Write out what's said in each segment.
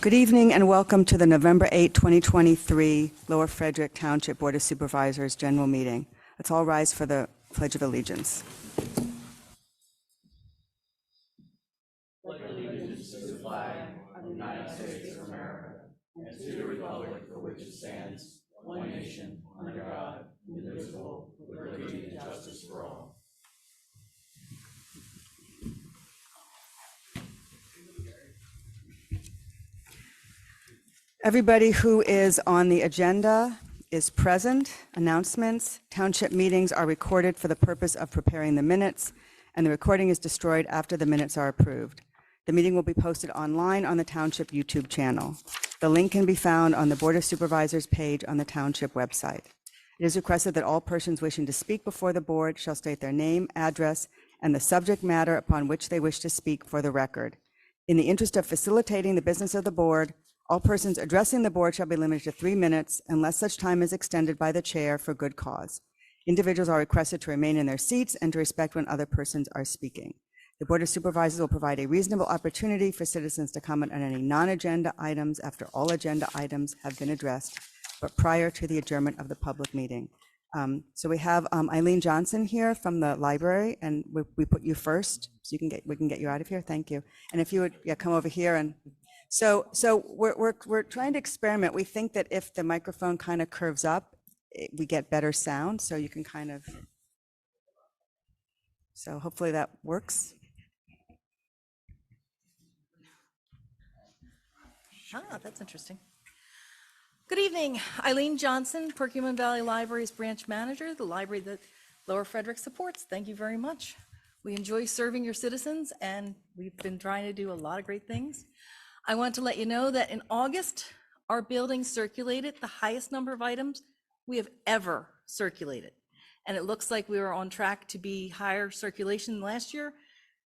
Good evening and welcome to the November 8, 2023 Lower Frederick Township Board of Supervisors General Meeting. Let's all rise for the Pledge of Allegiance. Pledge allegiance to the flag of the United States of America and to the republic for which it stands, one nation, under God, indivisible, with liberty and justice for all. Everybody who is on the agenda is present. Announcements. Township meetings are recorded for the purpose of preparing the minutes, and the recording is destroyed after the minutes are approved. The meeting will be posted online on the Township YouTube channel. The link can be found on the Board of Supervisors page on the Township website. It is requested that all persons wishing to speak before the board shall state their name, address, and the subject matter upon which they wish to speak for the record. In the interest of facilitating the business of the board, all persons addressing the board shall be limited to 3 minutes unless such time is extended by the chair for good cause. Individuals are requested to remain in their seats and to respect when other persons are speaking. The Board of Supervisors will provide a reasonable opportunity for citizens to comment on any non-agenda items after all agenda items have been addressed, but prior to the adjournment of the public meeting. So we have Eileen Johnson here from the library, and we put you first, so we can get you out of here. Thank you. And if you would come over here and. So we're trying to experiment. We think that if the microphone kind of curves up, we get better sound. So you can kind of. So hopefully that works. That's interesting. Good evening, Eileen Johnson, Perkiomen Valley Library's branch manager, the library that Lower Frederick supports. Thank you very much. We enjoy serving your citizens, and we've been trying to do a lot of great things. I want to let you know that in August, our building circulated the highest number of items we have ever circulated. And it looks like we were on track to be higher circulation than last year,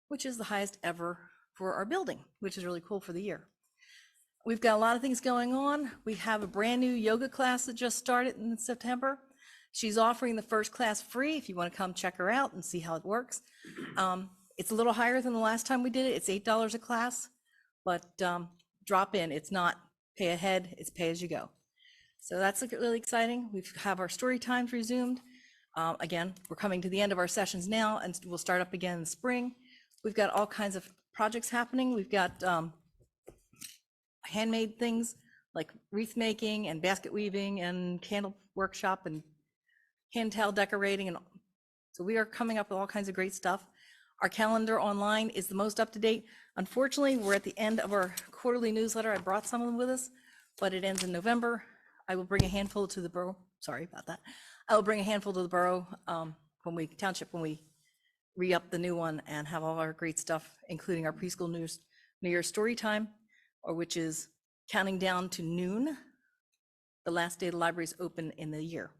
which is the highest ever for our building, which is really cool for the year. We've got a lot of things going on. We have a brand new yoga class that just started in September. She's offering the first class free if you want to come check her out and see how it works. It's a little higher than the last time we did it. It's $8 a class. But drop in. It's not pay ahead, it's pay as you go. So that's really exciting. We have our story times resumed. Again, we're coming to the end of our sessions now, and we'll start up again in the spring. We've got all kinds of projects happening. We've got handmade things like wreath making and basket weaving and candle workshop and handheld decorating. And so we are coming up with all kinds of great stuff. Our calendar online is the most up-to-date. Unfortunately, we're at the end of our quarterly newsletter. I brought some of them with us, but it ends in November. I will bring a handful to the borough. Sorry about that. I will bring a handful to the borough when we re-up the new one and have all our great stuff, including our preschool New Year's story time, which is counting down to noon, the last day the library is open in the year.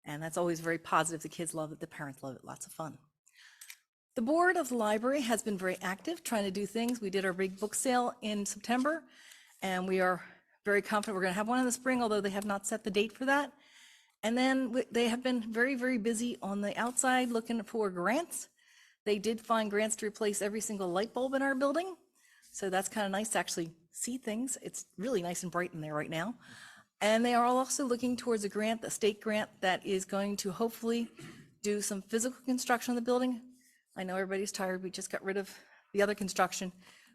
And that's always very positive. The kids love it, the parents love it, lots of fun. The board of the library has been very active trying to do things. We did our big book sale in September, and we are very confident we're going to have one in the spring, although they have not set the date for that. And then they have been very, very busy on the outside looking for grants. They did find grants to replace every single light bulb in our building. So that's kind of nice to actually see things. It's really nice and bright in there right now. And they are also looking towards a grant, a state grant that is going to hopefully do some physical construction of the building. I know everybody's tired. We just got rid of the other construction,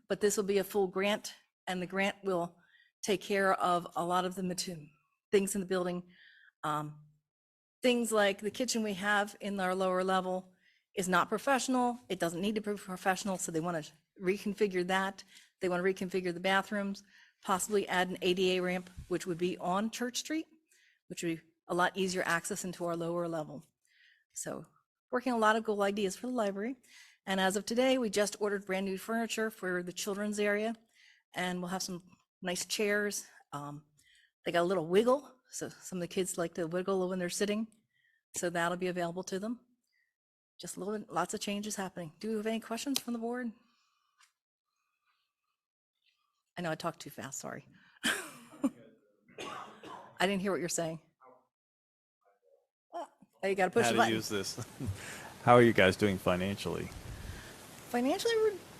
but this will be a full grant, and the grant will take care of a lot of the things in the building. Things like the kitchen we have in our lower level is not professional. It doesn't need to be professional, so they want to reconfigure that. They want to reconfigure the bathrooms, possibly add an ADA ramp, which would be on Church Street, which would be a lot easier access into our lower level. So working on a lot of cool ideas for the library. And as of today, we just ordered brand new furniture for the children's area, and we'll have some nice chairs. They got a little wiggle, so some of the kids like to wiggle when they're sitting. So that'll be available to them. Just lots of changes happening. Do you have any questions from the board? I know I talked too fast, sorry. I didn't hear what you're saying. Oh, you gotta push the button. How to use this. How are you guys doing financially? Financially,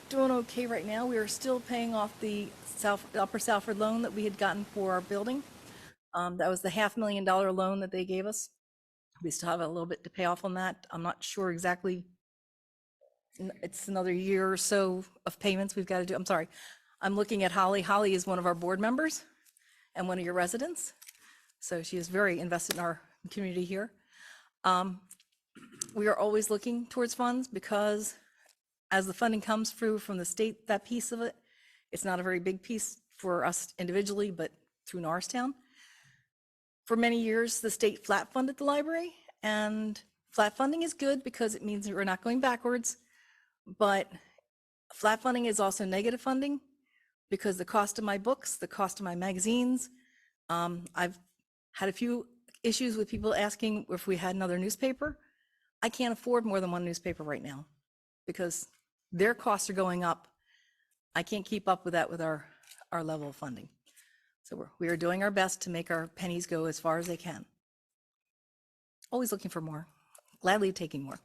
doing okay right now. We are still paying off the Upper Salford loan that we had gotten for our building. That was the $500,000 loan that they gave us. We still have a little bit to pay off on that. I'm not sure exactly. It's another year or so of payments we've got to do. I'm sorry. I'm looking at Holly. Holly is one of our board members and one of your residents. So she is very invested in our community here. We are always looking towards funds because as the funding comes through from the state, that piece of it, it's not a very big piece for us individually, but through Norristown. For many years, the state flat funded the library, and flat funding is good because it means we're not going backwards, but flat funding is also negative funding because the cost of my books, the cost of my magazines, I've had a few issues with people asking if we had another newspaper. I can't afford more than one newspaper right now because their costs are going up. I can't keep up with that with our level of funding. So we are doing our best to make our pennies go as far as they can. Always looking for more, gladly taking more.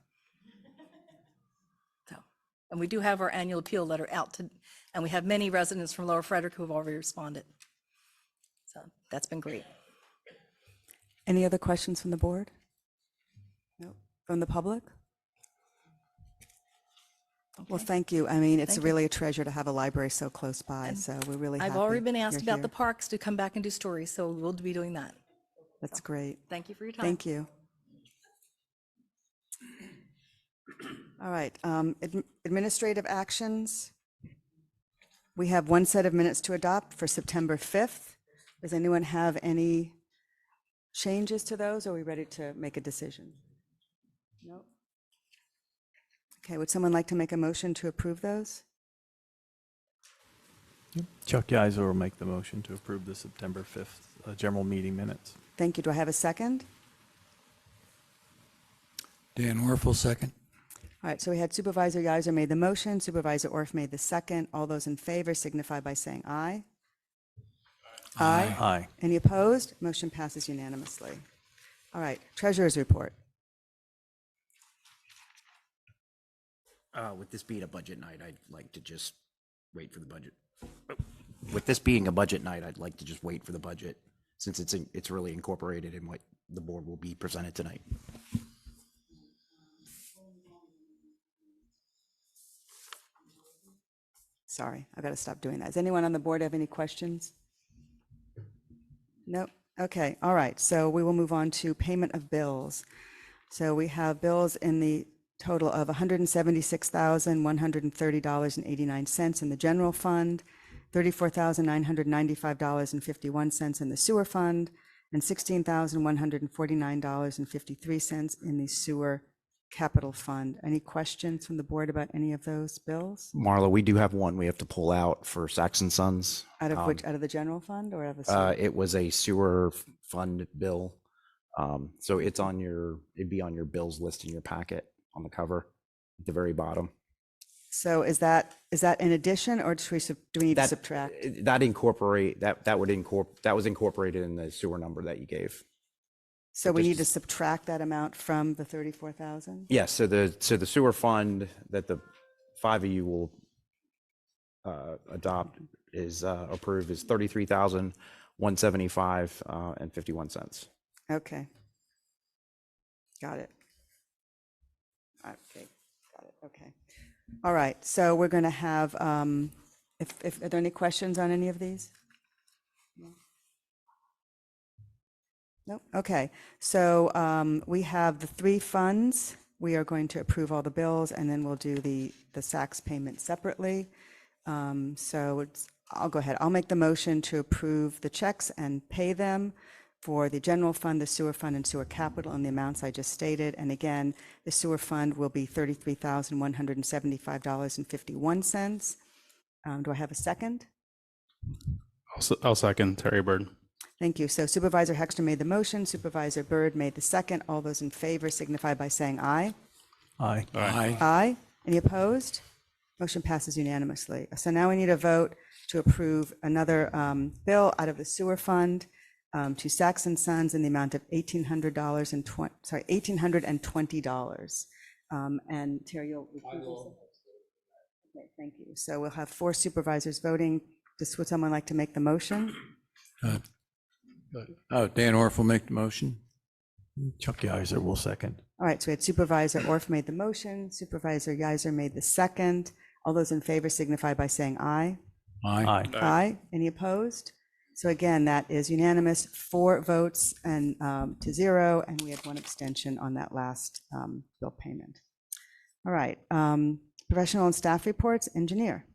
So, and we do have our annual appeal letter out to, and we have many residents from Lower Frederick who have already responded. So that's been great. Any other questions from the board? No. From the public? Well, Okay. thank you. I mean, it's Thank you. really a treasure to have a library so close by, And so we're really happy. I've already been asked you're about the here. parks to come back and do stories, so we'll be doing that. That's great. Thank you for your time. Thank you. All right, administrative actions. We have one set of minutes to adopt for September 5th. Does anyone have any changes to those? Or are we ready to make a decision? No. Okay, would someone like to make a motion to approve those? Chuck Geiser will make the motion to approve the September 5th general meeting minutes. Thank you. Do I have a second? Dan Werfel, second. All right, so we had Supervisor Geiser made the motion, Supervisor Orff made the second. All those in favor signify by saying aye. Aye. Aye. Any opposed? Motion passes unanimously. All right, treasurer's report. With this being a budget night, I'd like to just wait for the budget. With this being a budget night, I'd like to just wait for the budget since it's really incorporated in what the board will be presented tonight. Sorry, I've got to stop doing that. Does anyone on the board have any questions? Nope. Okay, all right. So we will move on to payment of bills. So we have bills in the total of $176,130.89 in the general fund, $34,995.51 in the sewer fund, and $16,149.53 in the sewer capital fund. Any questions from the board about any of those bills? Marla, we do have one we have to pull out for Saxon Sons. Out of which, out of the general fund or out of the sewer? It was a sewer fund bill. So it's on it'd be on your bills list in your packet on the cover at the very bottom. So is that in addition, or do we need to subtract? That was incorporated in the sewer number that you gave. So we need to just- subtract that amount from the 34,000? Yes, so the sewer fund that the five of you will approve is 33,175 and 51 cents. Okay. Got it. Okay, got it, okay. All right, so we're going to have, are there any questions on any of these? Nope, okay. So we have the three funds. We are going to approve all the bills, and then we'll do the SACS payment separately. I'll go ahead. I'll make the motion to approve the checks and pay them for the general fund, the sewer fund, and sewer capital in the amounts I just stated. And again, the sewer fund will be $33,175.51. Do I have a second? I'll second Terry Bird. Thank you. So Supervisor Hexter made the motion, Supervisor Byrd made the second. All those in favor signify by saying aye. Aye. Aye. Aye. Any opposed? Motion passes unanimously. So now we need a vote to approve another bill out of the sewer fund to Saxon Sons in the amount of $1,820. And Terry, you'll recuse yourself? Okay, thank you. So we'll have 4 supervisors voting. Would someone like to make the motion? Dan Orff will make the motion. Chuck Yiser will second. All right, so we had Supervisor Orff made the motion, Supervisor Yiser made the second. All those in favor signify by saying aye. Aye. Aye. Any opposed? So again, that is unanimous, 4 votes and to 0, and we had 1 abstention on that last bill payment. All right, professional and staff reports, engineer.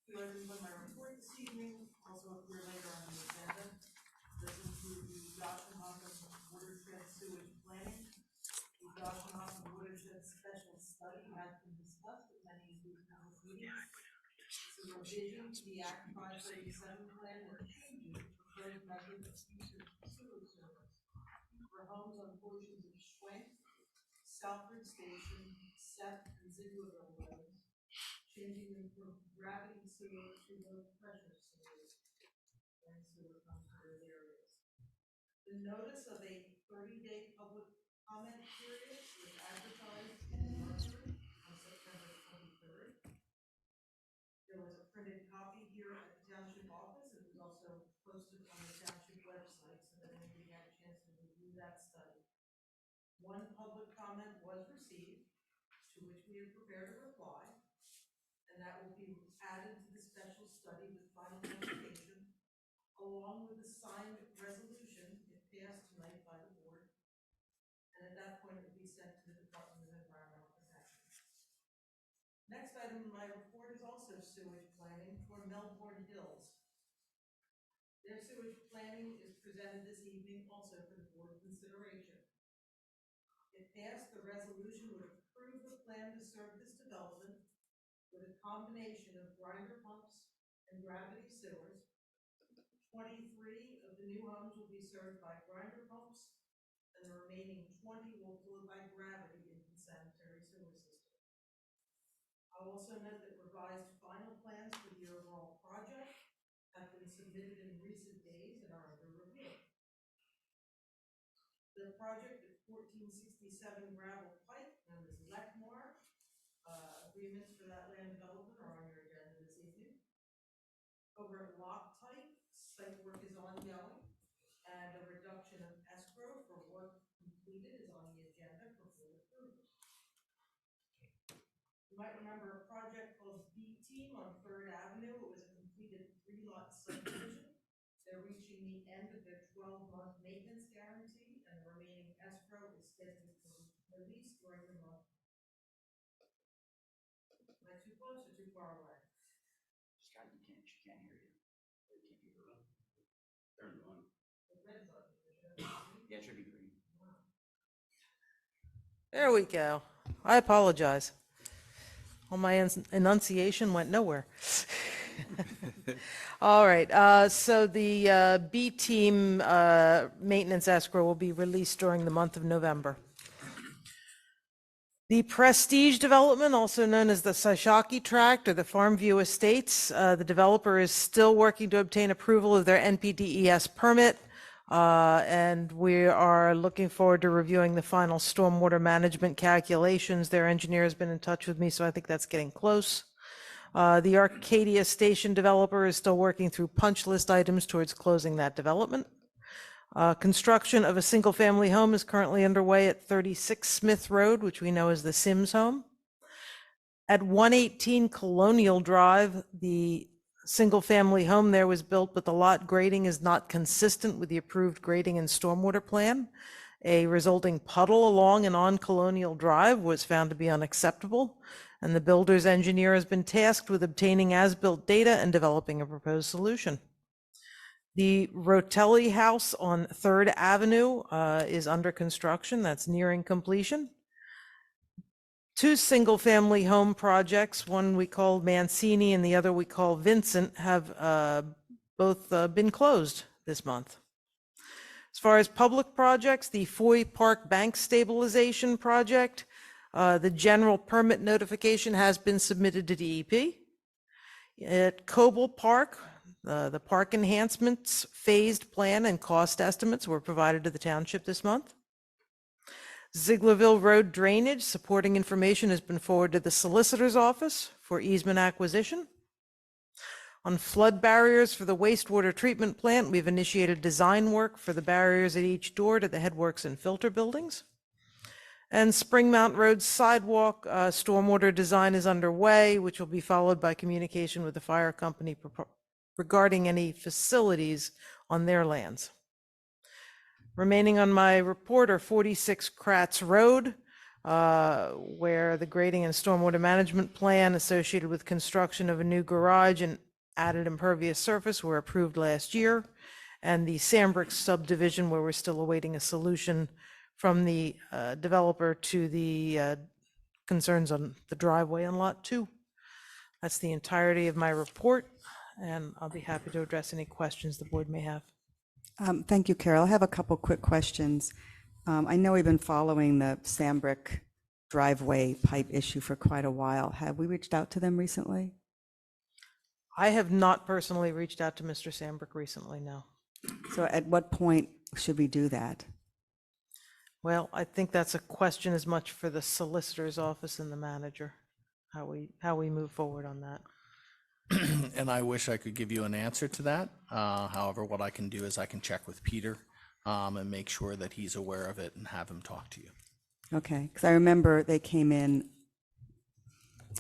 You everyone my report this evening, also appear later on the agenda. This includes the Joshua watershed sewage planning. The Joshua watershed special study has been discussed at many of these council meetings. It's a revision to the Act 537 plan that changes the proposed method of future sewage service for homes on portions of Schwenk, Southbridge Station, Seth, and Zieglerville roads, changing them from gravity sewer to low pressure sewers and sewer comes to those areas. The notice of a 30-day public comment period was advertised in the Mercury on September 23rd. There was a printed copy here at the township office. It was also posted on the township website so that anybody had a chance to review that study. 1 public comment was received, to which we have prepared a reply, and that will be added to the special study with final notification, along with the signed resolution, if passed tonight by the board. And at that point, it will be sent to the Department of Environmental Protection. Next item in my report is also sewage planning for Melbourne Hills. Their sewage planning is presented this evening also for the board consideration. If passed, the resolution would approve the plan to serve this development with a combination of grinder pumps and gravity sewers. 23 of the new homes will be served by grinder pumps, and the remaining 20 will flow by gravity into the sanitary sewer system. I'll also note that revised final plans for the overall project have been submitted in recent days and are under review. The project at 1467 Gravel Pike, known as Lechmar, agreements for that land development are on your agenda this evening. Over at Loctite, site work is ongoing, and a reduction of escrow for work completed is on the agenda for board approval. You might remember a project called B-Team on 3rd Avenue. It was a completed 3-lot subdivision. They're reaching the end of their 12-month maintenance guarantee, and the remaining escrow is scheduled for release during the month. Am I too close or too far away? Scott, she can't hear you. Or you can't hear her. Turn it on. The red button. Yeah, it should be green. There we go. I apologize. All my enunciation went nowhere. All right, so the B-Team maintenance escrow will be released during the month of November. The Prestige development, also known as the Saishaki Tract or the Farmview Estates, the developer is still working to obtain approval of their NPDES permit, and we are looking forward to reviewing the final stormwater management calculations. Their engineer has been in touch with me, so I think that's getting close. The Arcadia Station developer is still working through punch list items towards closing that development. Construction of a single-family home is currently underway at 36 Smith Road, which we know as the Sims home. At 118 Colonial Drive, the single-family home there was built, but the lot grading is not consistent with the approved grading and stormwater plan. A resulting puddle along and on Colonial Drive was found to be unacceptable, and the builder's engineer has been tasked with obtaining as-built data and developing a proposed solution. The Rotelli House on 3rd Avenue is under construction. That's nearing completion. 2 single-family home projects, one we call Mancini and the other we call Vincent, have both been closed this month. As far as public projects, the Foy Park Bank Stabilization Project, the general permit notification has been submitted to DEP. At Coble Park, the park enhancements phased plan and cost estimates were provided to the township this month. Zieglerville Road drainage, supporting information has been forwarded to the Solicitor's Office for easement acquisition. On flood barriers for the wastewater treatment plant, we've initiated design work for the barriers at each door to the headworks and filter buildings. And Spring Mount Road sidewalk, stormwater design is underway, which will be followed by communication with the fire company regarding any facilities on their lands. Remaining on my report are 46 Kratz Road, where the grading and stormwater management plan associated with construction of a new garage and added impervious surface were approved last year. And the Sandbrook subdivision, where we're still awaiting a solution from the developer to the concerns on the driveway on Lot 2. That's the entirety of my report, and I'll be happy to address any questions the board may have. Thank you, Carol. I have a couple quick questions. I know we've been following the Sandbrook driveway pipe issue for quite a while. Have we reached out to them recently? I have not personally reached out to Mr. Sandbrook recently, no. So at what point should we do that? Well, I think that's a question as much for the solicitor's office and the manager, how we move forward on that. And I wish I could give you an answer to that. However, what I can do is I can check with Peter and make sure that he's aware of it and have him talk to you. Okay, because I remember they came in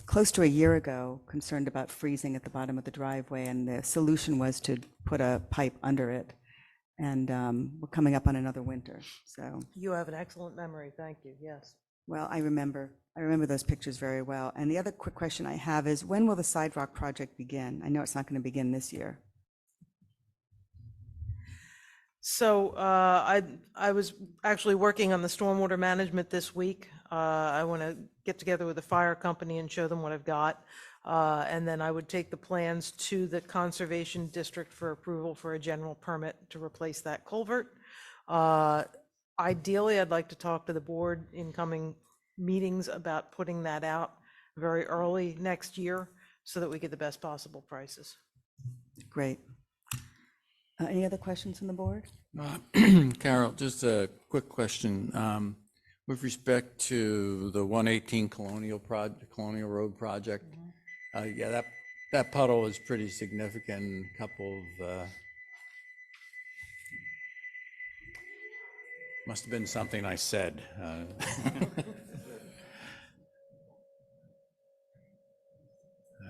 close to a year ago concerned about freezing at the bottom of the driveway, and the solution was to put a pipe under it. And we're coming up on another winter, so. You have an excellent memory, thank you, yes. Well, I remember those pictures very well. And the other quick question I have is, when will the sidewalk project begin? I know it's not going to begin this year. So I was actually working on the stormwater management this week. I want to get together with the fire company and show them what I've got. And then I would take the plans to the Conservation District for approval for a general permit to replace that culvert. Ideally, I'd like to talk to the board in coming meetings about putting that out very early next year so that we get the best possible prices. Great. Any other questions from the board? Carol, just a quick question. With respect to the 118 Colonial Road project, yeah, that puddle is pretty significant. A couple of must have been something I said.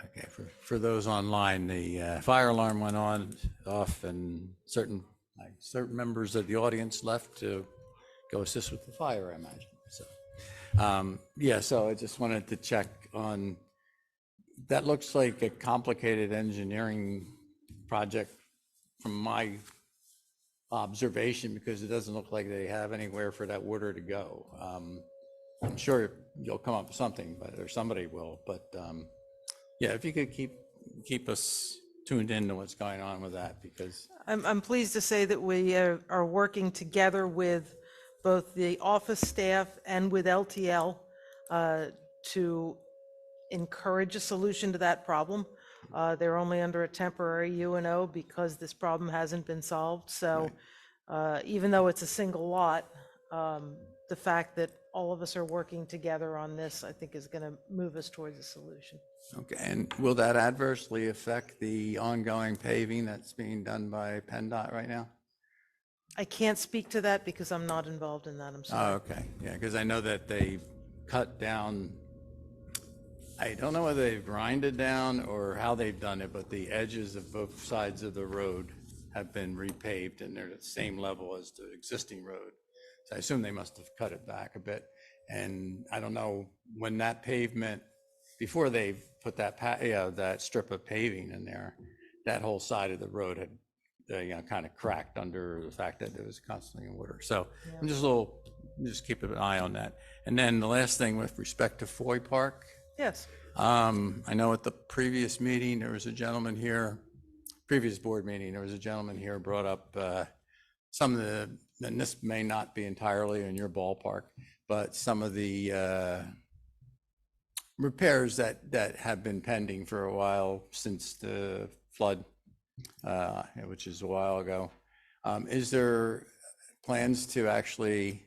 Okay, for those online, the fire alarm went off, and certain members of the audience left to go assist with the fire, I imagine. So, yeah, so I just wanted to check on. That looks like a complicated engineering project from my observation, because it doesn't look like they have anywhere for that water to go. I'm sure you'll come up with something, or somebody will, but yeah, if you could keep us tuned into what's going on with that, because I'm pleased to say that we are working together with both the office staff and with LTL to encourage a solution to that problem. They're only under a temporary UNO because this problem hasn't been solved. So even though it's a single lot, the fact that all of us are working together on this, I think, is going to move us towards a solution. okay. And will that adversely affect the ongoing paving that's being done by PennDOT right now? I can't speak to that because I'm not involved in that. I'm sorry. Oh, okay, yeah, because I know that they cut down, I don't know whether they've grinded down or how they've done it, but the edges of both sides of the road have been repaved, and they're at the same level as the existing road. So I assume they must have cut it back a bit. And I don't know when that pavement, before they put that that strip of paving in there, that whole side of the road had kind of cracked under the fact that it was constantly in water. So I'm just keep an eye on that. And then the last thing with respect to Foy Park, Yes. I know at the previous meeting, there was a gentleman here, previous board meeting, there was a gentleman here brought up some of the, and this may not be entirely in your ballpark, but some of the repairs that have been pending for a while since the flood, which is a while ago. Is there plans to actually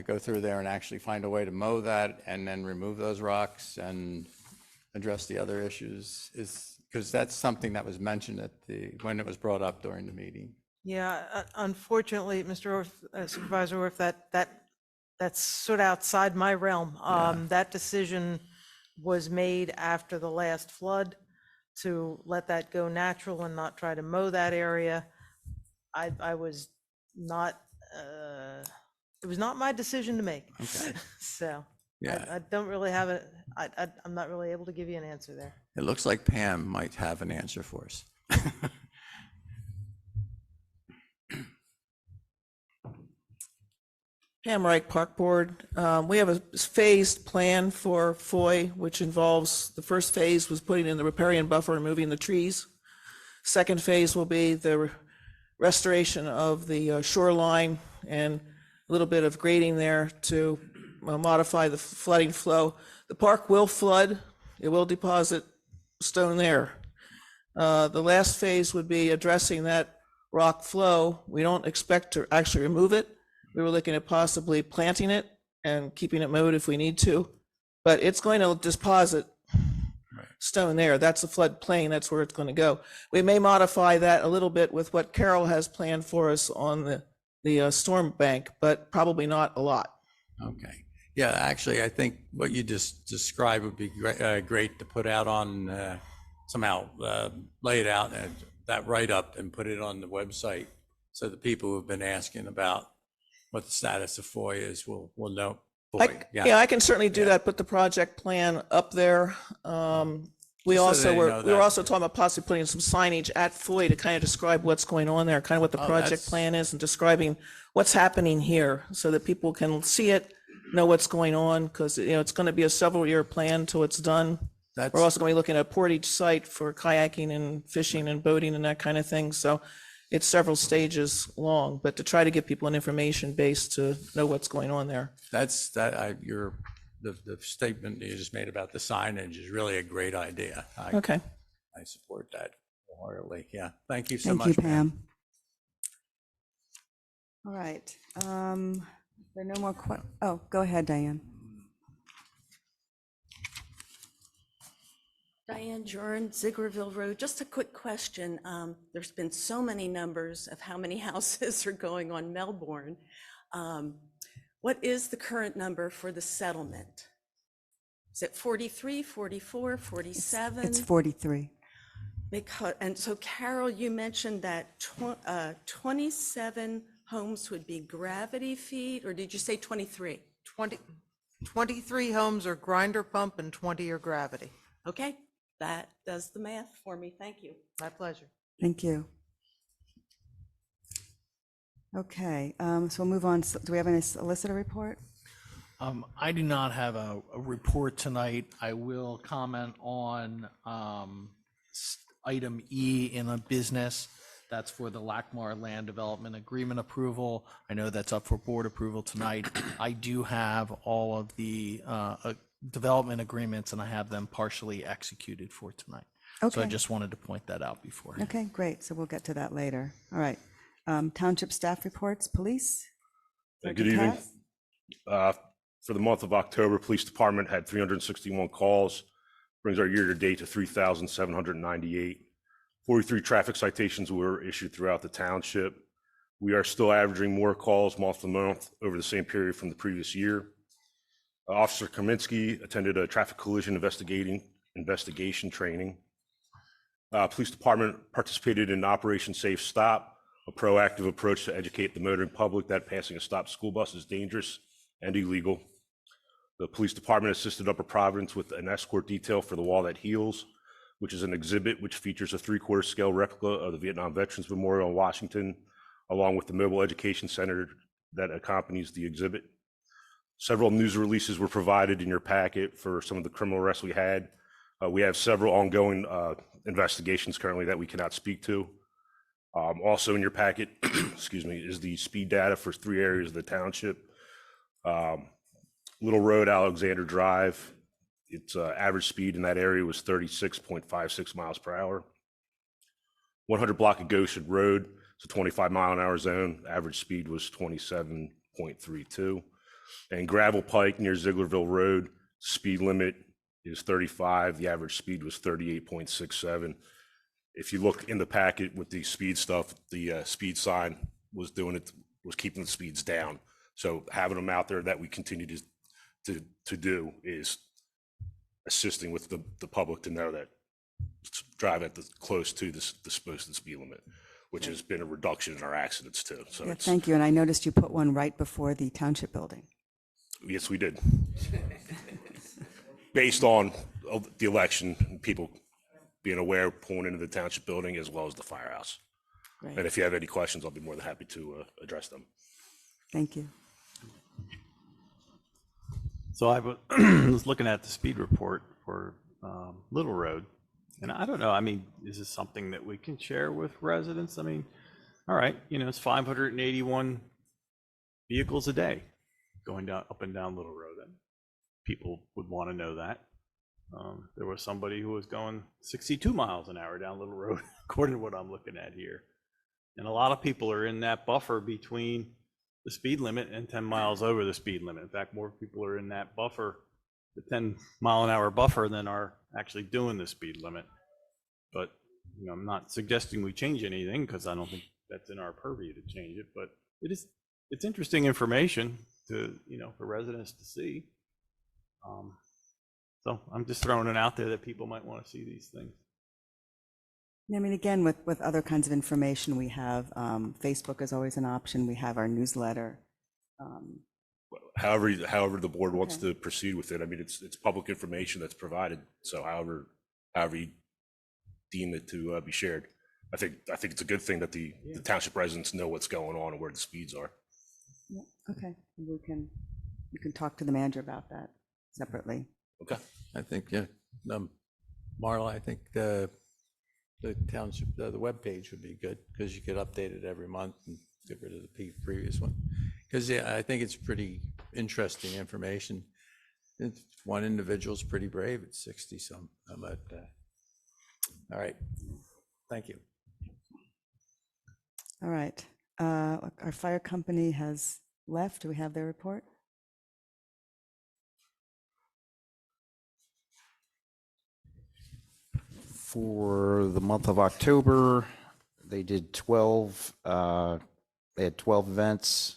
go through there and actually find a way to mow that and then remove those rocks and address the other issues? Because that's something that was mentioned when it was brought up during the meeting. Yeah, unfortunately, Mr. Supervisor, if that's sort of outside my realm. That decision was made after the last flood to let that go natural and not try to mow that area. I was not, it was not my decision to make. Okay. So Yeah. I don't really have I'm not really able to give you an answer there. It looks like Pam might have an answer for us. Pam Reich, Park Board. We have a phased plan for Foy, which involves, the first phase was putting in the riparian buffer and moving the trees. Second phase will be the restoration of the shoreline and a little bit of grading there to modify the flooding flow. The park will flood. It will deposit stone there. The last phase would be addressing that rock flow. We don't expect to actually remove it. We were looking at possibly planting it and keeping it mowed if we need to, but it's going to deposit stone there. That's the flood plain. That's where it's going to go. We may modify that a little bit with what Carol has planned for us on the storm bank, but probably not a lot. Okay. Yeah, actually, I think what you just described would be great to put out on, somehow lay it out and that write-up and put it on the website so the people who've been asking about what the status of Foy is will know. Foy, Yeah, I can certainly do that. Put the project plan up there. We Just so they know were that. also talking about possibly putting some signage at Foy to kind of describe what's going on there, kind of what the Oh, project that's- plan is, and describing what's happening here so that people can see it, know what's going on, because it's going to be a several-year plan till it's done. That's, We're also going to be looking at a portage site for kayaking and fishing and boating and that kind of thing. So it's several stages long, but to try to give people an information base to know what's going on there. the statement you just made about the signage is really a great idea. Okay. I support that wholeheartedly. Yeah. Thank you so Thank much. you, Pam. All right. There are no more oh, go ahead, Diane. Diane Jorn, Zieglerville Road. Just a quick question. There's been so many numbers of how many houses are going on Melbourne. What is the current number for the settlement? Is it 43, 44, 47? It's 43. Because, and so Carol, you mentioned that 27 homes would be gravity feed, or did you say 23? 23 homes are grinder pump and 20 are gravity. Okay, that does the math for me. Thank you. My pleasure. Thank you. Okay, so we'll move on. Do we have any solicitor report? I do not have a report tonight. I will comment on item E in a business. That's for the Lackmar Land Development Agreement approval. I know that's up for board approval tonight. I do have all of the development agreements and I have them partially executed for tonight. So I Okay. just wanted to point that out before. Okay, great. So we'll get to that later. All right. Township staff reports, police? Good Sergeant evening. Katz? For the month of October, Police Department had 361 calls, brings our year-to-date to 3,798. 43 traffic citations were issued throughout the township. We are still averaging more calls month to month over the same period from the previous year. Officer Kaminsky attended a traffic collision investigation training. Police Department participated in Operation Safe Stop, a proactive approach to educate the motoring public that passing a stopped school bus is dangerous and illegal. The Police Department assisted Upper Providence with an escort detail for The Wall That Heals, which is an exhibit which features a 3/4 scale replica of the Vietnam Veterans Memorial in Washington, along with the mobile education center that accompanies the exhibit. Several news releases were provided in your packet for some of the criminal arrests we had. We have several ongoing investigations currently that we cannot speak to. Also in your packet, excuse me, is the speed data for 3 areas of the township. Little Road, Alexander Drive, its average speed in that area was 36.56 miles per hour. 100 block of Goshen Road, it's a 25-mile-an-hour zone. Average speed was 27.32. And Gravel Pike near Zieglerville Road, speed limit is 35. The average speed was 38.67. If you look in the packet with the speed stuff, the speed sign was keeping the speeds down. So having them out there that we continue to do is assisting with the public to know that drive at close to the posted speed limit, which has been a reduction in our accidents too. So Yeah, thank you. And I noticed you put one right before the township building. yes, we did. Based on the election, and people being aware, pulling into the township building as well as the firehouse. Great. And if you have any questions, I'll be more than happy to address them. Thank you. So I was looking at the speed report for Little Road, and I don't know, I mean, is this something that we can share with residents? I mean, all right, you know, it's 581 vehicles a day going down, up and down Little Road. And people would want to know that. There was somebody who was going 62 miles an hour down Little Road, according to what I'm looking at here. And a lot of people are in that buffer between the speed limit and 10 miles over the speed limit. In fact, more people are in that buffer, the 10-mile-an-hour buffer, than are actually doing the speed limit. But, you know, I'm not suggesting we change anything because I don't think that's in our purview to change it, but it's interesting information to, you know, for residents to see. So I'm just throwing it out there that people might want to see these things. I mean, again, with other kinds of information, we have, Facebook is always an option. We have our newsletter. However the board wants to proceed with it. I mean, it's public information that's provided. So however you deem it to be shared. I think it's a good thing that the township residents know what's going on and where the speeds are. Yeah, okay, you can talk to the manager about that separately. Okay. I think, yeah, Marla, I think the township, the webpage would be good because you could update it every month and get rid of the previous one. Because, yeah, I think it's pretty interesting information. One individual's pretty brave at 60 some, but all right, thank you. All right, our fire company has left. Do we have their report? For the month of October, they did 12, they had 12 events.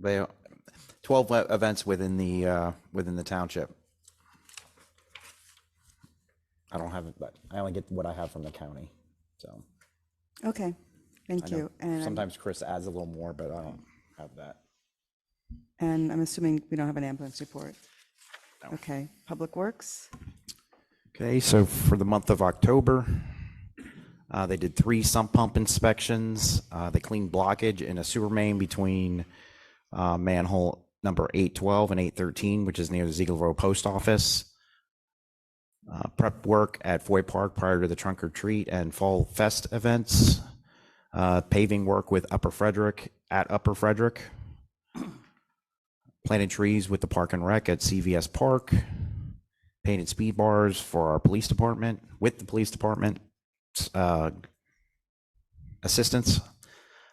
They 12 events within the township. I don't have it, but I only get what I have from the county. So Okay, thank I know you. And sometimes Chris adds a little more, but I don't have that. And I'm assuming we don't have an ambulance report. No. Okay, Public Works? Okay, so for the month of October, they did 3 sump pump inspections. They cleaned blockage in a sewer main between manhole number 812 and 813, which is near the Zieglerville Post Office. Prep work at Foy Park prior to the trunk or treat and Fall Fest events. Paving work with Upper Frederick. Planted trees with the Park and Rec at CVS Park. Painted speed bars for our police department, with the police department assistance.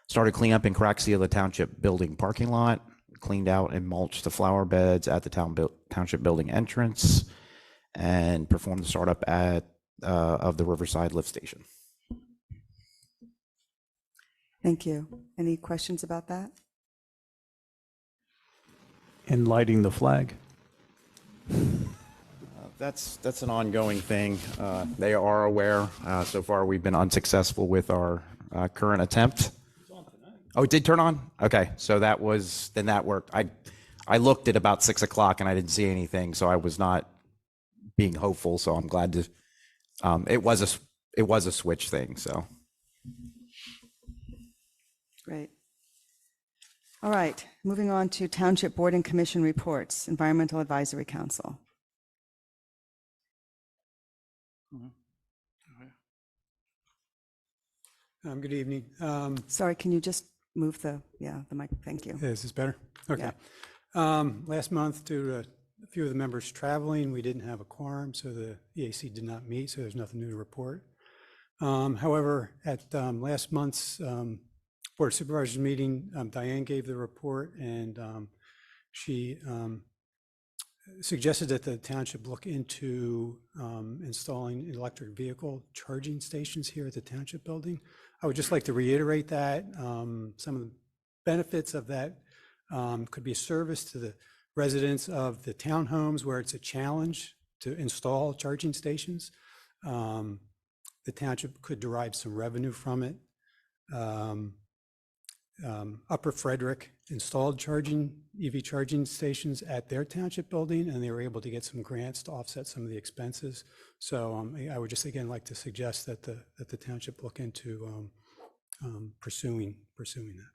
Started cleanup and crack seal the township building parking lot. Cleaned out and mulched the flower beds at the township building entrance. And performed the startup of the Riverside lift station. Thank you. Any questions about that? And lighting the flag. That's an ongoing thing. They are aware. So far, we've been unsuccessful with our current attempt. Oh, it did turn on? Okay, so that worked. I looked at about 6 o'clock and I didn't see anything, so I was not being hopeful. So I'm glad to. It was a switch thing. So. Great. All right, moving on to Township Board and Commission reports, Environmental Advisory Council. Good evening. Sorry, can you just move the mic? Thank you. Is this better? Okay. Last month, due to a few of the members traveling, we didn't have a quorum, so the EAC did not meet, so there's nothing new to report. However, at last month's Board of Supervisors meeting, Diane gave the report, and she suggested that the township look into installing electric vehicle charging stations here at the township building. I would just like to reiterate that some of the benefits of that could be a service to the residents of the townhomes where it's a challenge to install charging stations. The township could derive some revenue from it. Upper Frederick installed EV charging stations at their township building, and they were able to get some grants to offset some of the expenses. So I would just again like to suggest that the township look into pursuing that.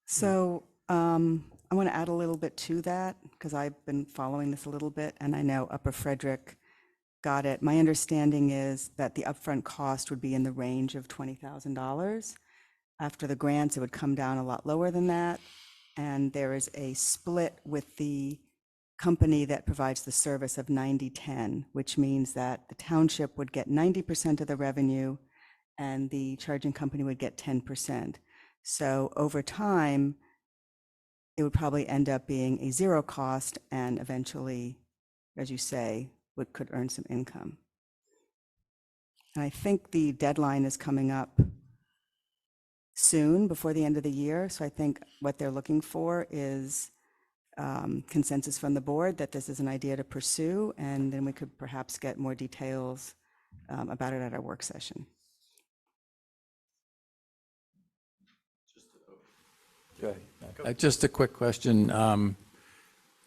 So I want to add a little bit to that because I've been following this a little bit, and I know Upper Frederick got it. My understanding is that the upfront cost would be in the range of $20,000. After the grants, it would come down a lot lower than that. And there is a split with the company that provides the service of 90-10, which means that the township would get 90% of the revenue and the charging company would get 10%. So over time, it would probably end up being a zero cost and eventually, as you say, could earn some income. And I think the deadline is coming up soon, before the end of the year. So I think what they're looking for is consensus from the board that this is an idea to pursue, and then we could perhaps get more details about it at our work session. Just a quick question.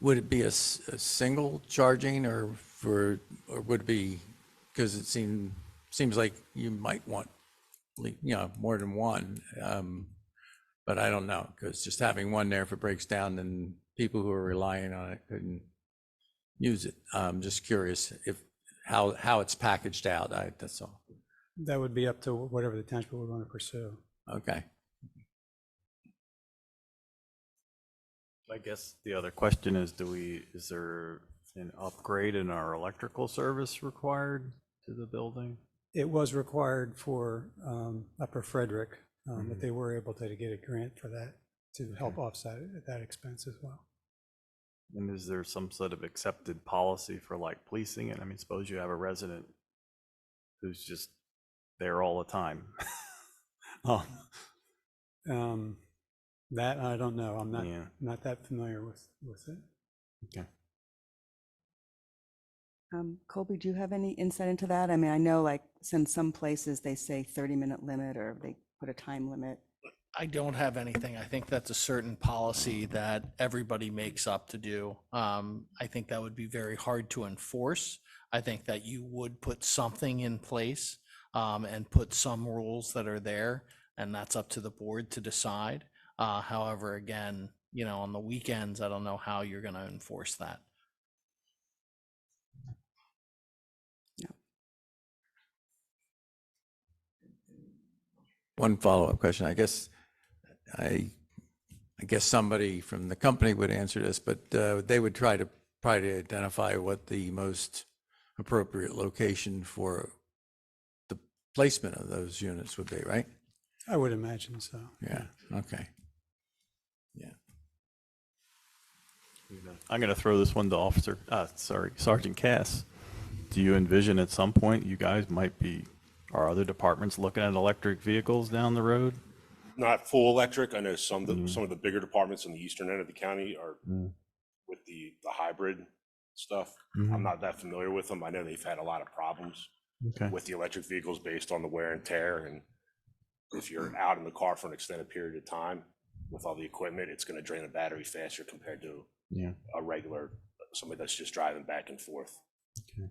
Would it be a single charging or would it be, because it seems like you might want, more than one. But I don't know, because just having one there, if it breaks down, then people who are relying on it couldn't use it. I'm just curious how it's packaged out. That's all. That would be up to whatever the township would want to pursue. Okay. I guess the other question is, is there an upgrade in our electrical service required to the building? It was required for Upper Frederick, but they were able to get a grant for that to help offset that expense as well. And is there some sort of accepted policy for like policing it? I mean, suppose you have a resident who's just there all the time. Oh, that I don't know. I'm Yeah. not that familiar with it. Okay. Colby, do you have any insight into that? I mean, I know like in some places they say 30-minute limit or they put a time limit. I don't have anything. I think that's a certain policy that everybody makes up to do. I think that would be very hard to enforce. I think that you would put something in place and put some rules that are there, and that's up to the board to decide. However, again, on the weekends, I don't know how you're going to enforce that. One follow-up question. I guess somebody from the company would answer this, but they would try to identify what the most appropriate location for the placement of those units would be, right? I would imagine so. Yeah. Okay. Yeah. I'm going to throw this one to Sergeant Cass. Do you envision at some point you guys are other departments looking at electric vehicles down the road? Not full electric. I know some of the bigger departments in the eastern end of the county are with the hybrid stuff. I'm not that familiar with them. I know they've had a lot of problems with the electric vehicles based on the wear and tear. And if you're out in the car for an extended period of time with all the equipment, it's going to drain the battery faster compared to a regular, somebody that's just driving back and forth. Okay.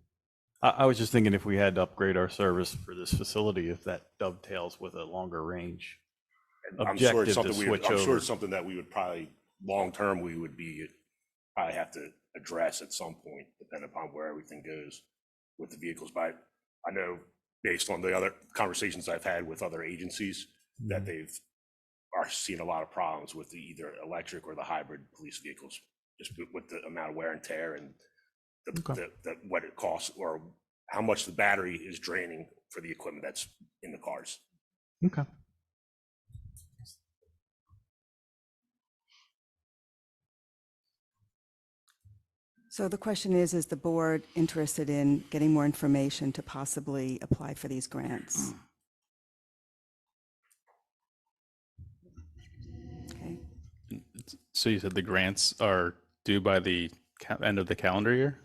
I was just thinking if we had to upgrade our service for this facility, if that dovetails with a longer range I'm sure it's objective to switch over. I'm sure it's something that we would probably, long-term, we would probably have to address at some point, depending upon where everything goes with the vehicles. But I know based on the other conversations I've had with other agencies that are seeing a lot of problems with the either electric or the hybrid police vehicles, just with the amount of wear and tear and what it costs or how much the battery is draining for the equipment that's in the cars. Okay. So the question is the board interested in getting more information to possibly apply for these grants? Okay. So you said the grants are due by the end of the calendar year?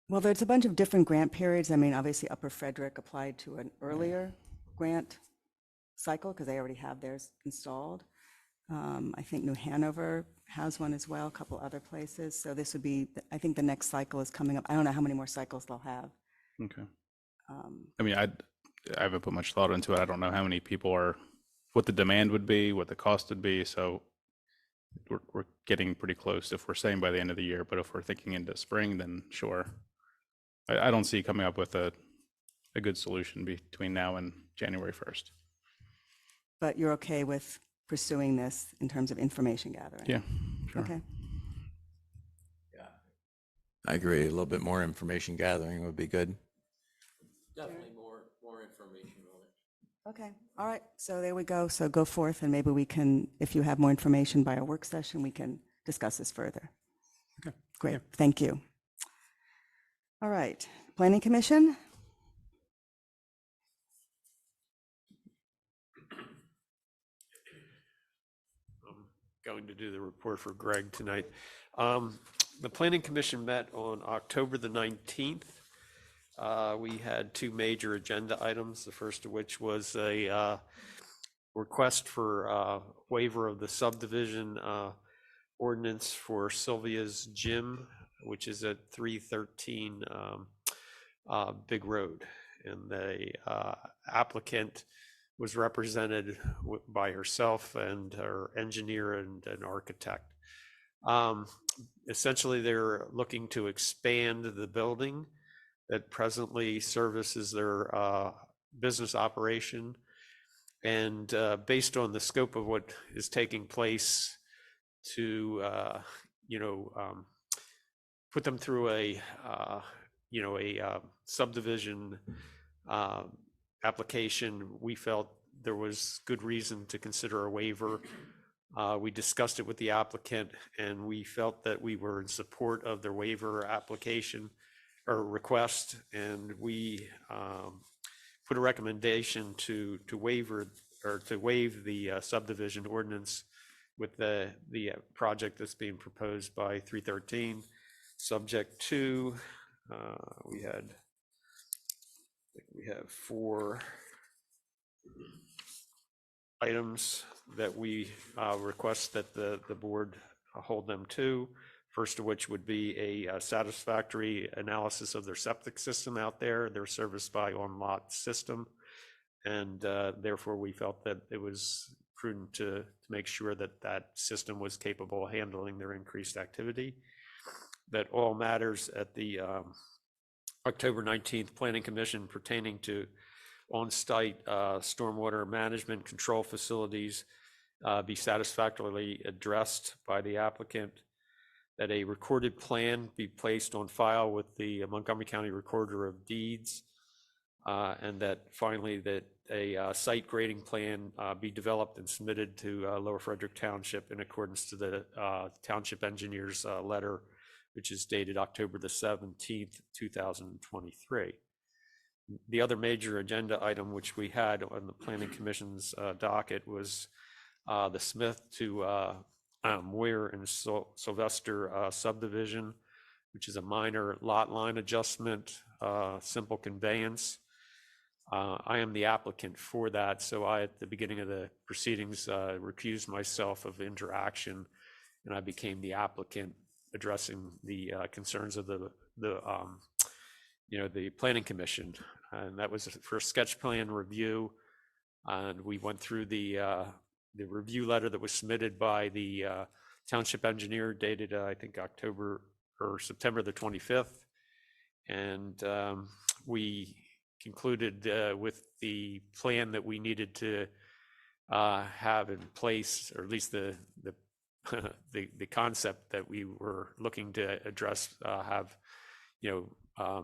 Well, there's a bunch of different grant periods. I mean, obviously Upper Frederick applied to an earlier grant cycle because they already have theirs installed. I think New Hanover has one as well, a couple other places. So this would be, I think the next cycle is coming up. I don't know how many more cycles they'll have. Okay. I mean, I haven't put much thought into it. I don't know how many people are, what the demand would be, what the cost would be. So we're getting pretty close if we're saying by the end of the year. But if we're thinking into spring, then sure. I don't see coming up with a good solution between now and January 1st. But you're okay with pursuing this in terms of information gathering? Yeah, sure. Okay. Yeah, I agree. A little bit more information gathering would be good. Definitely more information on it. Okay, all right, so there we go. So go forth and maybe we can, if you have more information by our work session, we can discuss this further. Okay. Great, thank you. All right, Planning Commission? Going to do the report for Greg tonight. The Planning Commission met on October the 19th. We had two major agenda items, the first of which was a request for waiver of the subdivision ordinance for Sylvia's Gym, which is at 313 Big Road. And the applicant was represented by herself and her engineer and an architect. Essentially, they're looking to expand the building that presently services their business operation. And based on the scope of what is taking place to, put them through a subdivision application, we felt there was good reason to consider a waiver. We discussed it with the applicant and we felt that we were in support of their waiver application or request, and we put a recommendation to waive the subdivision ordinance with the project that's being proposed by 313, subject to we have 4 items that we request that the board hold them to. First of which would be a satisfactory analysis of their septic system out there. They're serviced by on-lot system. And therefore we felt that it was prudent to make sure that that system was capable of handling their increased activity. That all matters at the October 19th Planning Commission pertaining to on-site stormwater management control facilities be satisfactorily addressed by the applicant, that a recorded plan be placed on file with the Montgomery County Recorder of Deeds, and that finally that a site grading plan be developed and submitted to Lower Frederick Township in accordance to the township engineer's letter, which is dated October the 17th, 2023. The other major agenda item which we had on the Planning Commission's docket was the Smith to Moyer and Sylvester subdivision, which is a minor lot line adjustment, simple conveyance. I am the applicant for that, so I, at the beginning of the proceedings, recused myself of interaction, and I became the applicant addressing the concerns of the Planning Commission. And that was for a sketch plan review, and we went through the review letter that was submitted by the township engineer dated, I think, October or September the 25th. And we concluded with the plan that we needed to have in place, or at least the concept that we were looking to address, have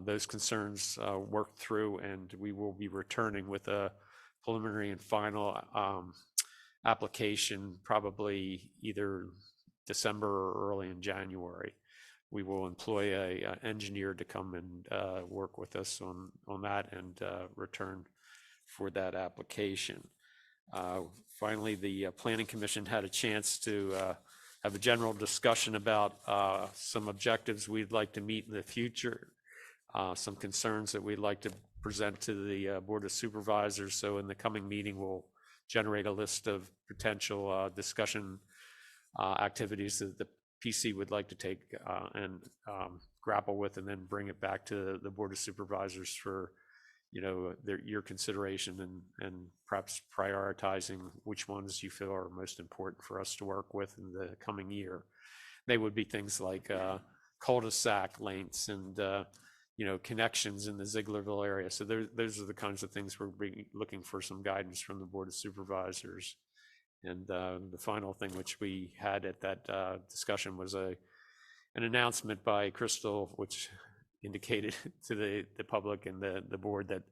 those concerns worked through, and we will be returning with a preliminary and final application probably either December or early in January. We will employ a engineer to come and work with us on that and return for that application. Finally, the Planning Commission had a chance to have a general discussion about some objectives we'd like to meet in the future, some concerns that we'd like to present to the Board of Supervisors. So in the coming meeting, we'll generate a list of potential discussion activities that the PC would like to take and grapple with, and then bring it back to the Board of Supervisors for your consideration and perhaps prioritizing which ones you feel are most important for us to work with in the coming year. They would be things like cul-de-sac lengths and connections in the Zieglerville area. So those are the kinds of things we're looking for some guidance from the Board of Supervisors. And the final thing which we had at that discussion was an announcement by Crystal, which indicated to the public and the board that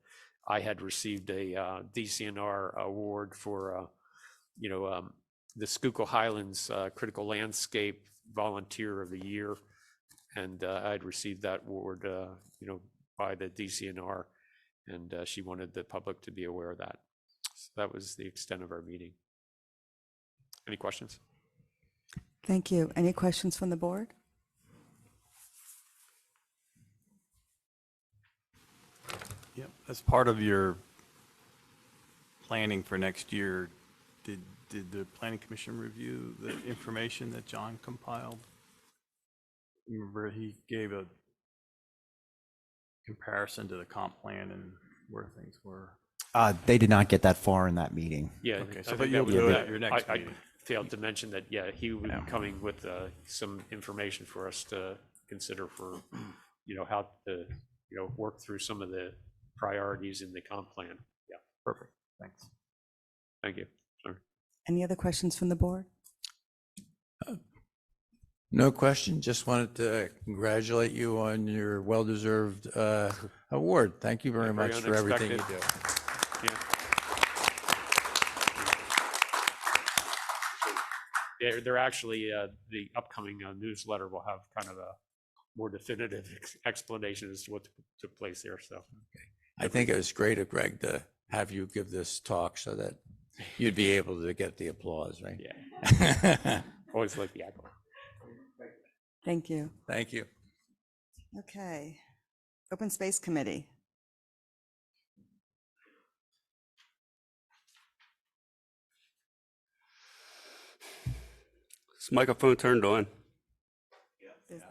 I had received a DCNR award for the Schuylkill Highlands Critical Landscape Volunteer of the Year, and I had received that award by the DCNR, and she wanted the public to be aware of that. So that was the extent of our meeting. Any questions? Thank you. Any questions from the board? Yep. As part of your planning for next year, did the Planning Commission review the information that John compiled? Remember, he gave a comparison to the comp plan and where things were. They did not get that far in that meeting. Yeah. Okay, so I but think you'll that do was- it at your next I meeting. failed to mention that, yeah, he would Yeah. be coming with some information for us to consider for, how to, work through some of the priorities in the comp plan. Yeah, Perfect. Thanks. thank you. Sorry. Any other questions from the board? No question. Just wanted to congratulate you on your well-deserved award. Thank you very Very much for everything you do. unexpected. Yeah. They're actually, the upcoming newsletter will have kind of a more definitive explanation as to what took place there, so. I think it was great of Greg to have you give this talk so that you'd be able to get the applause, right? Yeah, always like the accolade. Thank you. Thank you. Okay. Open Space Committee. Is microphone turned on?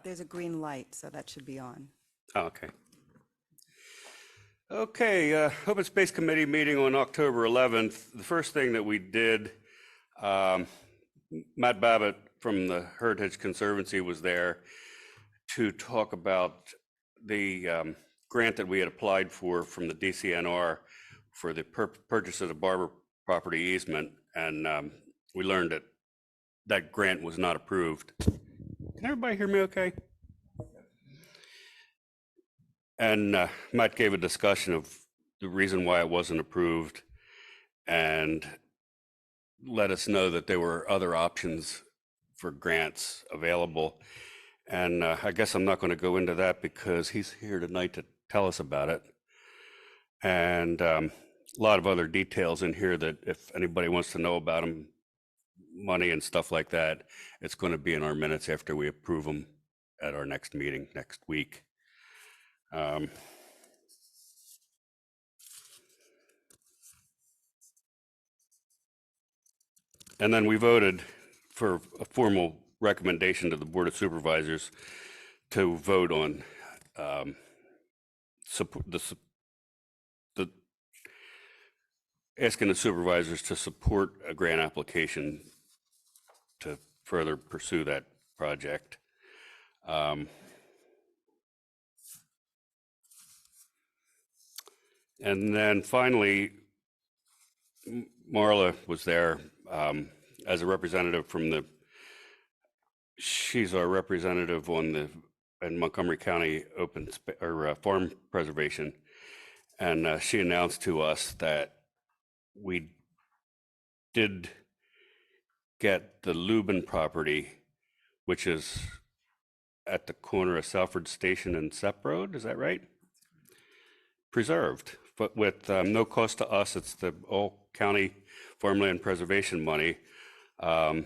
There's a green light, so that should be on. Oh, okay. Okay, Open Space Committee meeting on October 11th. The first thing that we did, Matt Babbitt from the Heritage Conservancy was there to talk about the grant that we had applied for from the DCNR for the purchase of the Barber property easement. And we learned that that grant was not approved. Can everybody hear me okay? And Matt gave a discussion of the reason why it wasn't approved and let us know that there were other options for grants available. And I guess I'm not going to go into that because he's here tonight to tell us about it. And a lot of other details in here that if anybody wants to know about them, money and stuff like that, it's going to be in our minutes after we approve them at our next meeting next week. And then we voted for a formal recommendation to the Board of Supervisors to vote on asking the supervisors to support a grant application to further pursue that project. And then finally, Marla was there as a representative from she's our representative on the in Montgomery County farm preservation. And she announced to us that we did get the Lubin property, which is at the corner of Salford Station and Sepp Road, is that right? Preserved, but with no cost to us. It's the all county farmland preservation money. The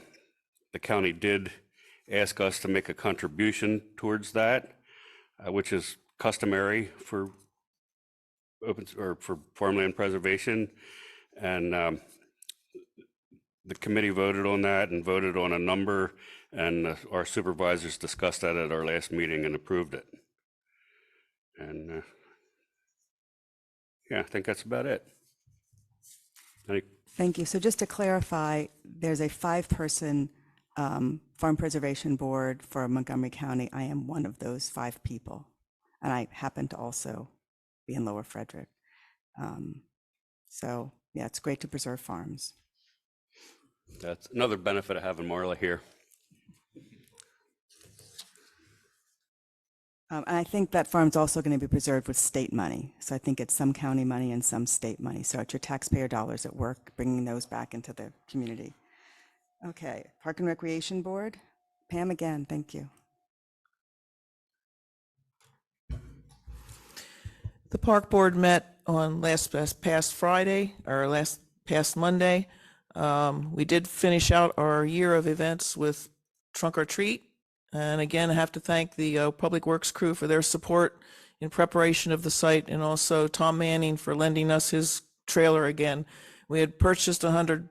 county did ask us to make a contribution towards that, which is customary for for farmland preservation. And the committee voted on that and voted on a number, and our supervisors discussed that at our last meeting and approved it. And yeah, I think that's about it. Thank you. So just to clarify, there's a 5-person farm preservation board for Montgomery County. I am one of those 5 people, and I happen to also be in Lower Frederick. So yeah, it's great to preserve farms. That's another benefit of having Marla here. And I think that farm's also going to be preserved with state money. So I think it's some county money and some state money. So it's your taxpayer dollars at work, bringing those back into the community. Okay, Park and Recreation Board. Pam, again, thank you. The Park Board met on past Friday, or past Monday. We did finish out our year of events with Trunk or Treat. And again, I have to thank the Public Works crew for their support in preparation of the site, and also Tom Manning for lending us his trailer again. We had purchased 100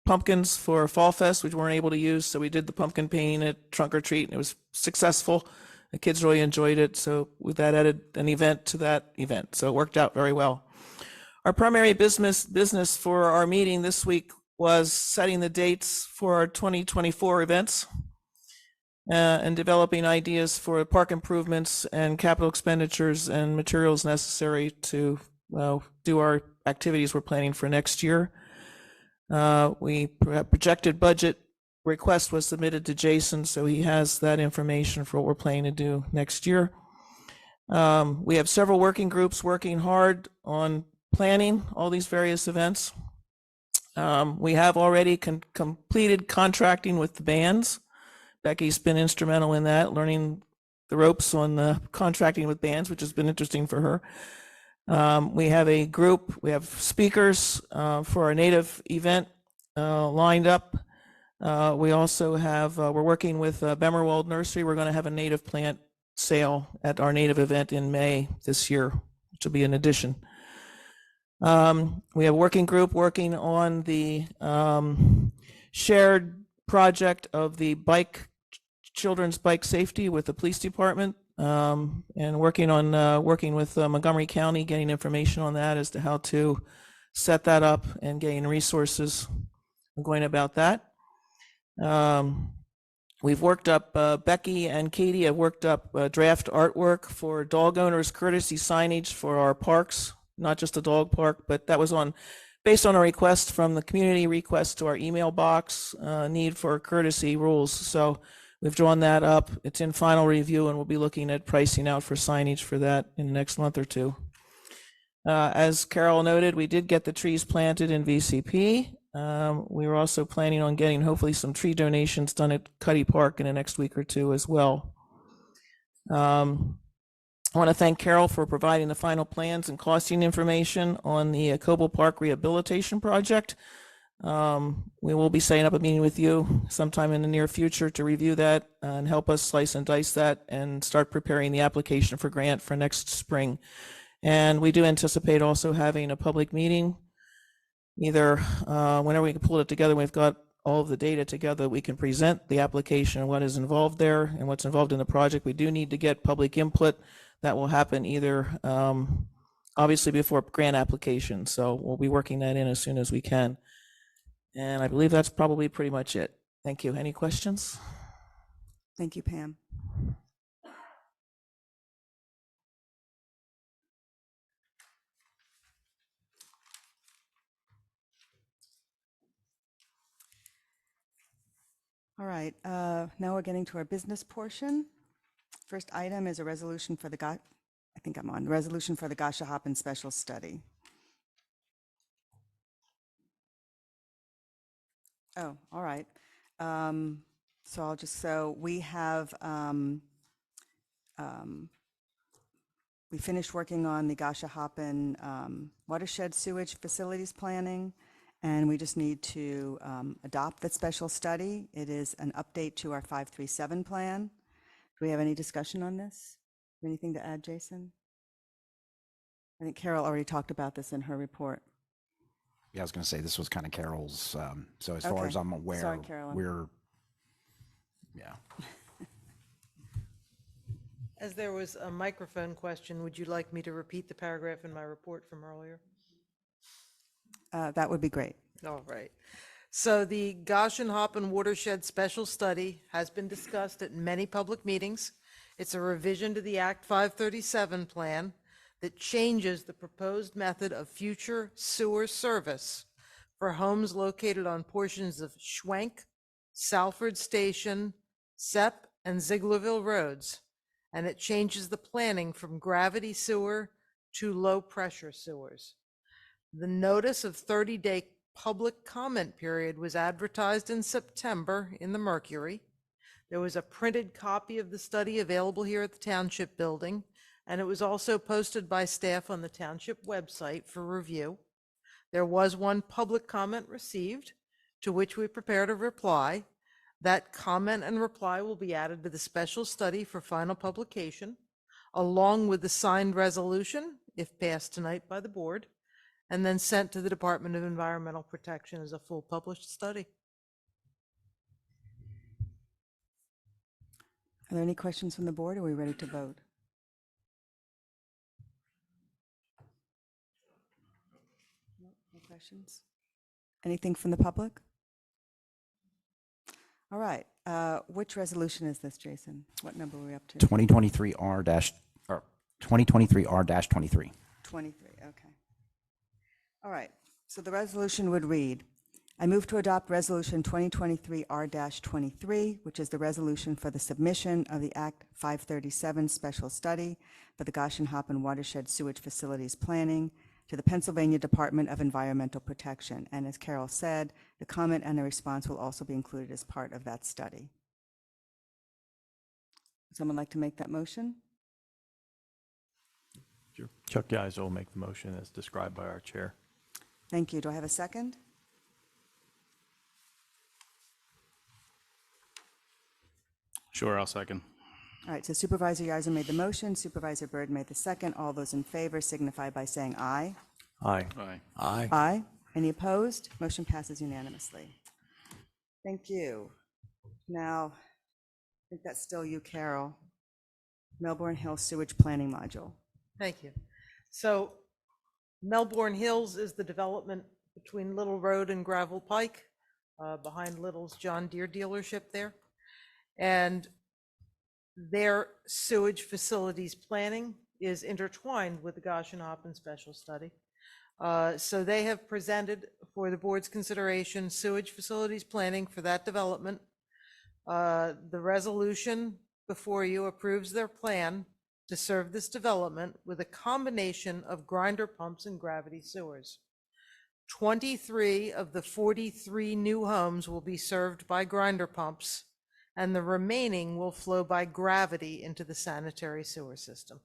pumpkins for Fall Fest, which we weren't able to use, so we did the pumpkin painting at Trunk or Treat, and it was successful. The kids really enjoyed it, so with that added an event to that event, so it worked out very well. Our primary business for our meeting this week was setting the dates for our 2024 events. And developing ideas for park improvements and capital expenditures and materials necessary to do our activities we're planning for next year. Projected budget request was submitted to Jason, so he has that information for what we're planning to do next year. We have several working groups working hard on planning all these various events. We have already completed contracting with the bands. Becky's been instrumental in that, learning the ropes on contracting with bands, which has been interesting for her. We have a group, we have speakers for our native event lined up. We also have, we're working with Bemerwald Nursery. We're going to have a native plant sale at our native event in May this year, which will be an addition. We have a working group working on the shared project of the children's bike safety with the police department, and working with Montgomery County, getting information on that as to how to set that up and gain resources going about that. We've worked up, Becky and Katie have worked up draft artwork for dog owners courtesy signage for our parks, not just a dog park, but that was based on a request from the community, request to our email box, need for courtesy rules. So we've drawn that up. It's in final review, and we'll be looking at pricing out for signage for that in the next month or two. As Carol noted, we did get the trees planted in VCP. We were also planning on getting hopefully some tree donations done at Cuddy Park in the next week or two as well. I want to thank Carol for providing the final plans and costing information on the Coble Park Rehabilitation Project. We will be setting up a meeting with you sometime in the near future to review that and help us slice and dice that and start preparing the application for grant for next spring. And we do anticipate also having a public meeting, either whenever we can pull it together, we've got all of the data together, we can present the application and what is involved there and what's involved in the project. We do need to get public input. That will happen either obviously before grant application. So we'll be working that in as soon as we can. And I believe that's probably pretty much it. Thank you. Any questions? Thank you, Pam. All right, now we're getting to our business portion. First item is a resolution for the, I think I'm on, resolution for the Gashahoppen Special Study. Oh, all right. So I'll just, so we have, we finished working on the Gashahoppen watershed sewage facilities planning, and we just need to adopt that special study. It is an update to our 537 plan. Do we have any discussion on this? Anything to add, Jason? I think Carol already talked about this in her report. Yeah, I was going to say this was kind of Carol's. So as far Okay. as I'm aware, Sorry, Carolyn. we're, yeah. As there was a microphone question, would you like me to repeat the paragraph in my report from earlier? That would be great. All right. So the Gashahoppen Watershed Special Study has been discussed at many public meetings. It's a revision to the Act 537 plan that changes the proposed method of future sewer service for homes located on portions of Schwenk, Salford Station, Sepp, and Zieglerville roads. And it changes the planning from gravity sewer to low-pressure sewers. The notice of 30-day public comment period was advertised in September in the Mercury. There was a printed copy of the study available here at the Township Building, and it was also posted by staff on the Township website for review. There was one public comment received, to which we prepared a reply. That comment and reply will be added to the special study for final publication, along with the signed resolution, if passed tonight by the board, and then sent to the Department of Environmental Protection as a full published study. Are there any questions from the board? Are we ready to vote? No questions? Anything from the public? All right. Which resolution is this, Jason? What number are we up to? 2023R dash, or 2023R-23. 23, okay. All right. So the resolution would read, I move to adopt Resolution 2023R-23, which is the resolution for the submission of the Act 537 Special Study for the Gashahoppen Watershed Sewage Facilities Planning to the Pennsylvania Department of Environmental Protection. And as Carol said, the comment and the response will also be included as part of that study. Would someone like to make that motion? Sure. Chuck Geiser will make the motion as described by our chair. Thank you. Do I have a second? Sure, I'll second. All right, so Supervisor Yeiser made the motion, Supervisor Byrd made the second. All those in favor signify by saying aye. Aye. Aye. Aye. Aye. Any opposed? Motion passes unanimously. Thank you. Now, I think that's still you, Carol. Melbourne Hill Sewage Planning Module. Thank you. So Melbourne Hills is the development between Little Road and Gravel Pike, behind Little's John Deere dealership there. And their sewage facilities planning is intertwined with the Gashahoppen Special Study. So they have presented for the board's consideration sewage facilities planning for that development. The resolution before you approves their plan to serve this development with a combination of grinder pumps and gravity sewers. 23 of the 43 new homes will be served by grinder pumps, and the remaining will flow by gravity into the sanitary sewer system.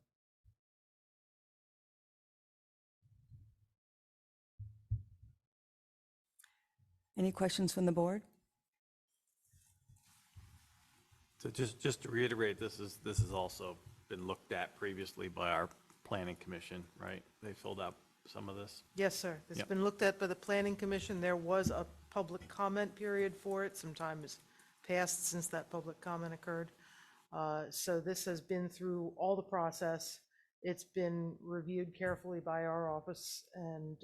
Any questions from the board? So just to reiterate, this has also been looked at previously by our planning commission, right? They filled out some of this. Yes, sir. It's Yep. been looked at by the planning commission. There was a public comment period for it. Some time has passed since that public comment occurred. So this has been through all the process. It's been reviewed carefully by our office, and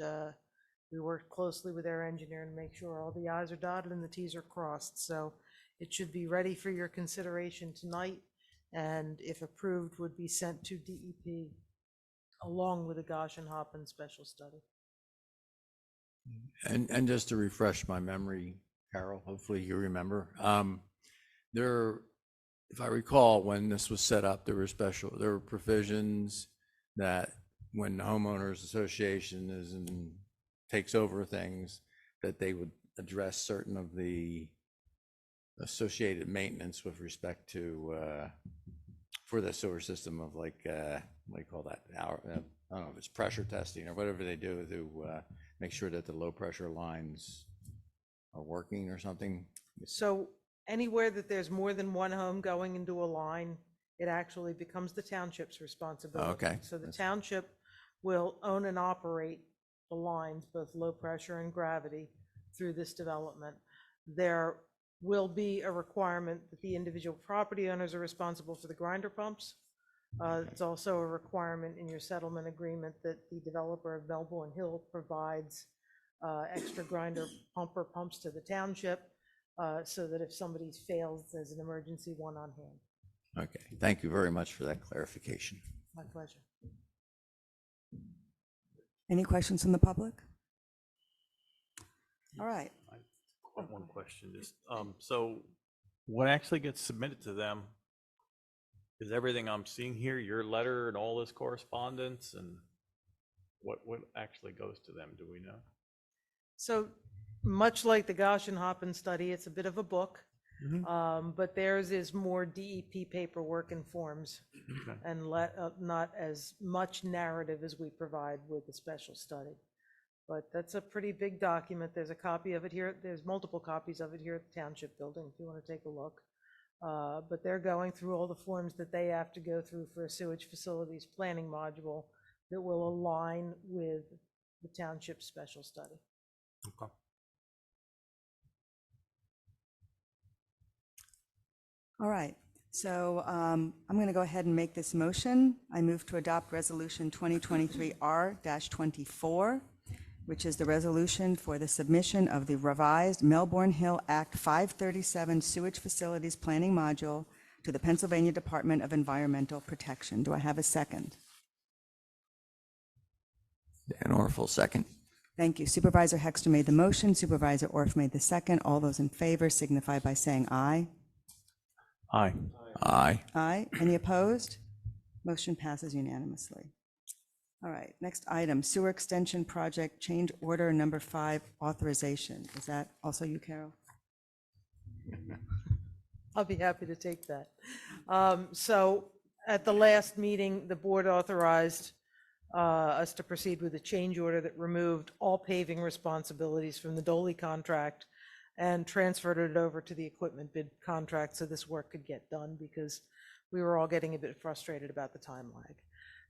we worked closely with our engineer to make sure all the i's are dotted and the t's are crossed. So it should be ready for your consideration tonight, and if approved, would be sent to DEP along with the Gashahoppen Special Study. And just to refresh my memory, Carol, hopefully you remember, there if I recall, when this was set up, there were provisions that when the homeowners association takes over things, that they would address certain of the associated maintenance with respect to, for the sewer system of like, what do you call that? I don't know if it's pressure testing or whatever they do to make sure that the low pressure lines are working or something. So anywhere that there's more than one home going into a line, it actually becomes the township's responsibility. Okay. So the township will own and operate the lines, both low pressure and gravity, through this development. There will be a requirement that the individual property owners are responsible for the grinder pumps. It's also a requirement in your settlement agreement that the developer of Melbourne Hill provides extra grinder pumper pumps to the township, so that if somebody fails, there's an emergency one on hand. Okay, thank you very much for that clarification. My pleasure. Any questions from the public? All right. One question, just, so what actually gets submitted to them is everything I'm seeing here, your letter and all this correspondence, and what actually goes to them, do we know? So much like the Goshenhoppen study, it's a bit of a book, but theirs is more DEP paperwork and forms, and not as much narrative as we provide with the special study. But that's a pretty big document. There's a copy of it here. There's multiple copies of it here at the Township Building if you want to take a look. But they're going through all the forms that they have to go through for a sewage facilities planning module that will align with the township special study. Okay. All right. So I'm going to go ahead and make this motion. I move to adopt Resolution 2023 R-24, which is the resolution for the submission of the revised Melbourne Hill Act 537 Sewage Facilities Planning Module to the Pennsylvania Department of Environmental Protection. Do I have a second? Dan Orfel, second. Thank you. Supervisor Hexter made the motion. Supervisor Orff made the second. All those in favor signify by saying aye. Aye. Aye. Aye. Any opposed? Motion passes unanimously. All right, next item, sewer extension project change order number 5 authorization. Is that also you, Carol? I'll be happy to take that. So at the last meeting, the board authorized us to proceed with a change order that removed all paving responsibilities from the Doley contract and transferred it over to the equipment bid contract so this work could get done, because we were all getting a bit frustrated about the time lag.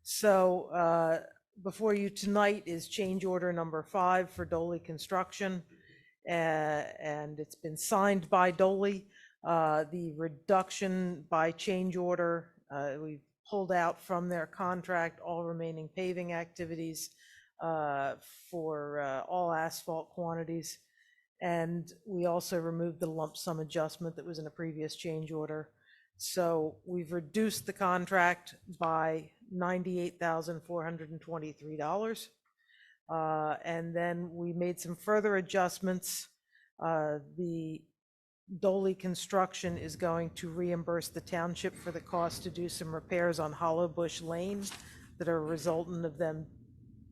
So before you tonight is change order number 5 for Doley Construction, and it's been signed by Doley. The reduction by change order, we pulled out from their contract all remaining paving activities for all asphalt quantities. And we also removed the lump sum adjustment that was in a previous change order. So we've reduced the contract by $98,423. And then we made some further adjustments. The Doley Construction is going to reimburse the township for the cost to do some repairs on Hollow Bush Lane that are a resultant of them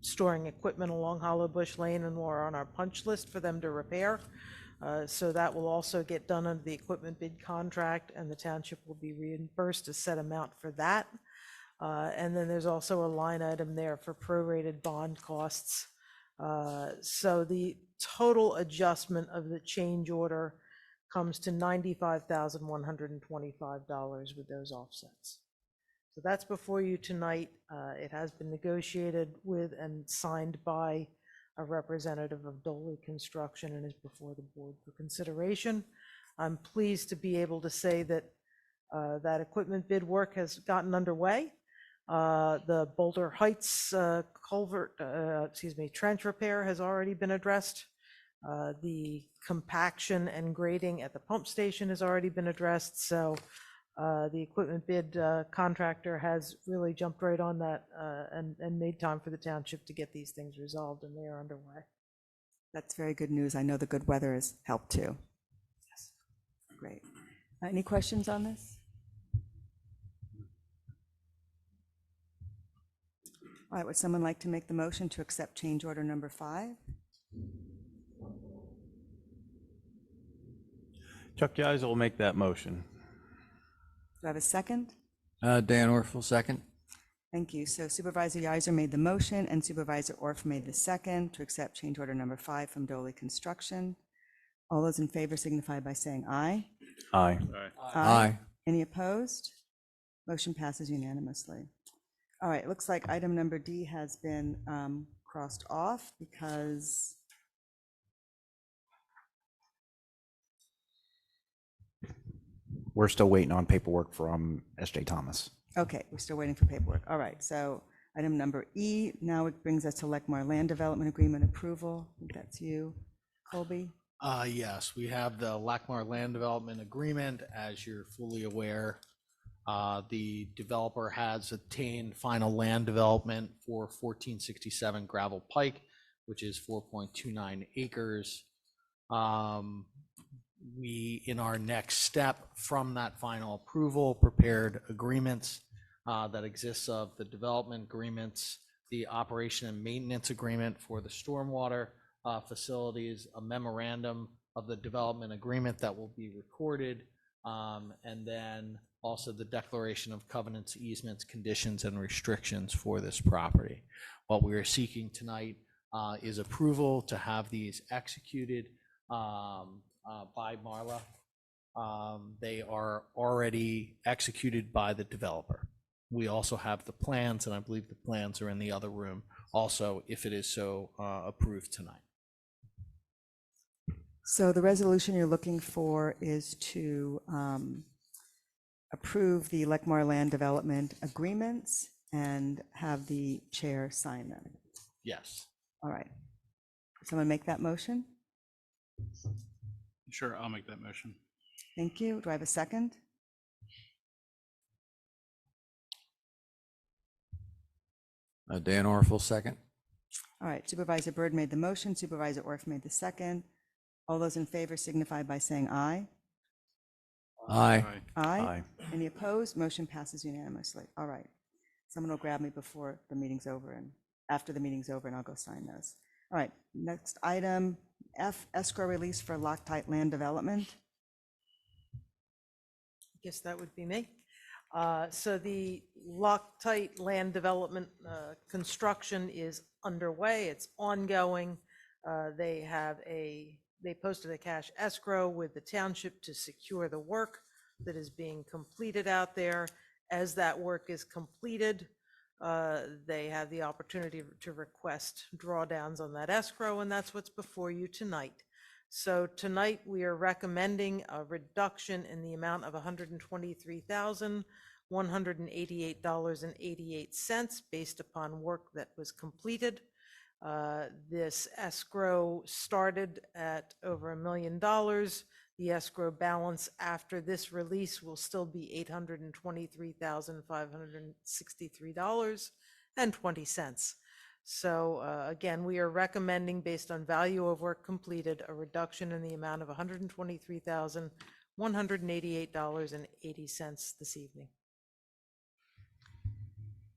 storing equipment along Hollow Bush Lane, and we're on our punch list for them to repair. So that will also get done under the equipment bid contract, and the township will be reimbursed a set amount for that. And then there's also a line item there for prorated bond costs. So the total adjustment of the change order comes to $95,125 with those offsets. So that's before you tonight. It has been negotiated with and signed by a representative of Doley Construction and is before the board for consideration. I'm pleased to be able to say that that equipment bid work has gotten underway. The Boulder Heights trench repair has already been addressed. The compaction and grading at the pump station has already been addressed. So the equipment bid contractor has really jumped right on that and made time for the township to get these things resolved, and they are underway. That's very good news. I know the good weather has helped too. Yes. Great. Any questions on this? All right, would someone like to make the motion to accept change order number 5? Chuck Yeisel will make that motion. Do I have a second? Dan Orfel, second. Thank you. So Supervisor Yiser made the motion and Supervisor Orff made the second to accept change order number 5 from Doley Construction. All those in favor signify by saying aye. Aye. Aye. Any opposed? Motion passes unanimously. All right, it looks like item number D has been crossed off because We're still waiting on paperwork from S.J. Thomas. okay, we're still waiting for paperwork. All right, so item number E, now it brings us to Lechmar Land Development Agreement approval. I think that's you, Colby. Yes, we have the Lackmar Land Development Agreement. As you're fully aware, the developer has obtained final land development for 1467 Gravel Pike, which is 4.29 acres. We, in our next step from that final approval, prepared agreements that exists of the development agreements, the operation and maintenance agreement for the stormwater facilities, a memorandum of the development agreement that will be recorded, and then also the declaration of covenants, easements, conditions, and restrictions for this property. What we are seeking tonight is approval to have these executed by Marla. They are already executed by the developer. We also have the plans, and I believe the plans are in the other room also, if it is so approved tonight. So the resolution you're looking for is to approve the Lechmar Land Development Agreements and have the chair sign them. Yes. All right. Someone make that motion? Sure, I'll make that motion. Thank you. Do I have a second? Dan Orfel, second. All right, Supervisor Byrd made the motion, Supervisor Orff made the second. All those in favor signify by saying aye. Aye. Aye. Any opposed? Motion passes unanimously. All right. Someone will grab me before the meeting's over and after the meeting's over, and I'll go sign those. All right, next item, F, escrow release for Loctite Land Development. I guess that would be me. So the Loctite Land Development construction is underway. It's ongoing. They posted a cash escrow with the township to secure the work that is being completed out there. As that work is completed, they have the opportunity to request drawdowns on that escrow, and that's what's before you tonight. So tonight, we are recommending a reduction in the amount of $123,188.88 based upon work that was completed. This escrow started at over $1 million. The escrow balance after this release will still be $823,563.20. So again, we are recommending, based on value of work completed, a reduction in the amount of $123,188.80 this evening.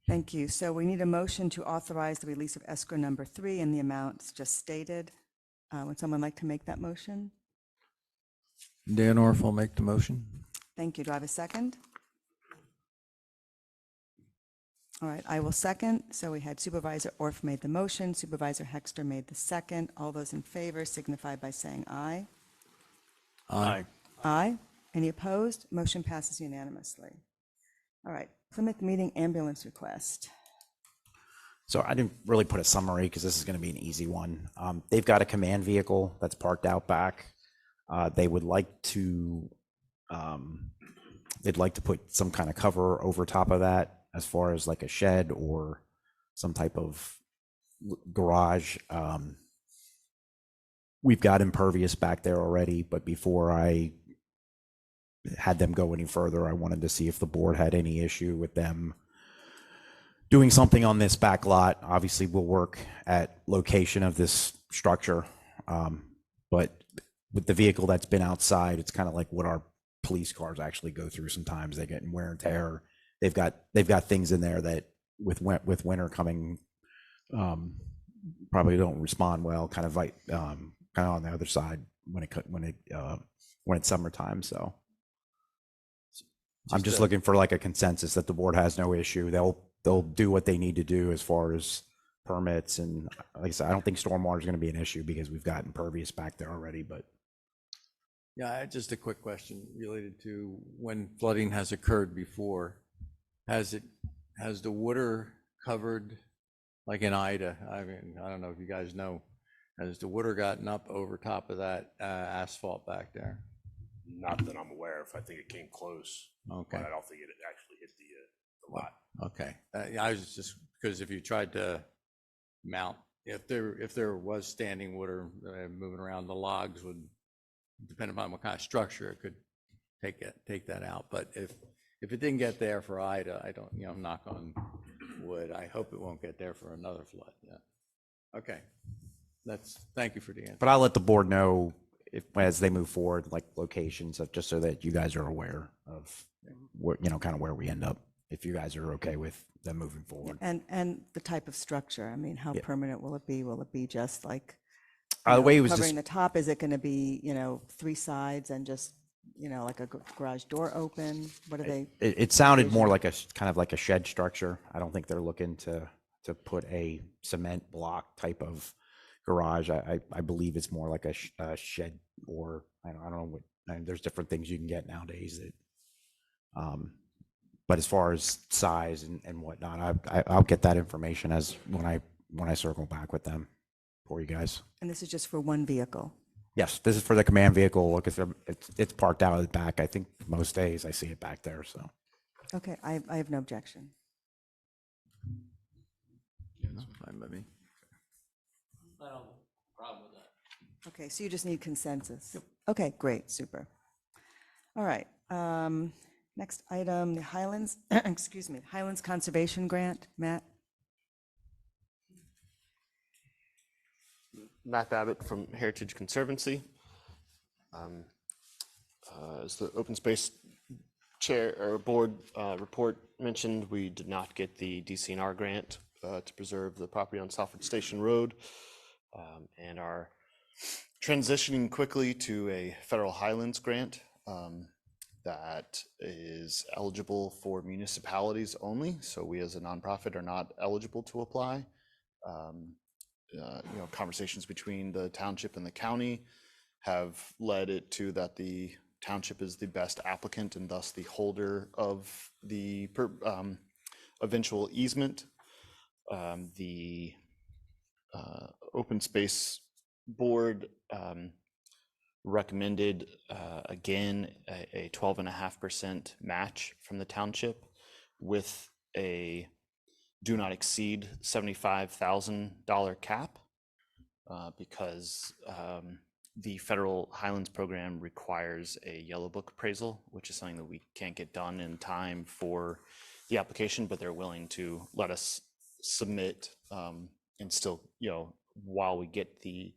Thank you. So we need a motion to authorize the release of escrow number 3 in the amounts just stated. Would someone like to make that motion? Dan Orfel, make the motion. Thank you. Do I have a second? All right, I will second. So we had Supervisor Orff made the motion, Supervisor Hexter made the second. All those in favor signify by saying aye. Aye. Aye. Any opposed? Motion passes unanimously. All right, Plymouth Meeting ambulance request. So I didn't really put a summary because this is going to be an easy one. They've got a command vehicle that's parked out back. They would like to, they'd like to put some kind of cover over top of that, as far as like a shed or some type of garage. We've got impervious back there already, but before I had them go any further, I wanted to see if the board had any issue with them doing something on this back lot. Obviously, we'll work at location of this structure, but with the vehicle that's been outside, it's kind of like what our police cars actually go through sometimes. They get in wear and tear. They've got things in there that with winter coming, probably don't respond well, kind of like, kind of on the other side when it's summertime. So I'm just looking for like a consensus that the board has no issue. They'll do what they need to do as far as permits. And like I said, I don't think stormwater is going to be an issue because we've got impervious back there already, but. Yeah, just a quick question related to when flooding has occurred before. Has the water covered, like in Ida? I mean, I don't know if you guys know, has the water gotten up over top of that asphalt back there? Not that I'm aware of. I think it came close. Okay. But I don't think it actually hit the lot. Okay, yeah, I was just, because if you tried to mount, if there was standing water moving around, the logs would, depending upon what kind of structure, it could take that out. But if it didn't get there for Ida, I don't, knock on wood, I hope it won't get there for another flood. Yeah. Okay, thank you for the answer. But I'll let the board know as they move forward, like locations of, just so that you guys are aware of where, kind of where we end up, if you guys are okay with them moving forward. And the type of structure, I mean, how permanent will it be? Will it be just like, The way it was covering the top? Is it going to be, 3 sides and just, like a garage door open? What are they? It sounded more like kind of like a shed structure. I don't think they're looking to put a cement block type of garage. I believe it's more like a shed, or I don't know what. I mean, there's different things you can get nowadays that. But as far as size and whatnot, I'll get that information when I circle back with them for you guys. And this is just for one vehicle? Yes, this is for the command vehicle. Look, it's parked out of the back. I think most days I see it back there. So. Okay, I have no objection. Yeah, that's fine by me. I don't have a problem with that. Okay, so you just need consensus? Yep. Okay, great, super. All right, next item, the Highlands, excuse me, Highlands Conservation Grant. Matt? Matt Babbitt from Heritage Conservancy. As the open space chair or board report mentioned, we did not get the DCNR grant to preserve the property on Salford Station Road, and are transitioning quickly to a federal Highlands grant that is eligible for municipalities only. So we as a nonprofit are not eligible to apply. Conversations between the township and the county have led it to that the township is the best applicant and thus the holder of the eventual easement. The open space board recommended again a 12.5% match from the township with a do not exceed $75,000 cap because the federal Highlands program requires a yellow book appraisal, which is something that we can't get done in time for the application, but they're willing to let us submit and still, while we get the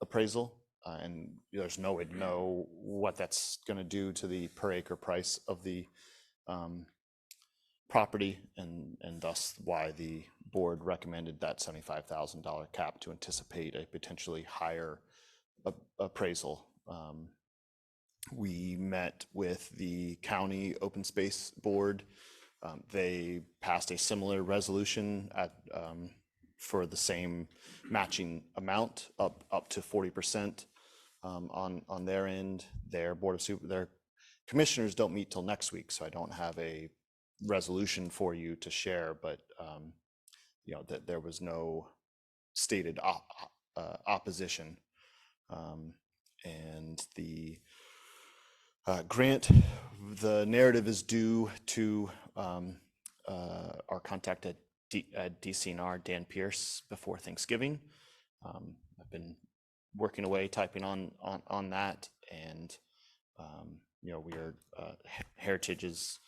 appraisal, and there's no way to know what that's going to do to the per acre price of the property, and thus why the board recommended that $75,000 cap to anticipate a potentially higher appraisal. We met with the county open space board. They passed a similar resolution for the same matching amount up to 40% on their end. Their their commissioners don't meet till next week, so I don't have a resolution for you to share, but that there was no stated opposition, and the grant, the narrative is due to our contact at DCNR, Dan Pierce, before Thanksgiving. I've been working away, typing on that, and we are Heritage is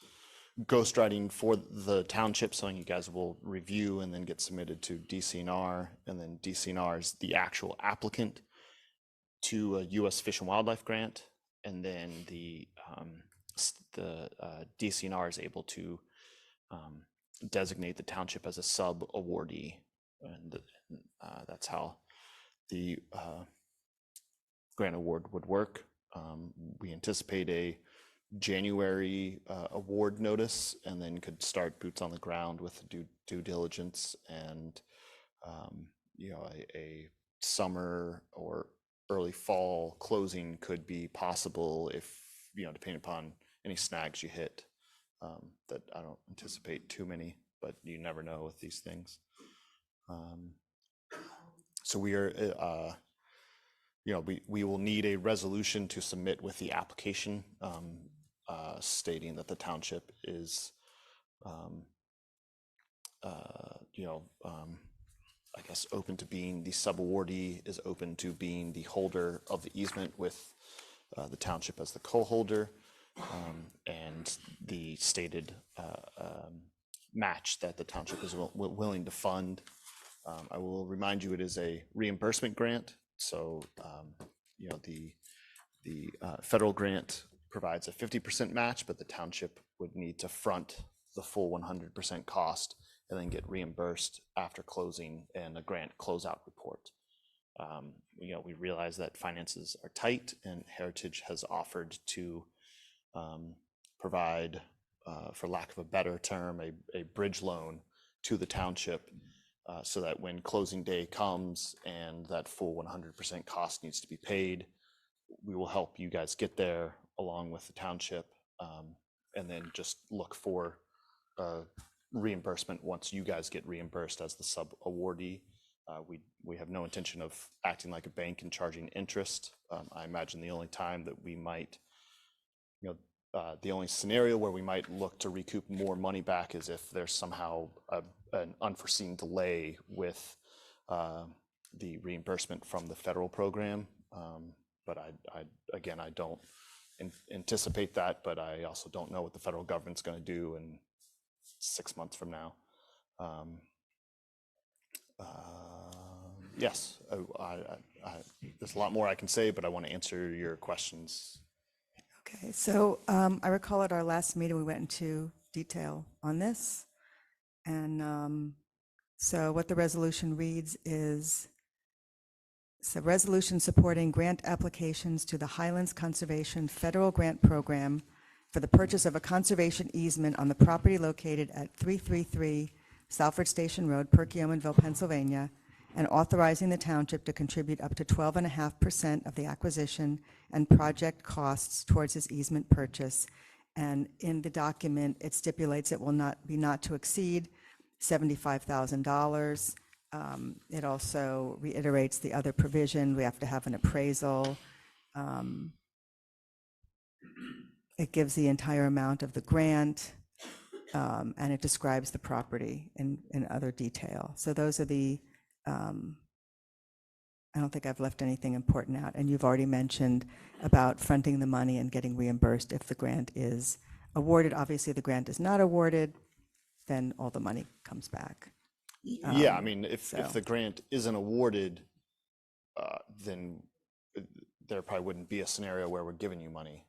ghostwriting for the township, something you guys will review and then get submitted to DCNR, and then DCNR is the actual applicant to a U.S. Fish and Wildlife grant, and then the DCNR is able to designate the township as a sub-awardee. And that's how the grant award would work. We anticipate a January award notice, and then could start boots on the ground with due diligence, and a summer or early fall closing could be possible if, depending upon any snags you hit. That I don't anticipate too many, but you never know with these things. So we are, we will need a resolution to submit with the application, stating that the township is, I guess, open to being the subawardee, is open to being the holder of the easement with the township as the co-holder, and the stated match that the township is willing to fund. I will remind you, it is a reimbursement grant. So, the federal grant provides a 50% match, but the township would need to front the full 100% cost and then get reimbursed after closing and a grant closeout report. We realize that finances are tight, and Heritage has offered to provide, for lack of a better term, a bridge loan to the township, so that when closing day comes and that full 100% cost needs to be paid, we will help you guys get there along with the township, and then just look for reimbursement once you guys get reimbursed as the sub-awardee. We have no intention of acting like a bank and charging interest. I imagine the only time that we might, the only scenario where we might look to recoup more money back is if there's somehow an unforeseen delay with the reimbursement from the federal program. But I don't anticipate that, but I also don't know what the federal government's going to do in 6 months from now. Yes, there's a lot more I can say, but I want to answer your questions. Okay, so I recall at our last meeting, we went into detail on this. And so what the resolution reads is, it's a resolution supporting grant applications to the Highlands Conservation Federal Grant Program for the purchase of a conservation easement on the property located at 333 Salford Station Road, Perkiomenville, Pennsylvania, and authorizing the township to contribute up to 12.5% of the acquisition and project costs towards this easement purchase. And in the document, it stipulates it will not to exceed $75,000. It also reiterates the other provision. We have to have an appraisal. It gives the entire amount of the grant, and it describes the property in other detail. So those are the, I don't think I've left anything important out. And you've already mentioned about fronting the money and getting reimbursed if the grant is awarded. Obviously, the grant is not awarded, then all the money comes back. Yeah, I mean, if the grant isn't awarded, then there probably wouldn't be a scenario where we're giving you money.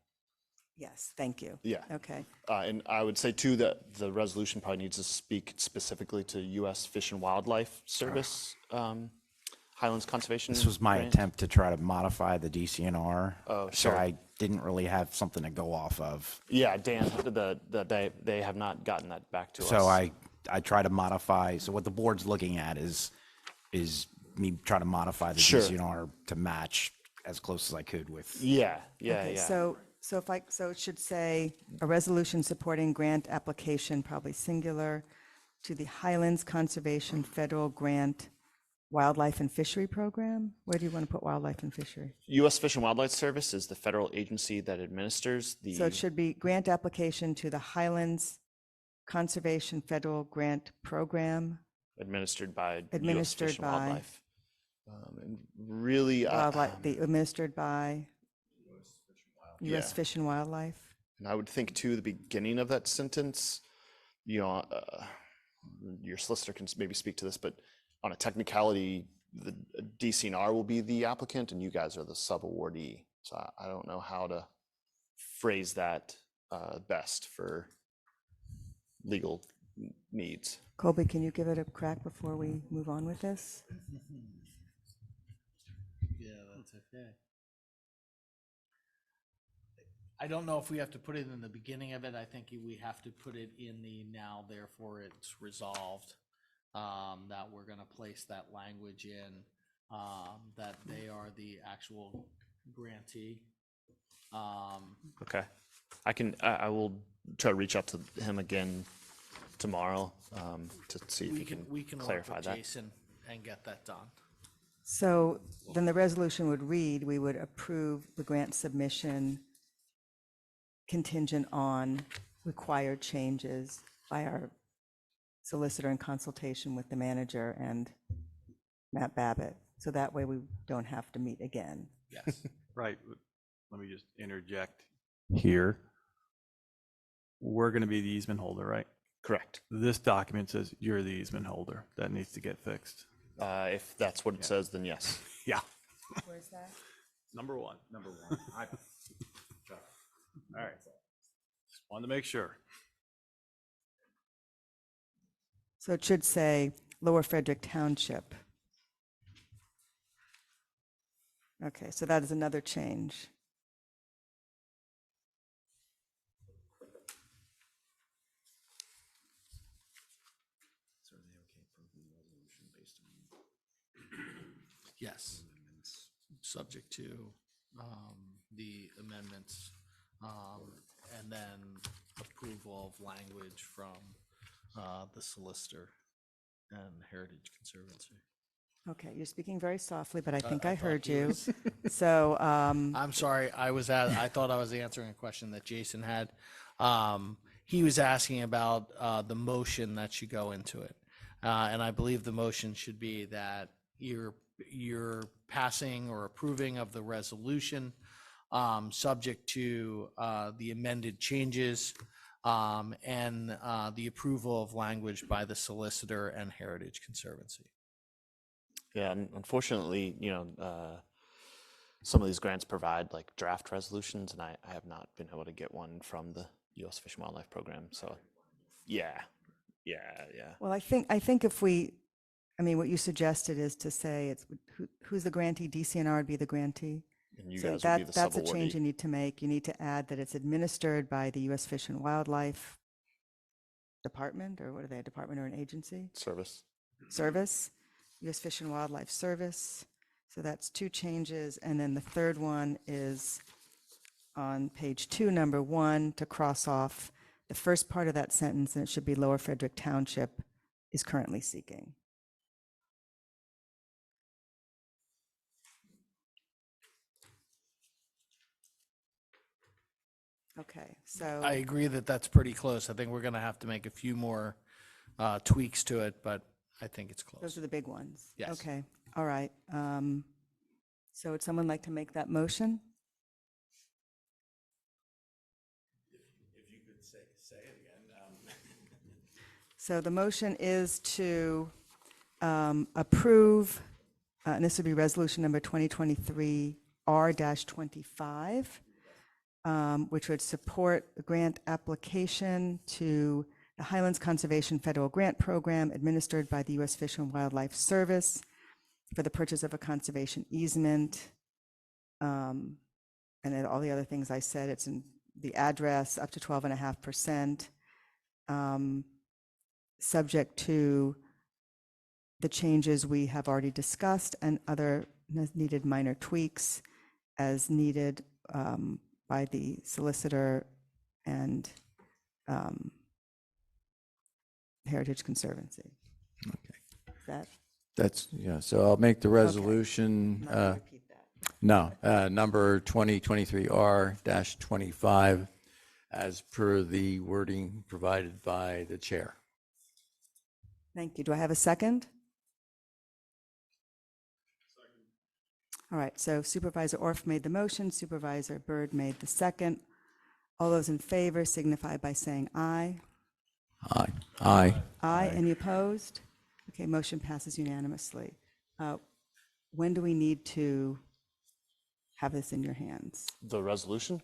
Yes, thank you. Yeah. Okay. And I would say too that the resolution probably needs to speak specifically to U.S. Fish and Wildlife Service, Highlands Conservation. This was my grant. attempt to try to modify the DCNR. Oh, so sure. I didn't really have something to go off of. Yeah, Dan, they have not gotten that back to us. So I try to modify. So what the board's looking at is me trying to modify the Sure. DCNR to match as close as I could with. Yeah. Okay, so it should say a resolution supporting grant application, probably singular, to the Highlands Conservation Federal Grant Wildlife and Fishery Program. Where do you want to put wildlife and fishery? U.S. Fish and Wildlife Service is the federal agency that administers the. So it should be grant application to the Highlands Conservation Federal Grant Program. Administered by. Administered U.S. Fish and by. Wildlife. And really. Administered by. U.S. Yeah. Fish and Wildlife. And I would think too, the beginning of that sentence, your solicitor can maybe speak to this, but on a technicality, the DCNR will be the applicant and you guys are the sub-awardee. So I don't know how to phrase that best for legal needs. Colby, can you give it a crack before we move on with this? Yeah, that's okay. I don't know if we have to put it in the beginning of it. I think we have to put it in the now, therefore it's resolved, that we're gonna place that language in, that they are the actual grantee. Okay. I will try to reach out to him again tomorrow to see if We he can, can clarify that. Jason and get that done. So then the resolution would read, we would approve the grant submission contingent on required changes by our solicitor in consultation with the manager and Matt Babbitt. So that way we don't have to meet again. Yes. Right. Let me just interject here. We're going to be the easement holder, right? Correct. This document says you're the easement holder. That needs to get fixed. If that's what it says, then yes. Yeah. Where's that? Number one. All right. Just wanted to make sure. So it should say Lower Frederick Township. Okay, so that is another change. Yes. Subject to the amendments, and then approval of language from the solicitor and Heritage Conservancy. Okay, you're speaking very softly, but I think I I thought heard he you. was- So, I'm sorry, I thought I was answering a question that Jason had. He was asking about the motion that should go into it. And I believe the motion should be that you're passing or approving of the resolution, subject to the amended changes, and the approval of language by the solicitor and Heritage Conservancy. Yeah, and unfortunately, some of these grants provide like draft resolutions, and I have not been able to get one from the U.S. Fish and Wildlife Program. So, yeah. well, I think if what you suggested is to say it's who's the grantee? DCNR would be the grantee. And you So guys would be the that's a change you subawardee. need to make. You need to add that it's administered by the U.S. Fish and Wildlife Department, or what are they, a department or an agency? Service. Service, U.S. Fish and Wildlife Service. So that's two changes. And then the third one is on page 2, number 1, to cross off the first part of that sentence, and it should be Lower Frederick Township is currently seeking. Okay, so. I agree that that's pretty close. I think we're going to have to make a few more tweaks to it, but I think it's close. Those are the big ones? Yes. Okay, all right. So would someone like to make that motion? If you could say it again. So the motion is to approve, and this would be resolution number 2023 R-25, which would support the grant application to the Highlands Conservation Federal Grant Program administered by the U.S. Fish and Wildlife Service for the purchase of a conservation easement. And then all the other things I said, it's in the address up to 12.5%, subject to the changes we have already discussed and other needed minor tweaks as needed by the solicitor and Heritage Conservancy. Okay. That's, yeah, so I'll make the resolution. I'm not gonna repeat that. No, number 2023 R-25 as per the wording provided by the chair. Thank you. Do I have a second? All right, so Supervisor Orff made the motion, Supervisor Byrd made the second. All those in favor signify by saying aye. Aye. Aye. Aye. Any opposed? Okay, motion passes unanimously. When do we need to have this in your hands? The resolution?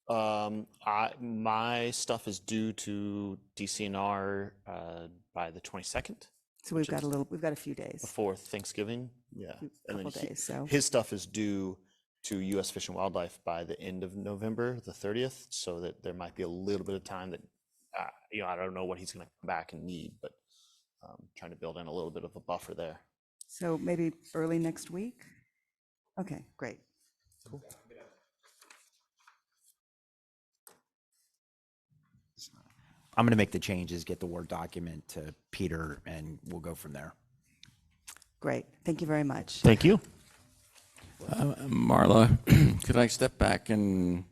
My stuff is due to DCNR by the 22nd. So we've got a few days. Before Thanksgiving. Yeah. And then Couple days, so. his stuff is due to U.S. Fish and Wildlife by the end of November, the 30th, so that there might be a little bit of time that, I don't know what he's going to come back and need, but trying to build in a little bit of a buffer there. So maybe early next week? Okay, great. Cool. I'm going to make the changes, get the Word document to Peter, and we'll go from there. Great. Thank you very much. Thank you. Marla, could I step back and,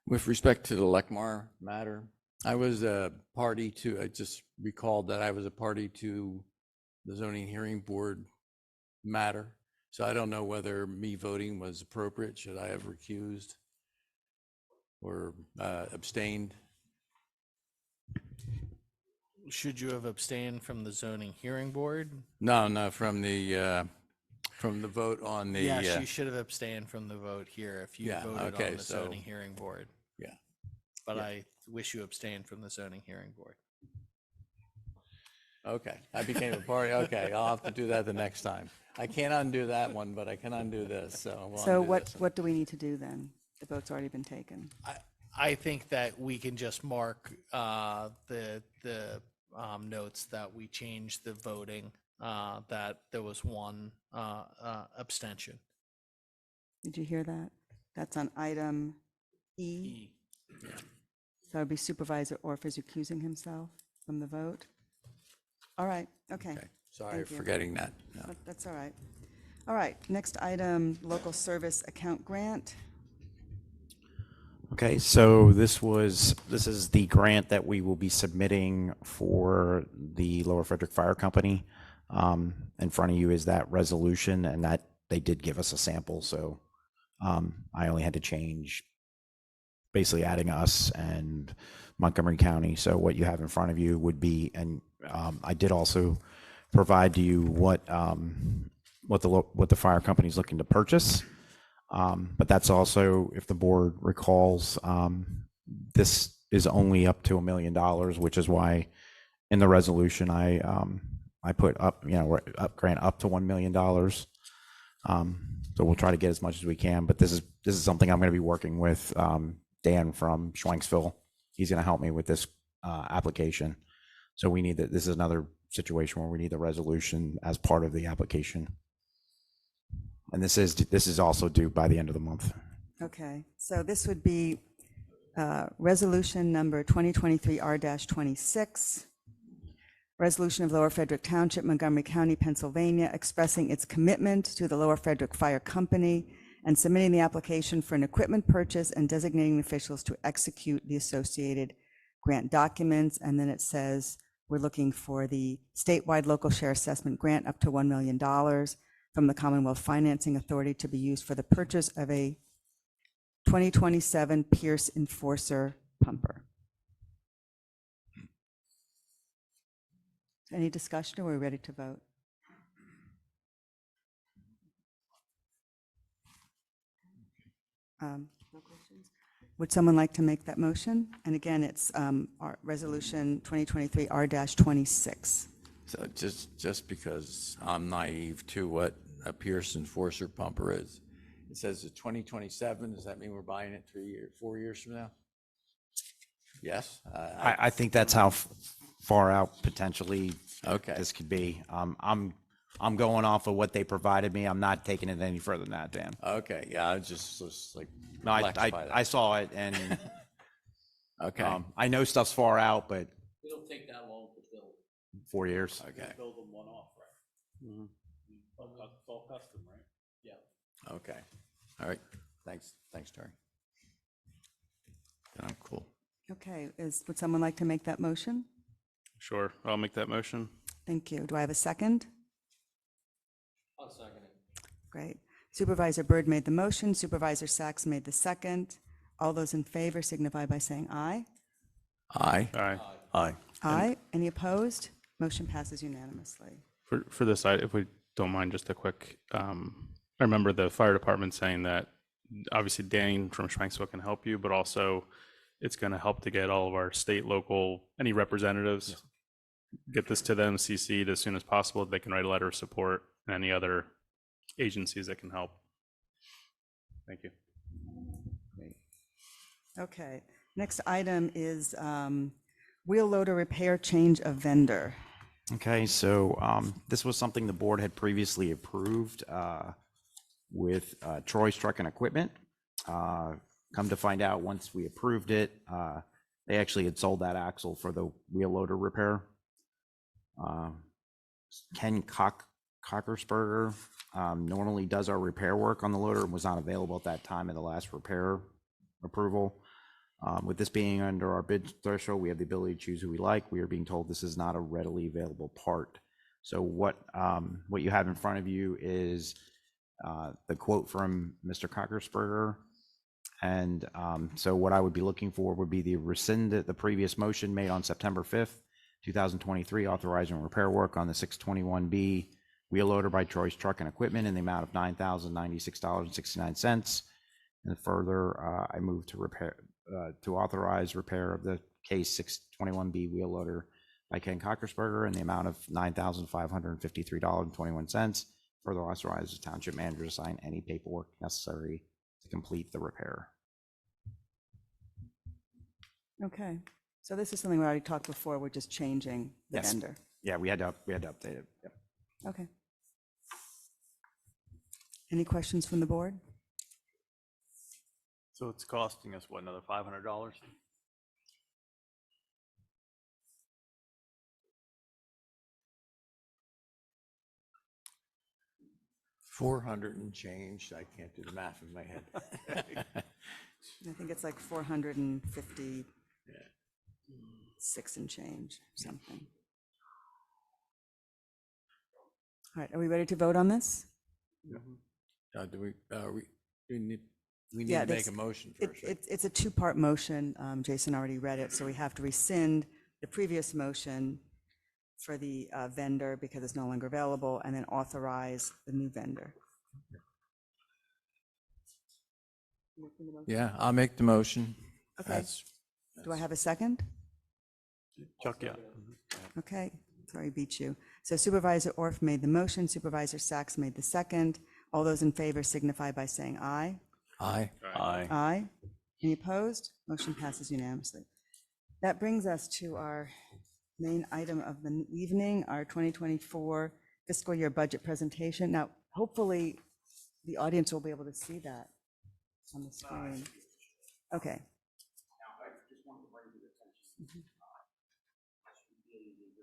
with respect to the Lechmar matter, I was a party to, I just recalled that I was a party to the zoning hearing board matter. So I don't know whether me voting was appropriate. Should I have recused or abstained? Should you have abstained from the zoning hearing board? No, from the vote on the. Yes, you should have abstained from the vote here if you Yeah, voted okay, on the so- zoning hearing board. Yeah. But Yeah. I wish you abstained from the zoning hearing board. Okay, I became a party. Okay, I'll have to do that the next time. I can't undo that one, but I can undo this, so. we'll So undo this. what do we need to do then? The vote's already been taken. I think that we can just mark the notes that we changed the voting, that there was one abstention. Did you hear that? That's on item E. So it'd be Supervisor Orff is recusing himself from the vote. All right, okay. Okay, sorry Thank for you. forgetting that. No. That's all right. All right, next item, local service account grant. Okay, so this is the grant that we will be submitting for the Lower Frederick Fire Company. In front of you is that resolution, and that they did give us a sample, so I only had to change basically adding us and Montgomery County. So what you have in front of you would be, and I did also provide to you what the fire company is looking to purchase. But that's also, if the board recalls, this is only up to $1 million, which is why in the resolution I put up, grant up to $1 million. So we'll try to get as much as we can. But this is something I'm going to be working with Dan from Schwenksville. He's going to help me with this application. So we need that. This is another situation where we need the resolution as part of the application. And this is also due by the end of the month. Okay, so this would be resolution number 2023-R-26, resolution of Lower Frederick Township, Montgomery County, Pennsylvania, expressing its commitment to the Lower Frederick Fire Company and submitting the application for an equipment purchase and designating officials to execute the associated grant documents. And then it says we're looking for the statewide local share assessment grant up to $1 million from the Commonwealth Financing Authority to be used for the purchase of a 2027 Pierce Enforcer pumper. Any discussion, or are we ready to vote? No questions? Would someone like to make that motion? And again, it's our resolution 2023-R-26. So just because I'm naive to what a Pierce Enforcer pumper is, it says it's 2027. Does that mean we're buying it 4 years from now? Yes. I think that's how far out potentially Okay. this could be. I'm going off of what they provided me. I'm not taking it any further than that, Dan. Okay. Yeah. I was just like. No, flexed by that. I saw it, and Okay. I know stuff's far out, but It'll take that long to build. 4 years. Okay. Build them one off, right? Mhm. It's all custom, right? Yeah. Okay. All right. Thanks, Terry. I'm cool. Okay, would someone like to make that motion? Sure, I'll make that motion. Thank you. Do I have a second? I'll second it. Great. Supervisor Byrd made the motion. Supervisor Sachs made the second. All those in favor signify by saying aye. Aye. Aye. Aye. Aye. Any opposed? Motion passes unanimously. For this, if we don't mind, just a quick, I remember the fire department saying that obviously Dane from Schmanksville can help you, but also it's going to help to get all of our state, local, any representatives, get this to them, CC'd as soon as possible. They can write a letter of support, and any other agencies that can help. Thank you. Okay, next item is wheel loader repair change of vendor. Okay, so this was something the board had previously approved with Troy's Truck and Equipment. Come to find out, once we approved it, they actually had sold that axle for the wheel loader repair. Ken Cockersberger normally does our repair work on the loader and was not available at that time of the last repair approval. With this being under our bid threshold, we have the ability to choose who we like. We are being told this is not a readily available part. So what you have in front of you is the quote from Mr. Cockersberger. And so what I would be looking for would be the rescind the previous motion made on September 5th, 2023, authorizing repair work on the 621B wheel loader by Troy's Truck and Equipment in the amount of $9,096.69. And further, I move to authorize repair of the case 621B wheel loader by Ken Cockersberger in the amount of $9,553.21. Further authorize the township manager to sign any paperwork necessary to complete the repair. Okay, so this is something we already talked before. We're just changing the Yes. vendor. Yeah, we had to update it. Yep. Okay. Any questions from the board? So it's costing us, what, another $500? 400 and change. I can't do the math in my head. I think it's like 456 and change, something. All right, are we ready to vote on this? Do we need Yeah, to make this- a motion first, right? It's a two-part motion. Jason already read it, so we have to rescind the previous motion for the vendor because it's no longer available, and then authorize the new vendor. Yeah, I'll make the motion. Okay. That's- Do I have a second? Chuck, yeah. Okay, sorry, beat you. So Supervisor Orff made the motion, Supervisor Sachs made the second. All those in favor signify by saying aye. Aye. Aye. Aye. Any opposed? Motion passes unanimously. That brings us to our main item of the evening, our 2024 fiscal year budget presentation. Now, hopefully, the audience will be able to see that on the screen. Okay.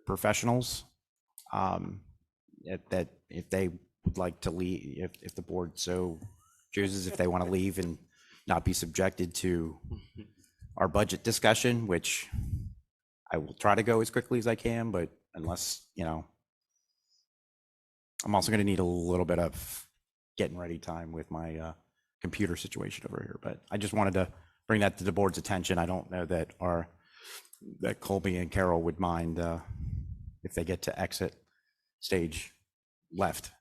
Professionals, that if they would like to leave, if the board so chooses, if they want to leave and not be subjected to our budget discussion, which I will try to go as quickly as I can, but unless, I'm also going to need a little bit of getting ready time with my computer situation over here. But I just wanted to bring that to the board's attention. I don't know that that Colby and Carol would mind if they get to exit stage left.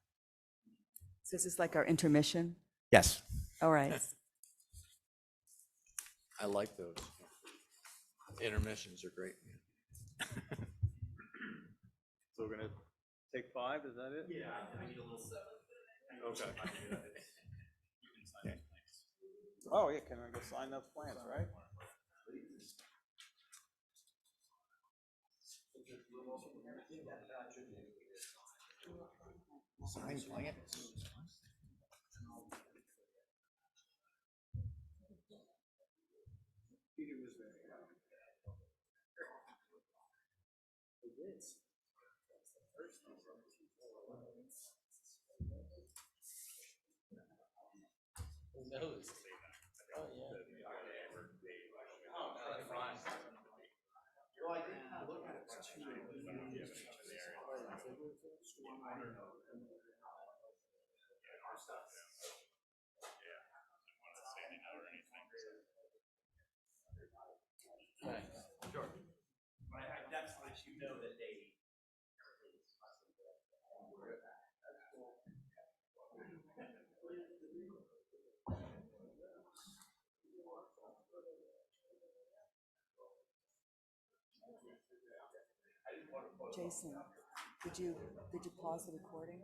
So this is like our intermission? Yes. All right. I like those. Intermissions are great. So we're gonna take 5, is that it? Yeah. I need a little 7. Okay. Oh, yeah, can I go sign those plans, right? Sign plans. Jason, did you pause the recording?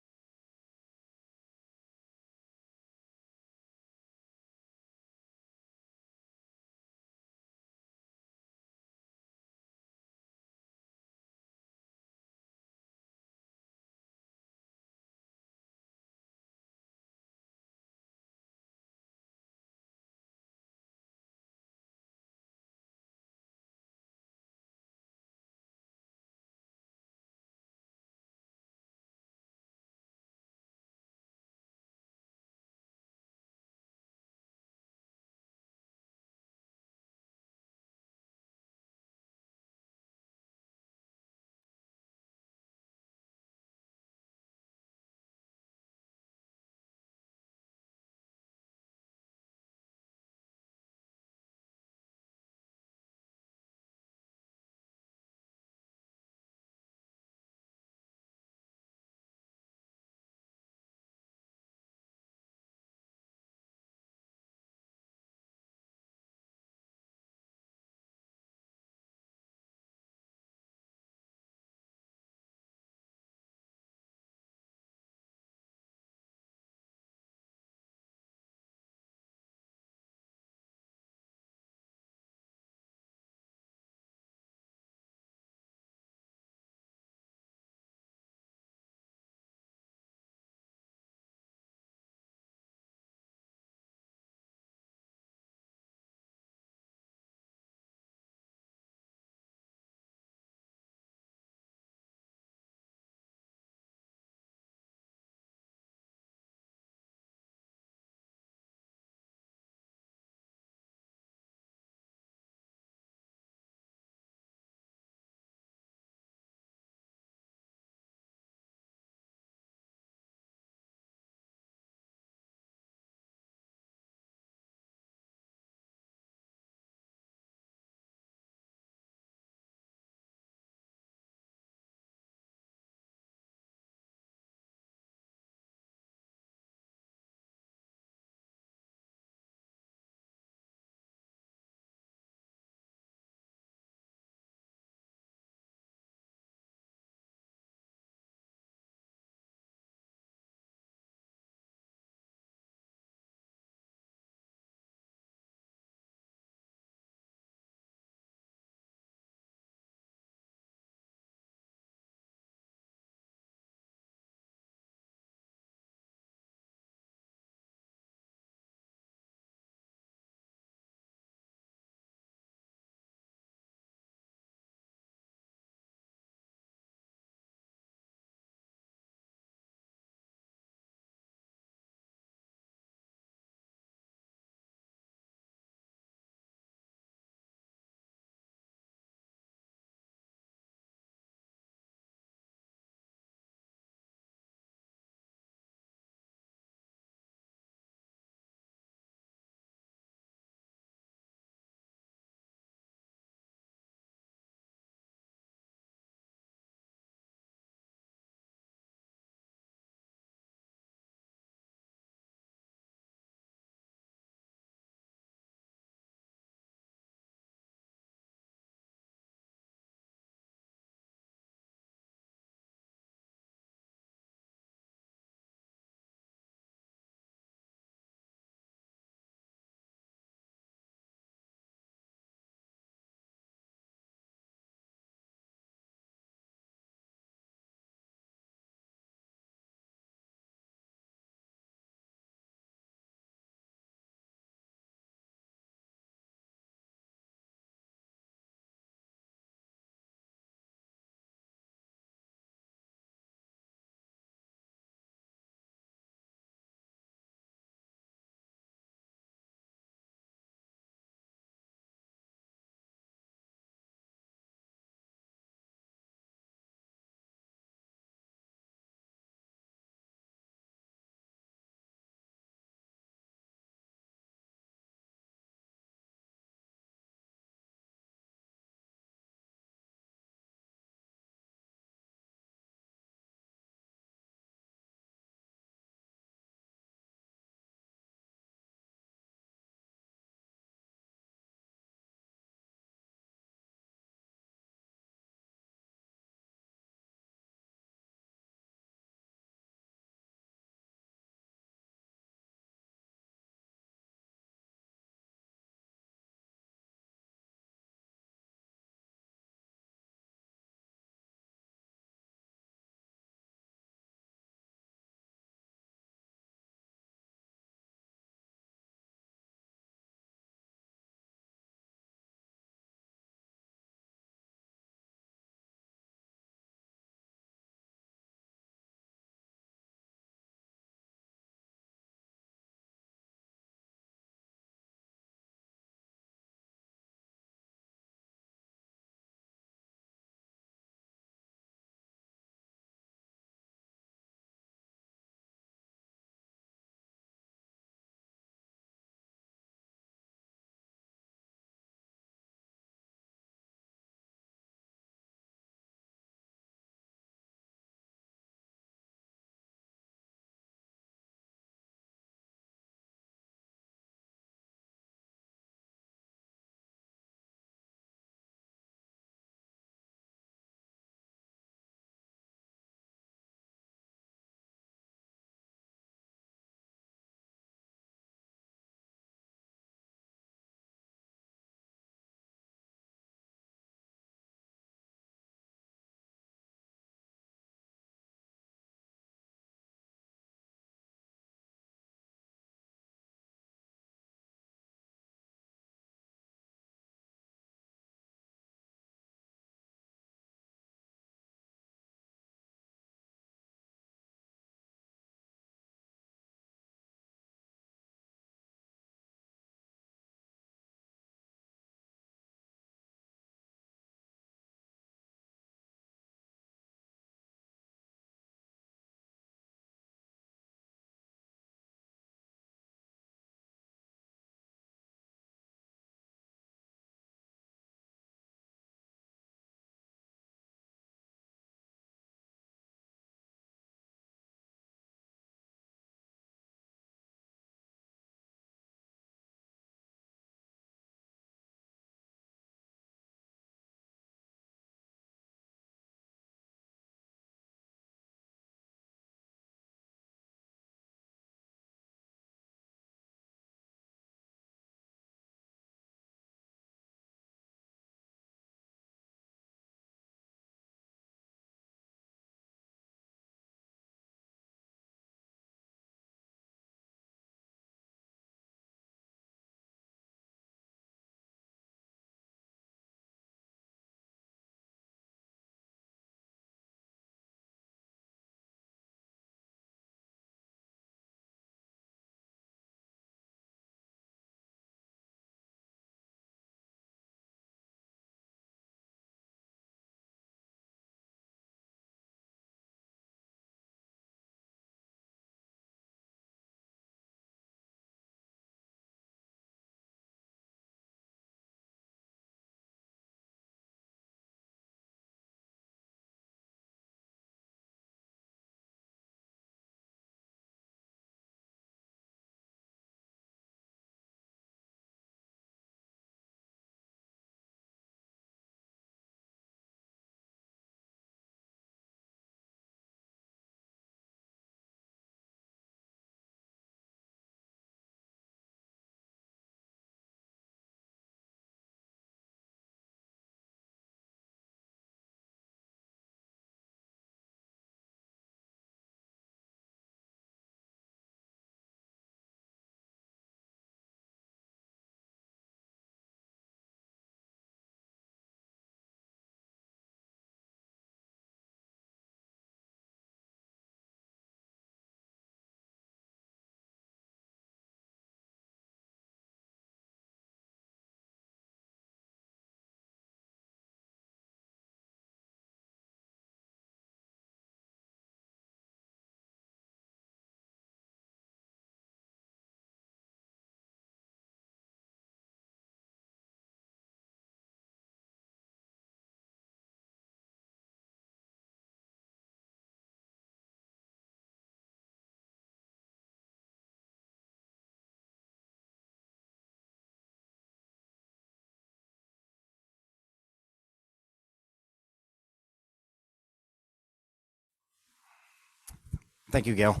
Thank you, Gail.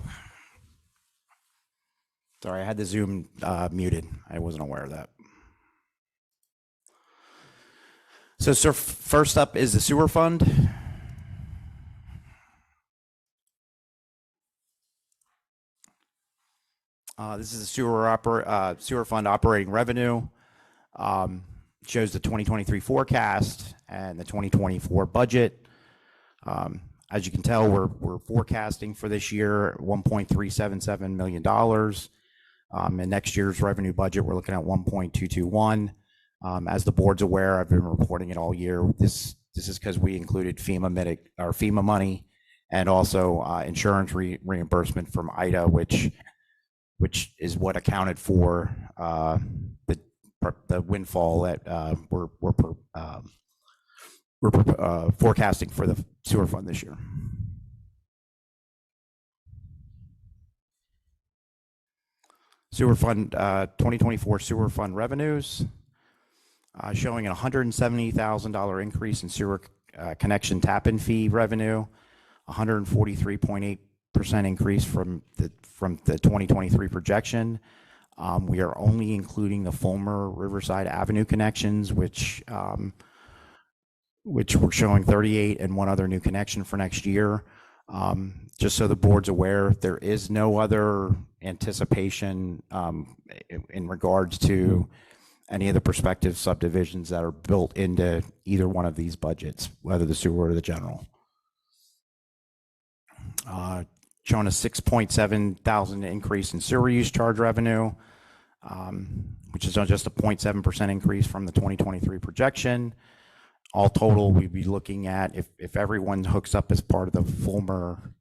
Sorry, I had the Zoom muted. I wasn't aware of that. So first up is the sewer fund. This is the sewer fund operating revenue. Shows the 2023 forecast and the 2024 budget. As you can tell, we're forecasting for this year $1.377 million. And next year's revenue budget, we're looking at 1.221. As the board's aware, I've been reporting it all year. This is because we included FEMA money and also insurance reimbursement from IDA, which is what accounted for the windfall that we're forecasting for the sewer fund this year. Sewer fund 2024 sewer fund revenues showing a $170,000 increase in sewer connection tap-in fee revenue, 143.8% increase from the 2023 projection. We are only including the Fulmer Riverside Avenue connections, which we're showing 38 and one other new connection for next year. Just so the board's aware, there is no other anticipation in regards to any of the prospective subdivisions that are built into either one of these budgets, whether the sewer or the general. Showing a $6.7 increase in sewer use charge revenue, which is just a 0.7% increase from the 2023 projection. All total, we'd be looking at, if everyone hooks up as part of the Fulmer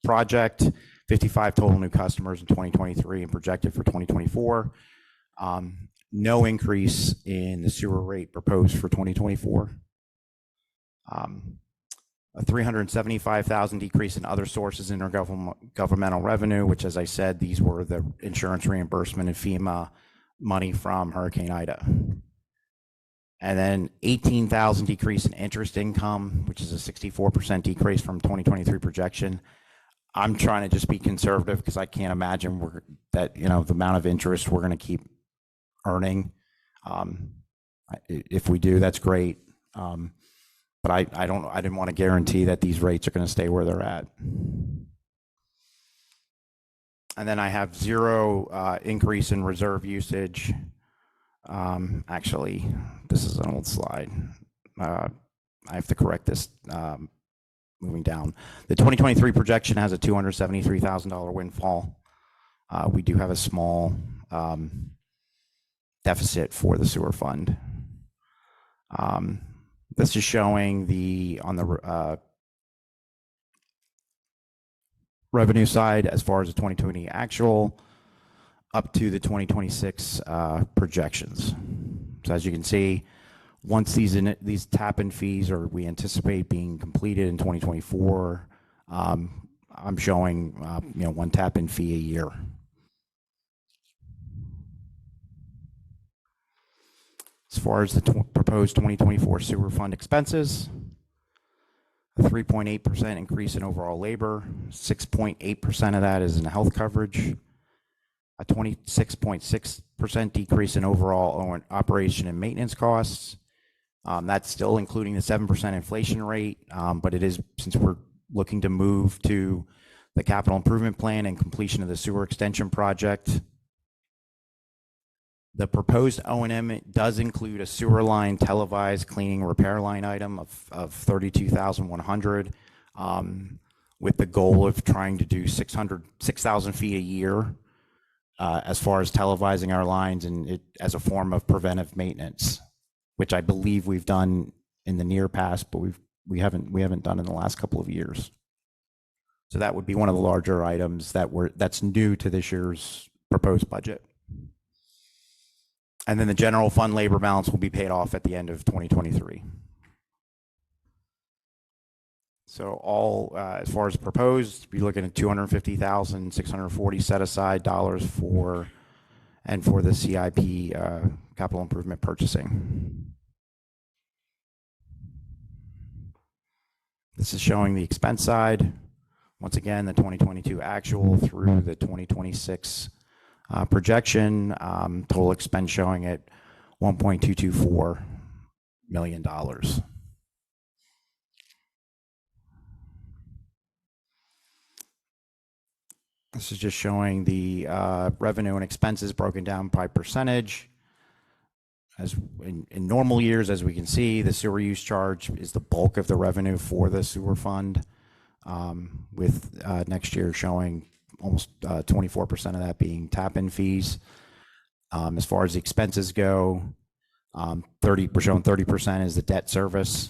project, 55 total new customers in 2023 and projected for 2024. No increase in the sewer rate proposed for 2024. A $375,000 decrease in other sources in our governmental revenue, which, as I said, these were the insurance reimbursement and FEMA money from Hurricane Ida. And then 18,000 decrease in interest income, which is a 64% decrease from 2023 projection. I'm trying to just be conservative because I can't imagine that the amount of interest we're going to keep earning. If we do, that's great. But I didn't want to guarantee that these rates are going to stay where they're at. And then I have zero increase in reserve usage. Actually, this is an old slide. I have to correct this moving down. The 2023 projection has a $273,000 windfall. We do have a small deficit for the sewer fund. This is showing on the revenue side as far as the 2020 actual up to the 2026 projections. So as you can see, once these tap-in fees we anticipate being completed in 2024, I'm showing one tap-in fee a year. As far as the proposed 2024 sewer fund expenses, a 3.8% increase in overall labor, 6.8% of that is in health coverage, a 26.6% decrease in overall operation and maintenance costs. That's still including the 7% inflation rate, but it is, since we're looking to move to the capital improvement plan and completion of the sewer extension project. The proposed O&M does include a sewer line televised cleaning repair line item of $32,100, with the goal of trying to do 6,000 feet a year as far as televising our lines and as a form of preventive maintenance, which I believe we've done in the near past, but we haven't done in the last couple of years. So that would be one of the larger items that's new to this year's proposed budget. And then the general fund labor balance will be paid off at the end of 2023. So all, as far as proposed, be looking at $250,640 set aside dollars for the CIP capital improvement purchasing. This is showing the expense side. Once again, the 2022 actual through the 2026 projection, total expense showing at $1.224 million. This is just showing the revenue and expenses broken down by percentage. As in normal years, as we can see, the sewer use charge is the bulk of the revenue for the sewer fund, with next year showing almost 24% of that being tap-in fees. As far as the expenses go, we're showing 30% is the debt service,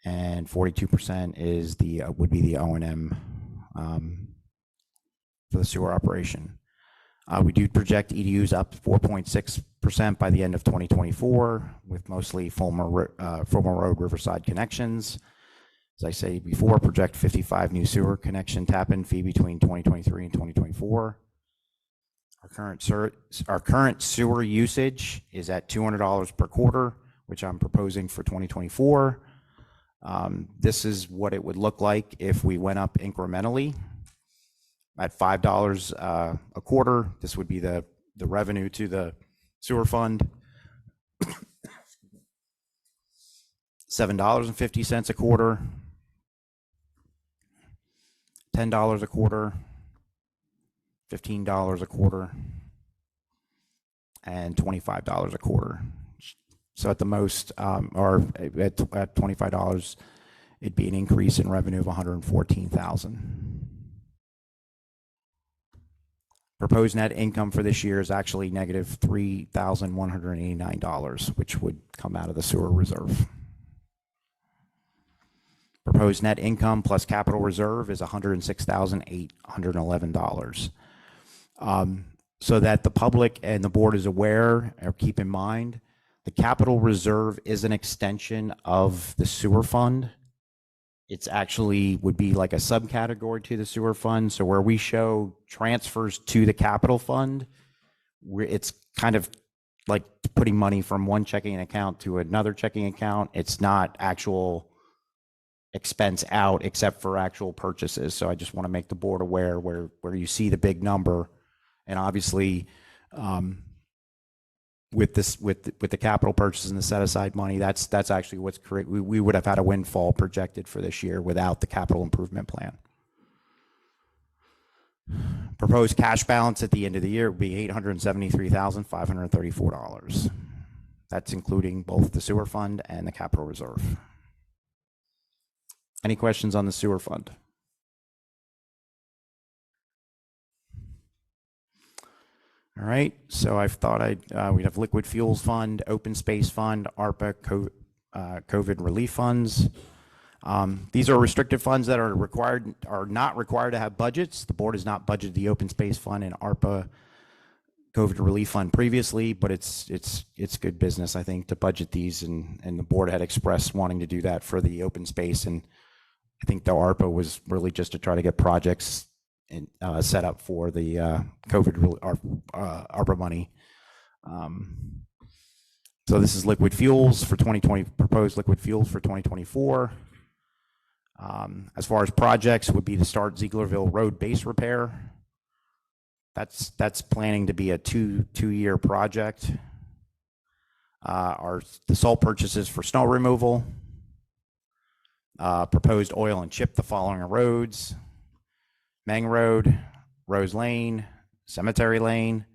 and 42% is would be the O&M for the sewer operation. We do project EDUs up 4.6% by the end of 2024, with mostly Fulmer Road Riverside connections. As I say before, project 55 new sewer connection tap-in fee between 2023 and 2024. Our current sewer usage is at $200 per quarter, which I'm proposing for 2024. This is what it would look like if we went up incrementally at $5 a quarter. This would be the revenue to the sewer fund. $7.50 a quarter, $10 a quarter, $15 a quarter, and $25 a quarter. So at the most, or at $25, it'd be an increase in revenue of $114,000. Proposed net income for this year is actually negative $3,189, which would come out of the sewer reserve. Proposed net income plus capital reserve is $106,811. So that the public and the board is aware, or keep in mind, the capital reserve is an extension of the sewer fund. It's actually would be like a subcategory to the sewer fund. So where we show transfers to the capital fund, it's kind of like putting money from one checking account to another checking account. It's not actual expense out except for actual purchases. So I just want to make the board aware where you see the big number. And obviously, with the capital purchase and the set aside money, that's actually what's correct. We would have had a windfall projected for this year without the capital improvement plan. Proposed cash balance at the end of the year would be $873,534. That's including both the sewer fund and the capital reserve. Any questions on the sewer fund? All right, so I thought we'd have liquid fuels fund, open space fund, ARPA, COVID relief funds. These are restricted funds that are not required to have budgets. The board has not budgeted the open space fund and ARPA COVID relief fund previously, but it's good business, I think, to budget these, and the board had expressed wanting to do that for the open space, and I think the ARPA was really just to try to get projects set up for the COVID ARPA money. So this is liquid fuels for 2020, proposed liquid fuels for 2024. As far as projects, would be to start Zieglerville Road base repair. That's planning to be a two-year project. The salt purchases for snow removal. Proposed oil and chip the following roads: Meng Road, Rose Lane, Cemetery Lane,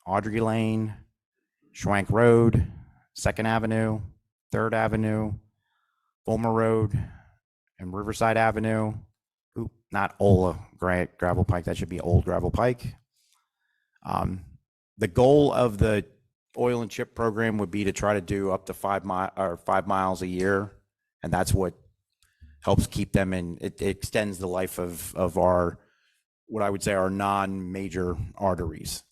Audrey Lane, Schwank Road, 2nd Avenue, 3rd Avenue, Fulmer Road, and Riverside Avenue. Oop, not Ola Gravel Pike, that should be Old Gravel Pike. The goal of the oil and chip program would be to try to do up to 5 miles a year, and that's what helps keep them in. It extends the life of our, what I would say, our non-major arteries.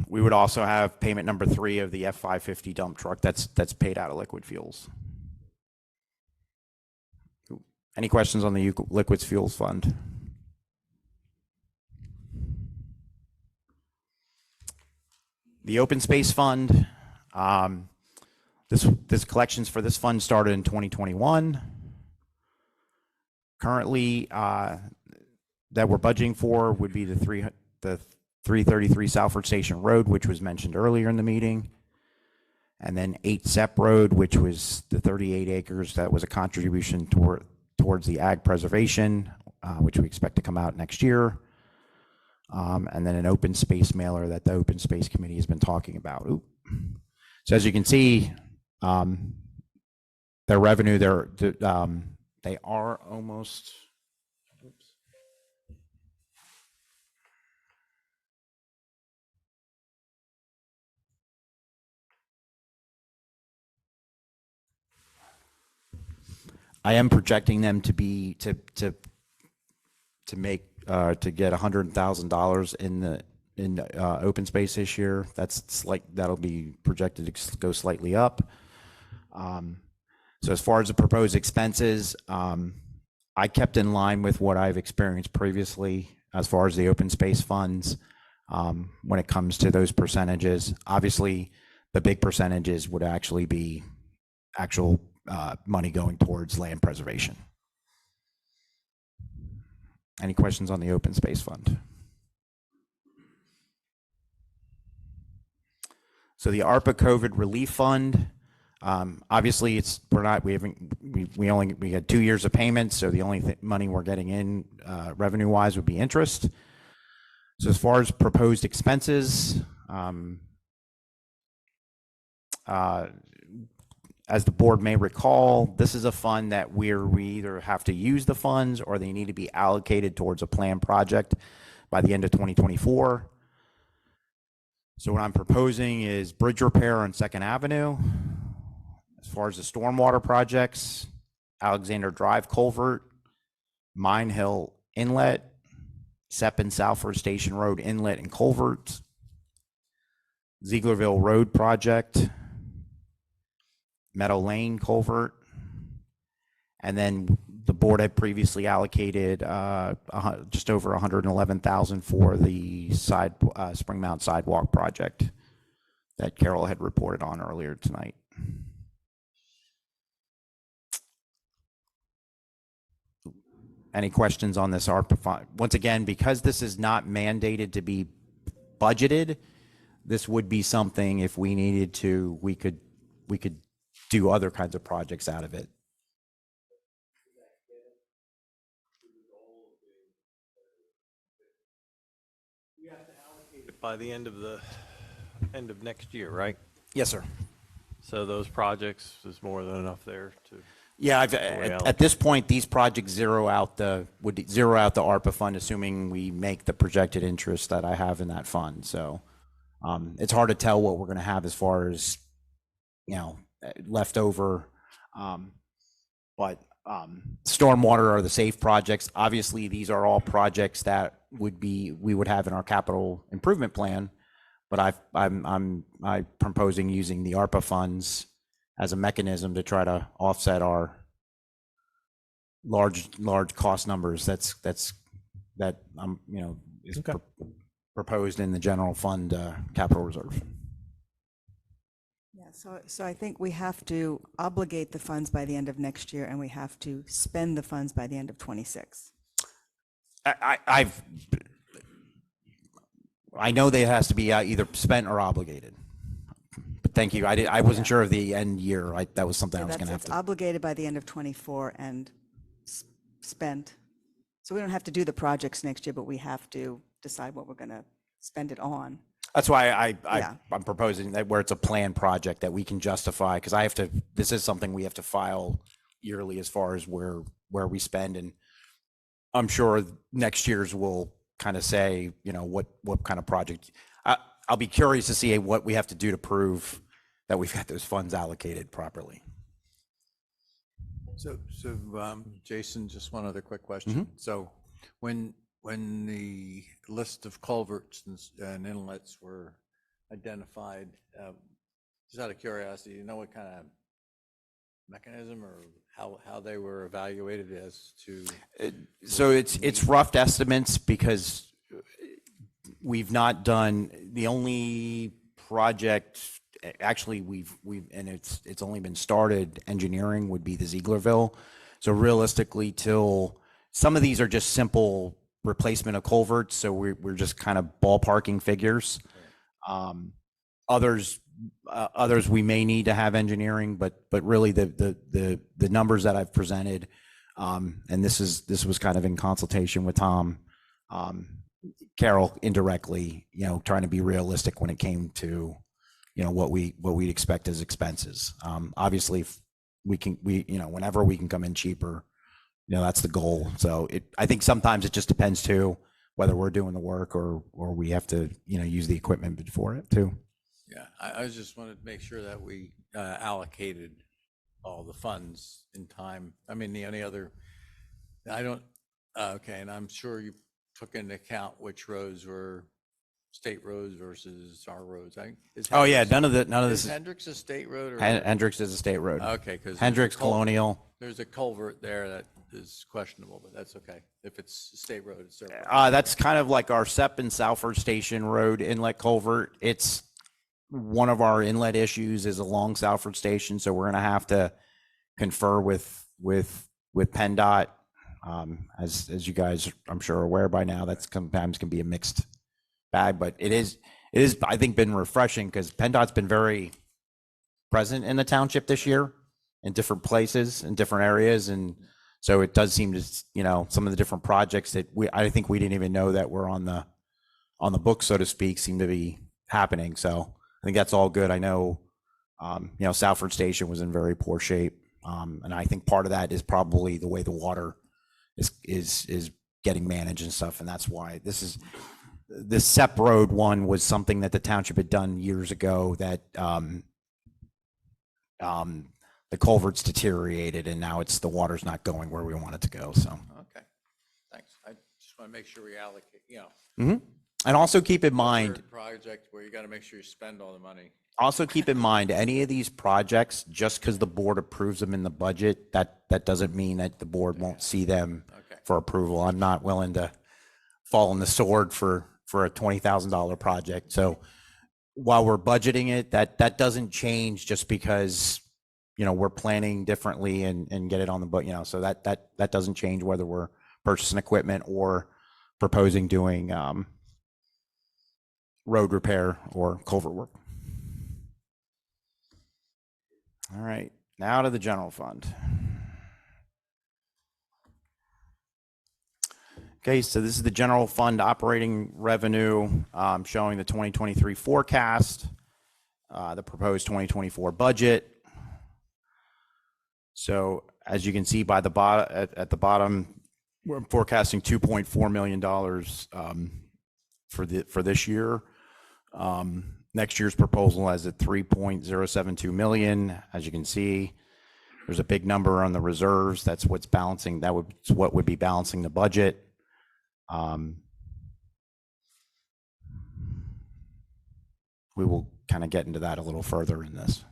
We would also have payment number 3 of the F550 dump truck that's paid out of liquid fuels. Any questions on the liquid fuels fund? The open space fund, this collections for this fund started in 2021. currently that we're budgeting for would be the 333 Salford Station Road, which was mentioned earlier in the meeting. And then 8 Sep Road, which was the 38 acres that was a contribution towards the ag preservation, which we expect to come out next year. And then an open space mailer that the Open Space Committee has been talking about. Ooh. So as you can see, their revenue, they are almost. Oops. I am projecting them to be to get $100,000 in open space this year. That'll be projected to go slightly up. So as far as the proposed expenses, I kept in line with what I've experienced previously as far as the open space funds when it comes to those percentages. Obviously, the big percentages would actually be actual money going towards land preservation. Any questions on the open space fund? So the ARPA COVID relief fund, obviously we had 2 years of payments, so the only money we're getting in revenue wise would be interest. So as far as proposed expenses, as the board may recall, this is a fund that we either have to use the funds or they need to be allocated towards a planned project by the end of 2024. So what I'm proposing is bridge repair on 2nd Avenue. As far as the stormwater projects, Alexander Drive Culvert, Mine Hill Inlet, Sep and Salford Station Road Inlet and Culverts, Zieglerville Road Project, Meadow Lane Culvert, and then the board had previously allocated just over $111,000 for the Spring Mount Sidewalk project that Carol had reported on earlier tonight. Any questions on this ARPA fund? Once again, because this is not mandated to be budgeted, this would be something if we needed to, we could do other kinds of projects out of it. We have to allocate it by the end of next year, right? Yes, sir. So those projects is more than enough there to. Yeah, at this point, these projects would zero out the ARPA fund, assuming we make the projected interest that I have in that fund. So it's hard to tell what we're going to have as far as, left over. But stormwater are the safe projects. Obviously, these are all projects that we would have in our capital improvement plan. But I'm proposing using the ARPA funds as a mechanism to try to offset our large cost numbers. That is proposed in the general fund capital reserve. Yeah, so I think we have to obligate the funds by the end of next year, and we have to spend the funds by the end of 26. I know that it has to be either spent or obligated. But thank you. I wasn't sure of the end year. That was something I was going to have to. It's obligated by the end of 24 and spent. So we don't have to do the projects next year, but we have to decide what we're going to spend it on. That's why I'm proposing that where it's a planned project that we can justify, because this is something we have to file yearly as far as where we spend. And I'm sure next year's will kind of say, what kind of project. I'll be curious to see what we have to do to prove that we've got those funds allocated properly. So Jason, just one other quick question. So when the list of culverts and inlets were identified, just out of curiosity, you know what kind of mechanism or how they were evaluated as to? So it's rough estimates, because we've not done the only project. Actually, we've and it's only been started. Engineering would be the Zieglerville. So realistically, till some of these are just simple replacement of culverts, so we're just kind of ballparking figures. Others we may need to have engineering, but really the numbers that I've presented, and this was kind of in consultation with Tom, Carol indirectly, trying to be realistic when it came to, what we'd expect as expenses. Obviously, if we whenever we can come in cheaper, that's the goal. So I think sometimes it just depends too, whether we're doing the work or we have to, use the equipment before it too. Yeah, I just wanted to make sure that we allocated all the funds in time. I mean, the only other, okay, and I'm sure you took into account which roads were state roads versus our roads. Oh yeah, none of Is this is Hendricks a state road or? Hendricks is a state road. Okay, because. Hendricks Colonial. There's a culvert there that is questionable, but that's okay. If it's a state road, it's their. That's kind of like our SEP and Salford Station Road inlet culvert. It's one of our inlet issues is along Salford Station, so we're going to have to confer with PennDOT. As you guys, I'm sure, are aware by now, that's sometimes can be a mixed bag, but it is I think been refreshing because PennDOT's been very present in the township this year in different places in different areas, and so it does seem to some of the different projects that I think we didn't even know that were on the book, so to speak, seem to be happening. So I think that's all good. I know Salford Station was in very poor shape, and I think part of that is probably the way the water is getting managed and stuff, and that's why this SEP Road one was something that the township had done years ago that the culverts deteriorated, and now the water's not going where we want it to go. So Okay, thanks. I just want to make sure we allocate, and also keep in mind, project where you got to make sure you spend all the money. also keep in mind, any of these projects, just because the board approves them in the budget, that doesn't mean that the board won't see them for approval. I'm not willing to fall on the sword for a $20,000 project. So while we're budgeting it, that doesn't change just because we're planning differently and get it on the book. So that doesn't change whether we're purchasing equipment or proposing doing road repair or culvert work. All right, now to the general fund. Okay, so this is the general fund operating revenue showing the 2023 forecast, the proposed 2024 budget. So as you can see by the bottom, at the bottom, we're forecasting $2.4 million for this year. Next year's proposal has at 3.072 million. As you can see, there's a big number on the reserves. That's what's balancing. That's what would be balancing the budget. We will kind of get into that a little further in this.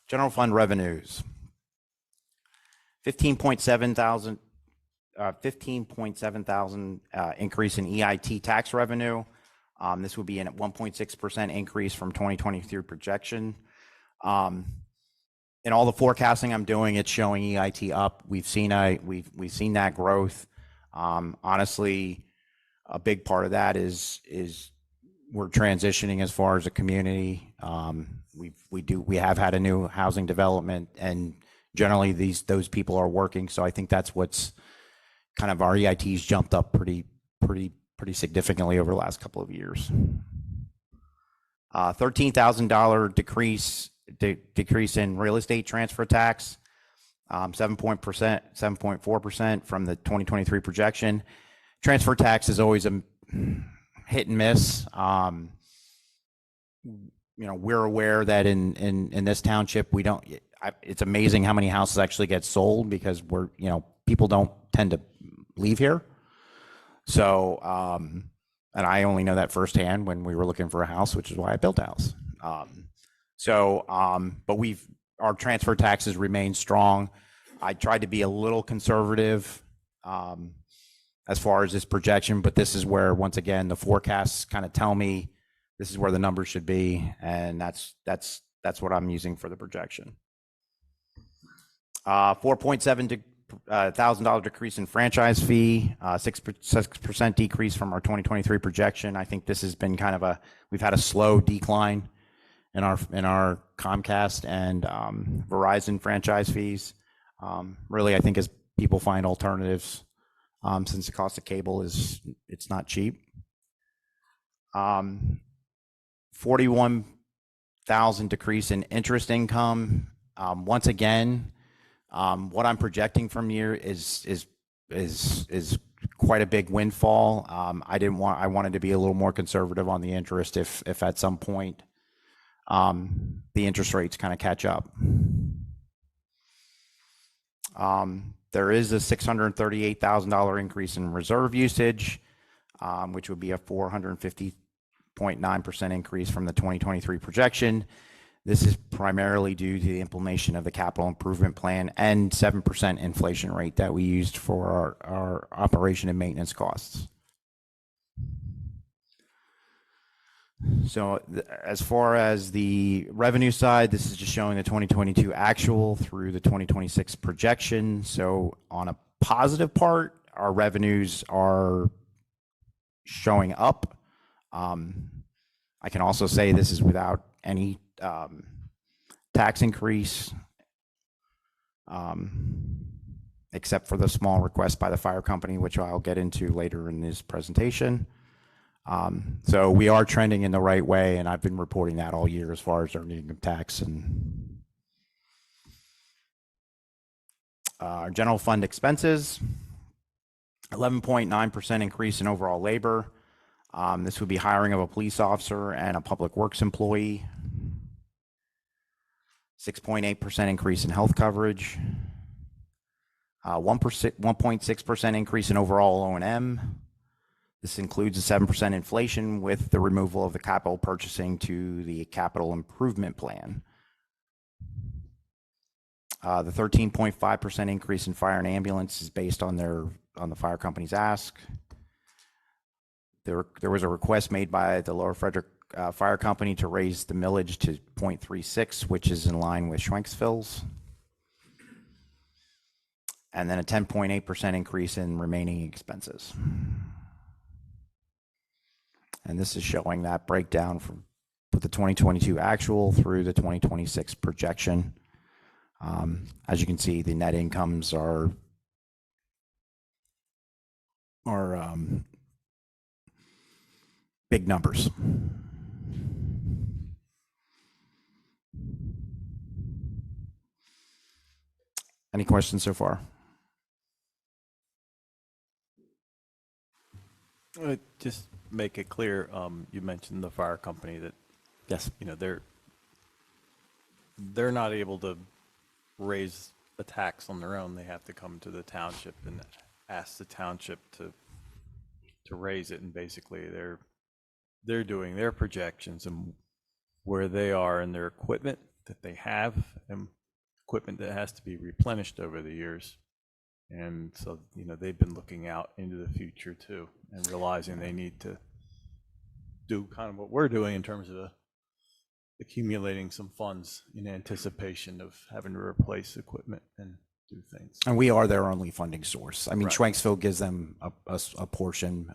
General fund revenues, 15.7 thousand increase in EIT tax revenue. This would be a 1.6% increase from 2023 projection. In all the forecasting I'm doing, it's showing EIT up. We've seen that growth. Honestly, a big part of that is we're transitioning as far as a community. We have had a new housing development, and generally those people are working. So I think that's what's kind of our EITs jumped up pretty significantly over the last couple of years. $13,000 decrease in real estate transfer tax, 7.4% from the 2023 projection. Transfer tax is always a hit and miss. We're aware that in this township, it's amazing how many houses actually get sold because people don't tend to leave here. So, and I only know that firsthand when we were looking for a house, which is why I built a house. But our transfer taxes remain strong. I tried to be a little conservative as far as this projection, but this is where, once again, the forecasts kind of tell me this is where the numbers should be, and that's what I'm using for the projection. $4.7 thousand decrease in franchise fee, 6% decrease from our 2023 projection. I think this has been kind of we've had a slow decline in our Comcast and Verizon franchise fees. Really, I think as people find alternatives, since the cost of cable it's not cheap. 41,000 decrease in interest income. Once again, what I'm projecting from here is quite a big windfall. I wanted to be a little more conservative on the interest if at some point the interest rates kind of catch up. There is a $638,000 increase in reserve usage, which would be a 450.9% increase from the 2023 projection. This is primarily due to the implementation of the capital improvement plan and 7% inflation rate that we used for our operation and maintenance costs. So as far as the revenue side, this is just showing the 2022 actual through the 2026 projection. So on a positive part, our revenues are showing up. I can also say this is without any tax increase, except for the small request by the fire company, which I'll get into later in this presentation. So we are trending in the right way, and I've been reporting that all year as far as earned income tax. And our general fund expenses, 11.9% increase in overall labor. This would be hiring of a police officer and a public works employee. 6.8% increase in health coverage. 1.6% increase in overall O&M. This includes a 7% inflation with the removal of the capital purchasing to the capital improvement plan. The 13.5% increase in fire and ambulance is based on the fire company's ask. There was a request made by the Lower Frederick Fire Company to raise the millage to 0.36, which is in line with Schwenksville's. And then a 10.8% increase in remaining expenses. And this is showing that breakdown from the 2022 actual through the 2026 projection. As you can see, the net incomes are big numbers. Any questions so far? Just make it clear, you mentioned the fire company that, yes, you know, they're not able to raise a tax on their own. They have to come to the township and ask the township to raise it. And basically they're doing their projections and where they are in their equipment that they have and equipment that has to be replenished over the years. And so, you know, they've been looking out into the future too and realizing they need to do kind of what we're doing in terms of accumulating some funds in anticipation of having to replace equipment and do things. And we are their only funding source. I mean, Right. Schwenksville gives them a portion.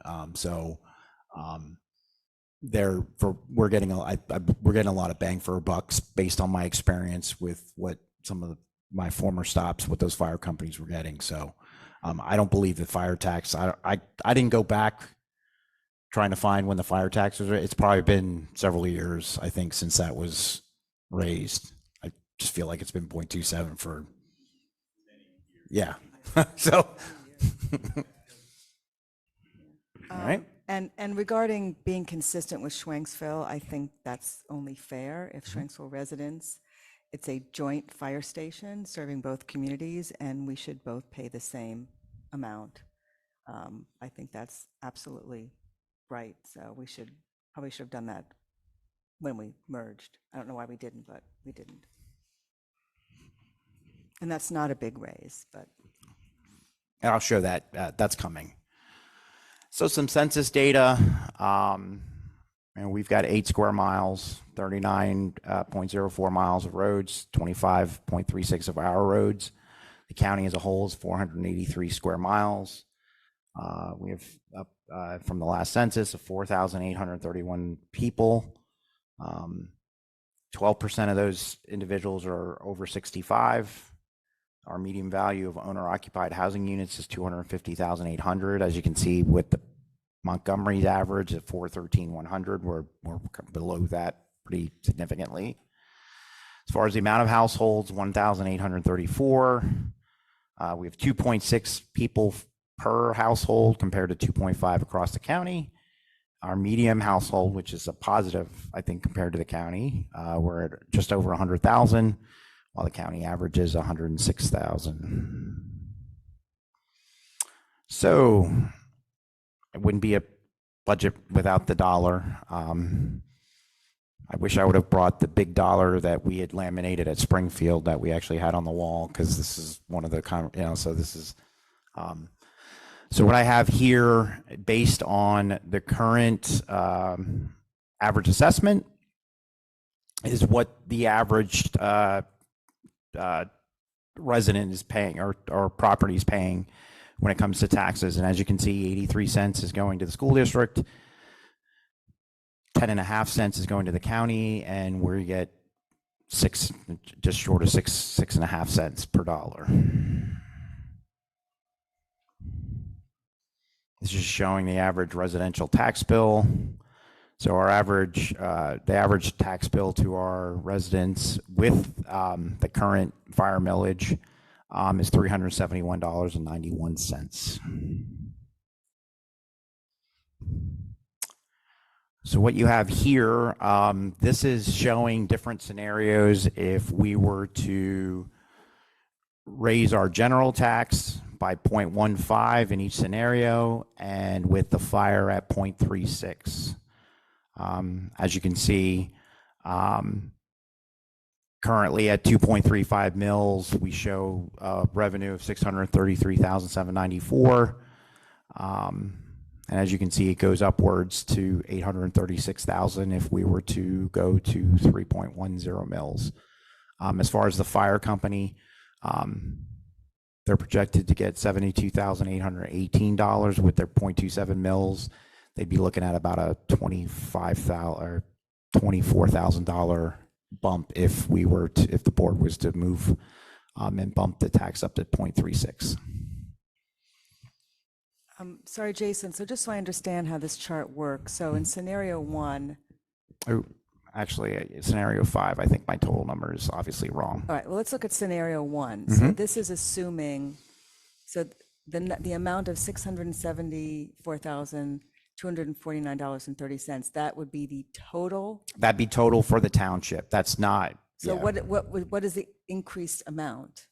We're getting a lot of bang for our bucks based on my experience with what some of my former stops, what those fire companies were getting. So I don't believe the fire tax. I didn't go back trying to find when the fire tax was. It's probably been several years, I think, since that was raised. I just feel like it's been 0.27 for. Yeah. So. All right. And regarding being consistent with Schwenksville, I think that's only fair if Schwenksville residents, it's a joint fire station serving both communities, and we should both pay the same amount. I think that's absolutely right. So we probably should have done that when we merged. I don't know why we didn't, but we didn't. And that's not a big raise, but. And I'll show that that's coming. So some census data, and we've got 8 square miles, 39.04 miles of roads, 25.36 of our roads. The county as a whole is 483 square miles. We have from the last census of 4,831 people. 12% of those individuals are over 65. Our median value of owner-occupied housing units is 250,800. As you can see, with the Montgomery's average at 413,100, we're below that pretty significantly. As far as the amount of households, 1,834. We have 2.6 people per household compared to 2.5 across the county. Our medium household, which is a positive, I think, compared to the county, we're at just over 100,000, while the county average is 106,000. So it wouldn't be a budget without the dollar. I wish I would have brought the big dollar that we had laminated at Springfield that we actually had on the wall, because this is one of the so this is so what I have here, based on the current average assessment, is what the average resident is paying, or property is paying when it comes to taxes. And as you can see, 83 cents is going to the school district, 10.5 cents is going to the county, and we get just short of 6.5 cents per dollar. This is showing the average residential tax bill. So our average, the average tax bill to our residents with the current fire millage is $371.91. So what you have here, this is showing different scenarios if we were to raise our general tax by 0.15 in each scenario, and with the fire at 0.36. As you can see, currently at 2.35 mils, we show revenue of $633,794. And as you can see, it goes upwards to $836,000 if we were to go to 3.10 mils. As far as the fire company, they're projected to get $72,818 with their 0.27 mils. They'd be looking at about a $25,000 or $24,000 bump if the board was to move and bump the tax up to 0.36. Sorry, Jason, so just so I understand how this chart works, so in scenario 1, Oh, actually, scenario 5, I think my total number is obviously wrong. all right, well, let's look at scenario 1. So this is assuming, so the amount of $674,249.30, that would be the total? That'd be total for the township. That's not. So yeah. what is the increased amount?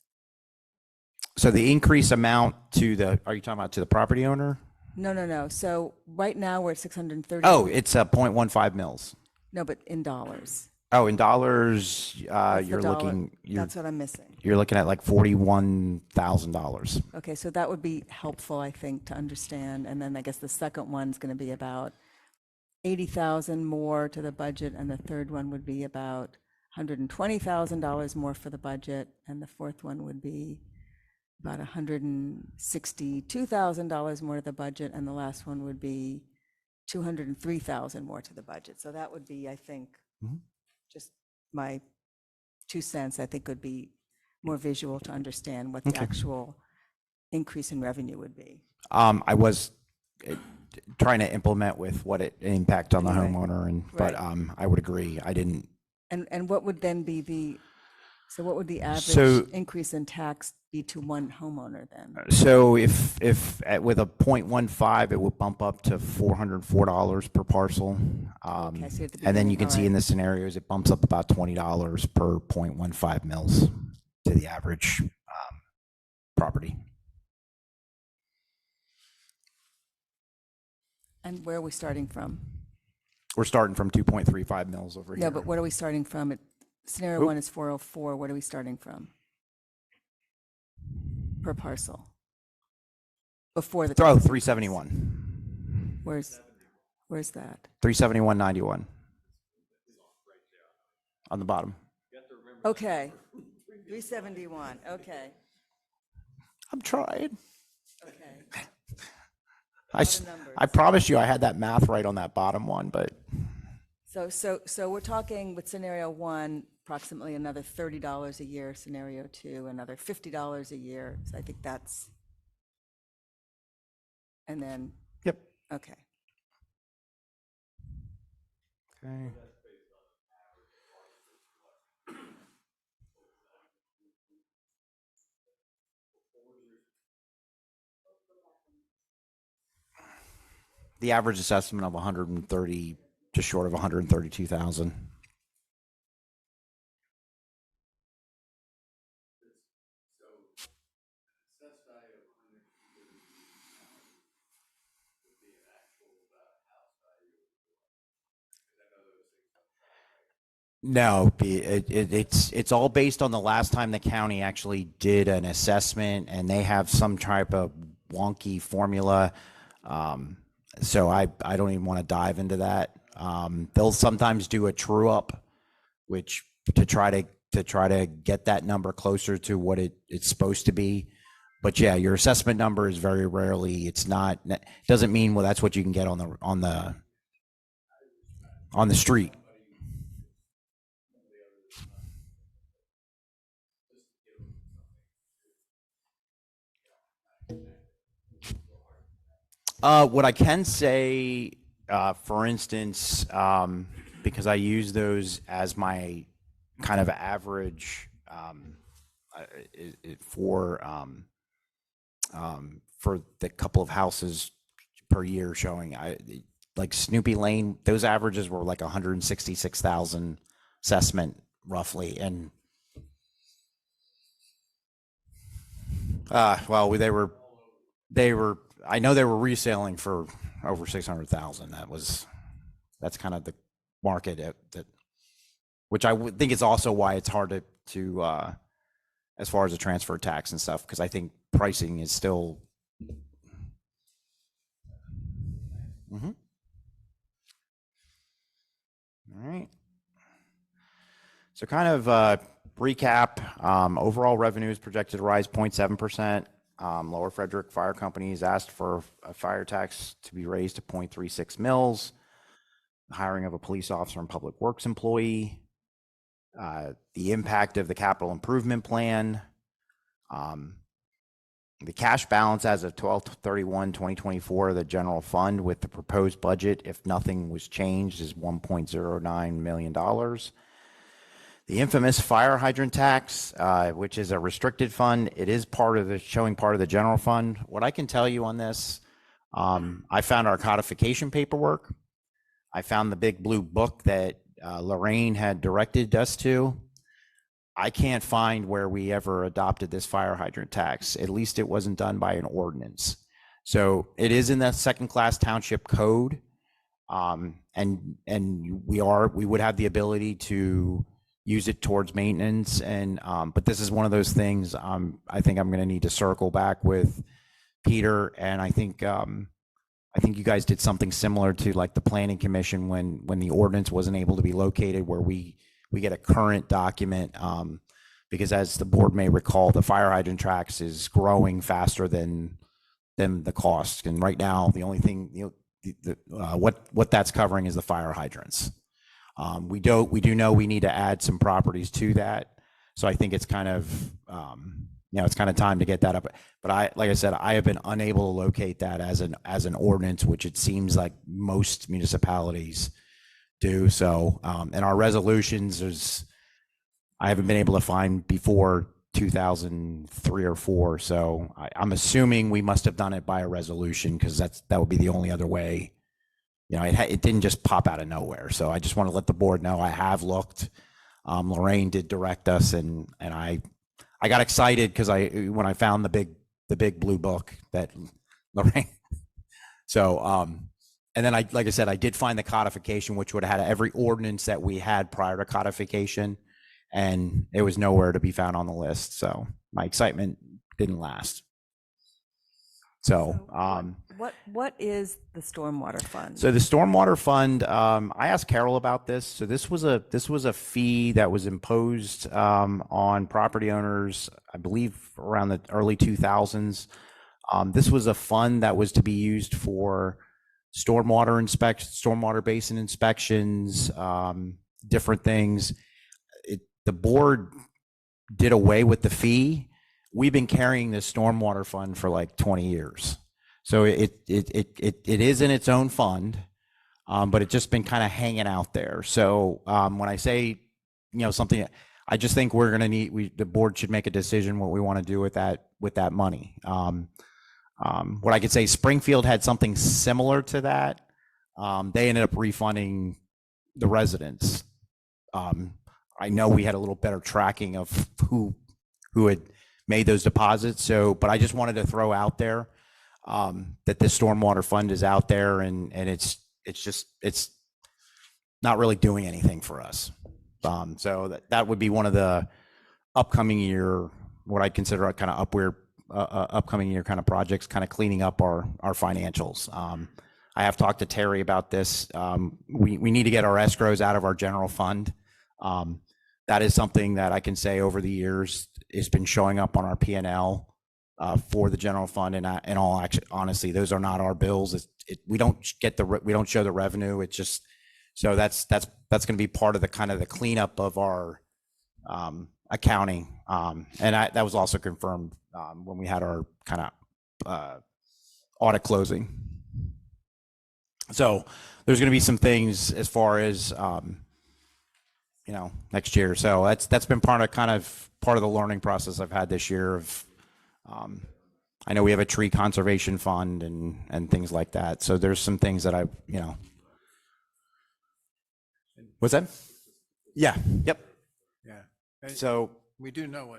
So the increase amount to the, are you talking about to the property owner? No. So right now, we're at 630. Oh, it's a 0.15 mils. No, but in dollars. Oh, in dollars, What's the you're dollar? looking, That's what I'm missing. you're looking at like $41,000. Okay, so that would be helpful, I think, to understand. And then I guess the second one's going to be about 80,000 more to the budget, and the third one would be about $120,000 more for the budget, and the fourth one would be about $162,000 more to the budget, and the last one would be $203,000 more to the budget. So that would be, I think, just my 2 cents, I think would be more visual to understand what the actual increase in revenue would be. I was trying to implement with what it impact on the homeowner, and but I would agree. I didn't. And what would then be so what would the average increase in tax be to one homeowner then? So if with a 0.15, it would bump up to $404 per parcel. Okay, so at the And then you can beginning, see all in right. the scenarios, it bumps up about $20 per 0.15 mils to the average property. And where are we starting from? We're starting from 2.35 mils over here. No, but what are we starting from? Scenario 1 is 404. What are we starting from? Per parcel? Before the. Oh, 371. Where's that? 371.91 on the bottom. Okay, 371, okay. I'm trying. Okay. I promise you I had that math right on that bottom one, but So we're talking with scenario one, approximately another $30 a year, scenario two, another $50 a year. So I think that's, and then, yep. okay. Okay. The average assessment of 130, just short of 132,000. No, it's all based on the last time the county actually did an assessment, and they have some type of wonky formula. So I don't even want to dive into that. They'll sometimes do a true up, which to try to get that number closer to what it's supposed to be. But yeah, your assessment number is very rarely. It's not. Doesn't mean well that's what you can get on the street. What I can say, for instance, because I use those as my kind of average for the couple of houses per year showing, like Snoopy Lane, those averages were like 166,000 assessment roughly, and well, they were. I know they were reselling for over 600,000. That's kind of the market that, which I would think is also why it's hard to as far as the transfer tax and stuff, because I think pricing is still. Mm-hmm. All right. So kind of recap, overall revenue is projected to rise 0.7%. Lower Frederick Fire Company has asked for a fire tax to be raised to 0.36 mils. The hiring of a police officer and public works employee. The impact of the capital improvement plan. The cash balance as of 12/31/2024, the general fund with the proposed budget, if nothing was changed, is $1.09 million. The infamous fire hydrant tax, which is a restricted fund, it is showing part of the general fund. What I can tell you on this, I found our codification paperwork. I found the big blue book that Lorraine had directed us to. I can't find where we ever adopted this fire hydrant tax. At least it wasn't done by an ordinance. So it is in the second class township code. And we would have the ability to use it towards maintenance, and but this is one of those things I think I'm going to need to circle back with Peter, and I think you guys did something similar to like the planning commission when the ordinance wasn't able to be located, where we get a current document, because as the board may recall, the fire hydrant tax is growing faster than the cost, and right now the only thing what that's covering is the fire hydrants. We do know we need to add some properties to that. So I think it's kind of, it's kind of time to get that up. But like I said, I have been unable to locate that as an ordinance, which it seems like most municipalities do. So, and our resolutions, I haven't been able to find before 2003 or 4. So I'm assuming we must have done it by a resolution, because that would be the only other way. It didn't just pop out of nowhere. So I just want to let the board know I have looked. Lorraine did direct us, and I got excited because when I found the big blue book that Lorraine. So and then like I said, I did find the codification, which would have had every ordinance that we had prior to codification, and it was nowhere to be found on the list. So my excitement didn't last. So, What is the stormwater fund? so the stormwater fund, I asked Carol about this. So this was a fee that was imposed on property owners, I believe, around the early 2000s. This was a fund that was to be used for stormwater basin inspections, different things. The board did away with the fee. We've been carrying this stormwater fund for like 20 years. So it is in its own fund, but it's just been kind of hanging out there. So when I say, something, I just think we're going to need, the board should make a decision what we want to do with that money. What I could say, Springfield had something similar to that. They ended up refunding the residents. I know we had a little better tracking of who had made those deposits. So, but I just wanted to throw out there that this stormwater fund is out there, and it's not really doing anything for us. So that would be one of the upcoming year, what I consider a kind of upcoming year kind of projects, kind of cleaning up our financials. I have talked to Terry about this. We need to get our escrows out of our general fund. That is something that I can say over the years has been showing up on our P&L for the general fund. And in all honestly, those are not our bills. We don't show the revenue. It's just, so that's going to be part of the kind of the cleanup of our accounting. And that was also confirmed when we had our kind of audit closing. So there's going to be some things as far as, next year. So that's been part of the learning process I've had this year of, I know we have a tree conservation fund and things like that. So there's some things that what's that? Yeah. Yep. Yeah. And So we do know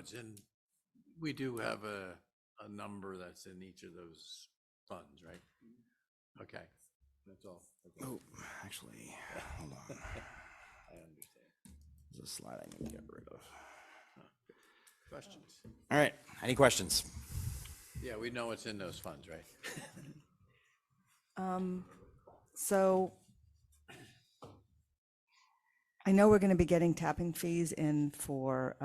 we do have a number that's in each of those funds, right? Okay. That's all. Okay. Oh, actually, hold on. I understand. There's a slide I need to get rid of. Questions? All right. Any questions? Yeah, we know what's in those funds, right? So I know we're going to be getting tapping fees in for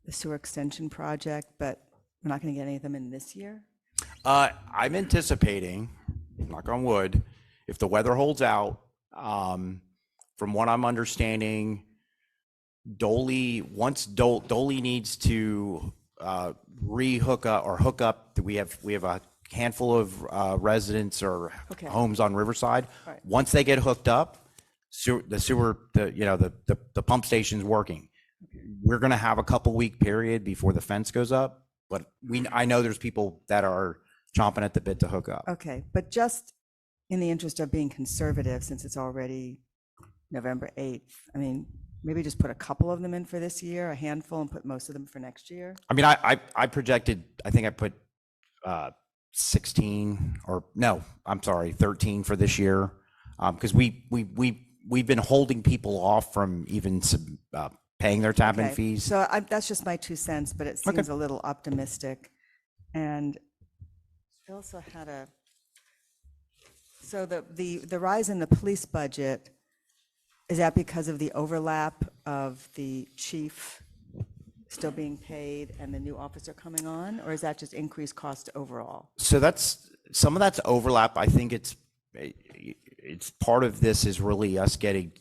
the sewer extension project, but we're not going to get any of them in this year? I'm anticipating, knock on wood, if the weather holds out, from what I'm understanding, once Dolly needs to hook up, we have a handful of residents or homes on Riverside. Right. Once they get hooked up, the pump station's working. We're going to have a couple-week period before the fence goes up, but I know there's people that are chomping at the bit to hook up. Okay, but just in the interest of being conservative, since it's already November 8th, I mean, maybe just put a couple of them in for this year, a handful, and put most of them for next year? I mean, I projected, I think I put 16 or no, I'm sorry, 13 for this year. Because we've been holding people off from even paying their tap-in Okay, fees. So that's just my 2 cents, but it seems a little optimistic. And I also had so the rise in the police budget, is that because of the overlap of the chief still being paid and the new officer coming on, or is that just increased cost overall? So some of that's overlap. I think it's part of this is really us getting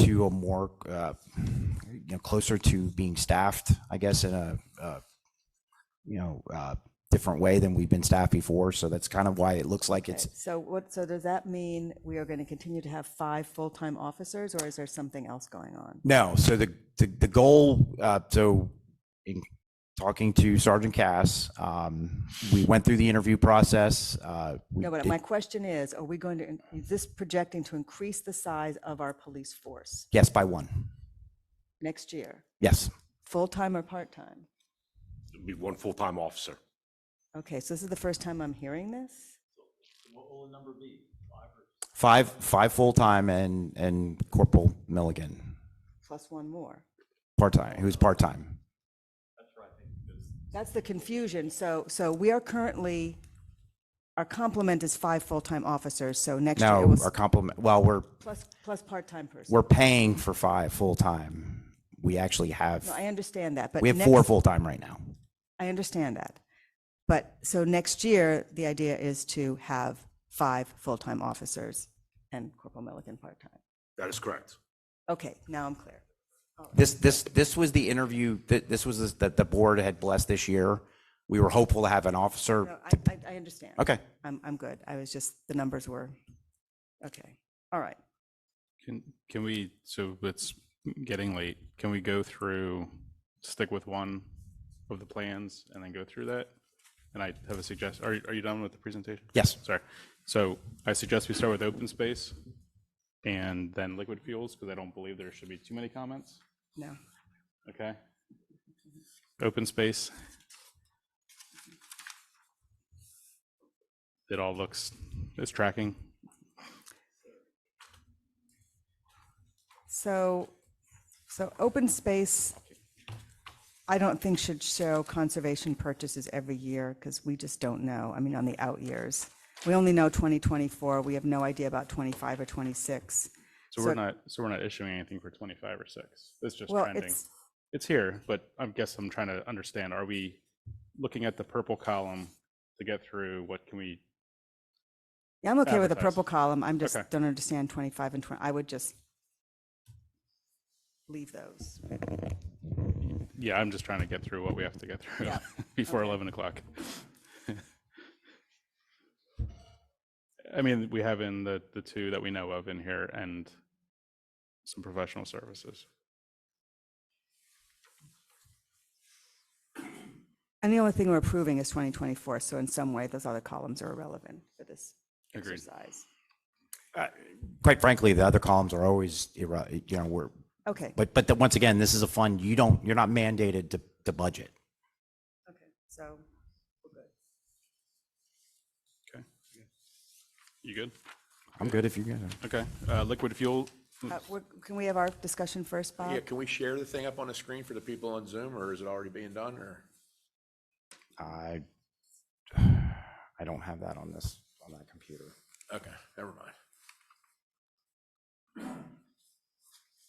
to a more closer to being staffed, I guess, in a different way than we've been staffed before. So that's kind of why it looks like it's. So does that mean we are going to continue to have 5 full-time officers, or is there something else going on? No. So the goal. So in talking to Sergeant Cass, we went through the interview process. No, but my question is this projecting to increase the size of our police force Yes, by 1. next year? Yes. Full-time or part-time? It'd be 1 full-time officer. Okay, so this is the first time I'm hearing this? What will the number be? 5 full-time and Corporal Milligan Plus 1 more. part-time, who's part-time. That's right. That's the confusion. So we are currently, our complement is 5 full-time officers, so next year it No, was our complement, well, we're, plus part-time person. we're paying for 5 full-time. We actually have, No, I understand that, but we have 4 next- full-time right now. I understand that. But, so next year, the idea is to have 5 full-time officers and Corporal Milliken part-time. That is correct. Okay, now I'm clear. This was the interview, this was that the board had blessed this year. We were hopeful to have an officer. No, I understand. Okay. I'm good. I was just, the numbers were, okay, all right. Can we, so it's getting late, can we go through, stick with one of the plans and then go through that? And I have a suggestion. Are you done with the presentation? Yes. Sorry. So I suggest we start with open space and then liquid fuels, because I don't believe there should be too many comments. No. Okay. Open space. It all looks, it's tracking. So open space, I don't think should show conservation purchases every year because we just don't know. I mean, on the out years. We only know 2024. We have no idea about 25 or 26. So we're not issuing anything for 25 or 6. It's just Well, trending. It's here, but I guess I'm trying to understand, are we looking at the purple column to get through what can we? Yeah, I'm okay with the advertise? purple column. I'm just Okay. don't understand 25 and 20. I would just leave those. Yeah, I'm just trying to get through what we have to get through Yeah. before Okay. 11 o'clock. I mean, we have in the 2 that we know of in here and some professional services. And the only thing we're approving is 2024. So in some way, those other columns are irrelevant for this Agreed. exercise. Quite frankly, the other columns are always, we're, Okay. but once again, this is a fund, you're not mandated to budget. Okay. So we're good. Okay. You good? I'm good if you guys are. Okay. Liquid fuel. Can we have our discussion first, Bob? Yeah, can we share the thing up on the screen for the people on Zoom, or is it already being done, or? I don't have that on that computer. Okay, never mind.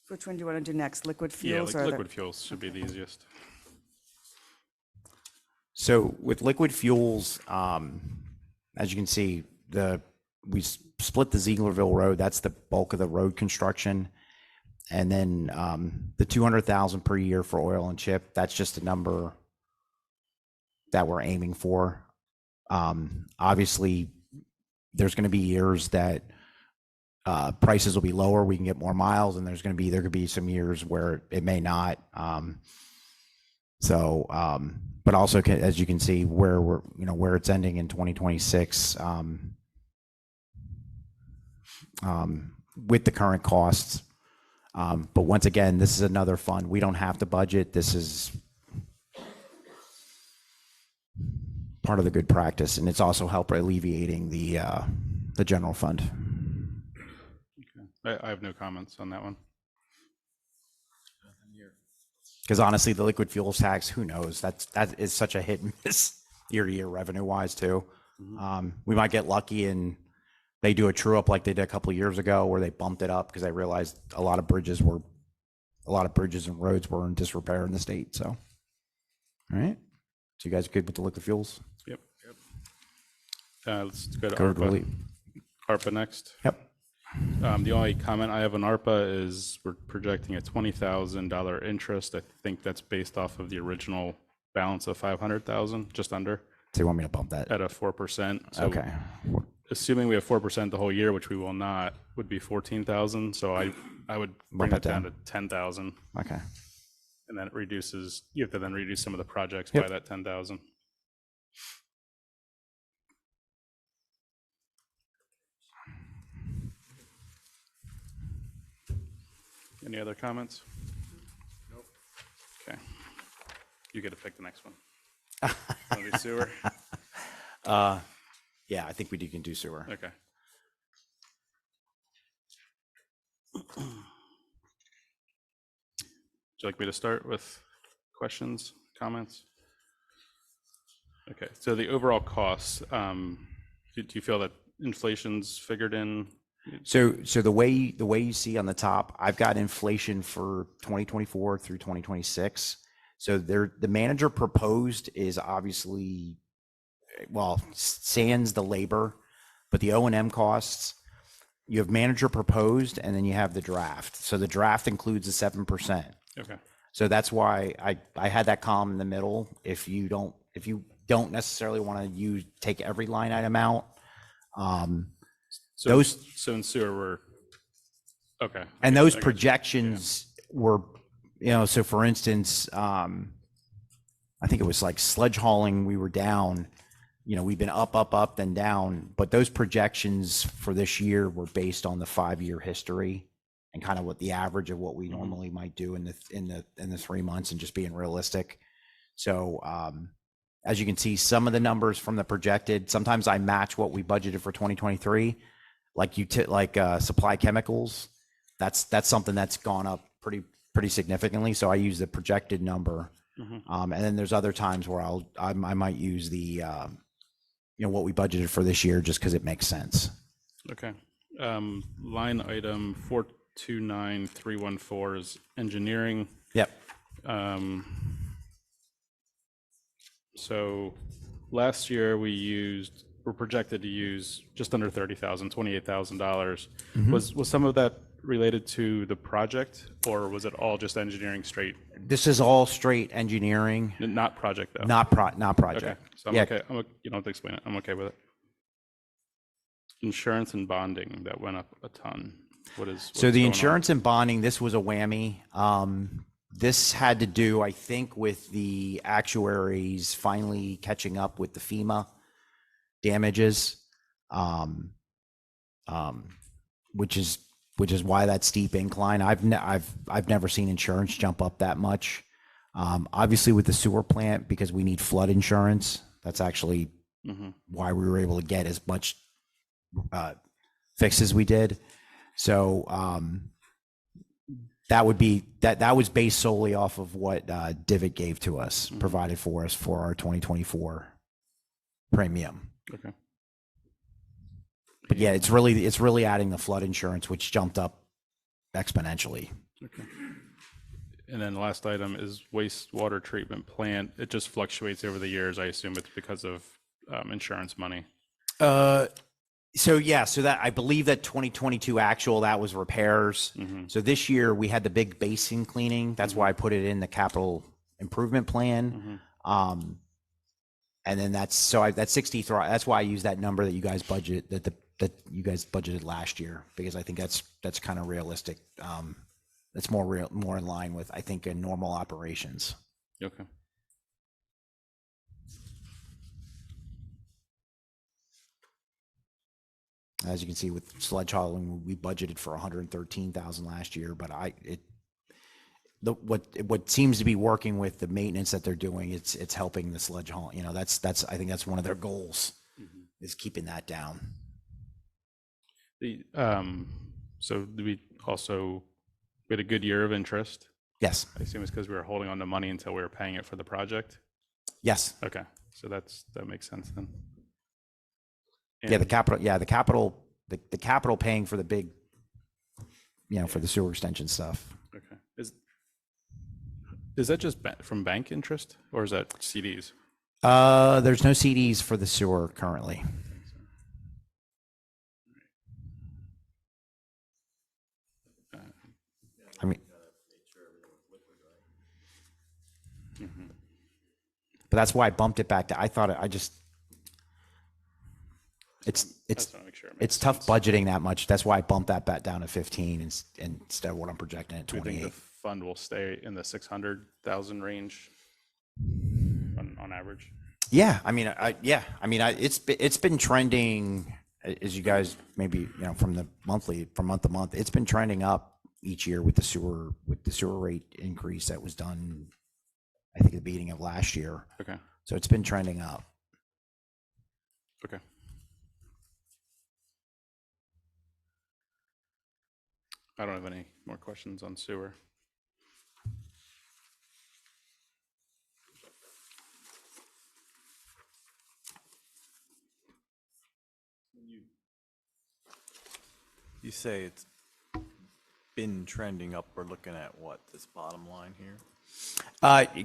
Which one do you want to do next? Liquid Yeah, fuels or liquid fuels should be the easiest. So with liquid fuels, as you can see, we split the Zieglerville Road. That's the bulk of the road construction. And then the 200,000 per year for oil and chip, that's just a number that we're aiming for. Obviously, there's going to be years that prices will be lower. We can get more miles, and there could be some years where it may not. But also, as you can see, where it's ending in 2026, with the current costs. But once again, this is another fund. We don't have to budget. This is part of the good practice, and it's also help alleviating the general fund. Okay. I have no comments on that one. Because honestly, the liquid fuels tax, who knows? That is such a hit and miss year to year revenue wise too. We might get lucky and they do a true up like they did a couple of years ago where they bumped it up because they realized a lot of bridges and roads were in disrepair in the state. So, all right. So you guys good with the liquid fuels? Yep. Let's go to Go to ARPA. relief. ARPA next. Yep. The only comment I have on ARPA is we're projecting a $20,000 interest. I think that's based off of the original balance of 500,000, just under, So you want me to bump that? at a 4%. So Okay. assuming we have 4% the whole year, which we will not, would be 14,000. So I would bring Bump that it down down. to 10,000. Okay. And then it reduces, you have to then reduce some of the projects Yep. by that 10,000. Any other comments? Nope. Okay. You get to pick the next one. Wanna do sewer? Yeah, I think we can do sewer. Okay. Would you like me to start with questions, comments? Okay, so the overall costs, do you feel that inflation's figured in? So the way you see on the top, I've got inflation for 2024 through 2026. So the manager proposed is obviously, well, sans the labor, but the O&M costs, you have manager proposed and then you have the draft. So the draft includes the 7%. Okay, So that's why I had that column in the middle. If you don't necessarily want to take every line item out, so in sewer, we're, okay. and I those got you. projections were, so for instance, I think it was like sledge hauling, we were down, we've been up, then down, but those projections for this year were based on the 5-year history and kind of what the average of what we normally might do in the 3 months, and just being realistic. So, as you can see, some of the numbers from the projected, sometimes I match what we budgeted for 2023, like supply chemicals. That's something that's gone up pretty significantly. So I use the projected number. And then there's other times where I might use the, what we budgeted for this year, just because it makes sense. Okay. Line item 429314 is engineering. Yep. So last year we're projected to use just under $30,000, $28,000. Was some of that related to the project, or was it all just engineering straight? This is all straight engineering. Not project though. Not project. Okay, so I'm okay. You don't have to explain it. I'm okay with it. Insurance and bonding, that went up a ton. So the insurance and bonding, this was a whammy. This had to do, I think, with the actuaries finally catching up with the FEMA damages, which is why that steep incline. I've never seen insurance jump up that much. Obviously, with the sewer plant, because we need flood insurance, that's actually why we were able to get as much fixed as we did. So that was based solely off of what Divot gave to us, provided for us for our 2024 premium. Okay. But yeah, it's really adding the flood insurance, which jumped up exponentially. Okay. And then last item is wastewater treatment plant. It just fluctuates over the years. I assume it's because of insurance money. So that I believe that 2022 actual, that was repairs. So this year we had the big basin cleaning. That's why I put it in the capital improvement plan. And then that's 63. That's why I use that number that you guys budgeted last year, because I think that's kind of realistic. That's more in line with, I think, in normal operations. Okay. As you can see with sledge hauling, we budgeted for 113,000 last year, but what seems to be working with the maintenance that they're doing, it's helping the sledge haul. That's I think that's one of their goals, is keeping that down. So we had a good year of interest. Yes. I assume it's because we were holding on to money until we were paying it for the project. Yes. Okay, so that makes sense then. The capital paying for the big, for the sewer extension stuff. Okay. Is that just from bank interest, or is that CDs? There's no CDs for the sewer currently. I mean, but that's why I bumped it back to, I thought it's tough budgeting that much. That's why I bumped that back down to 15 instead of what I'm projecting at 28. Do you think the fund will stay in the 600,000 range on average? Yeah, it's been trending, as you guys maybe from month to month. It's been trending up each year with the sewer rate increase that was done, I think, at the beginning of last year. Okay. So it's been trending up. Okay. I don't have any more questions on sewer. You say it's been trending up. We're looking at what, this bottom line here?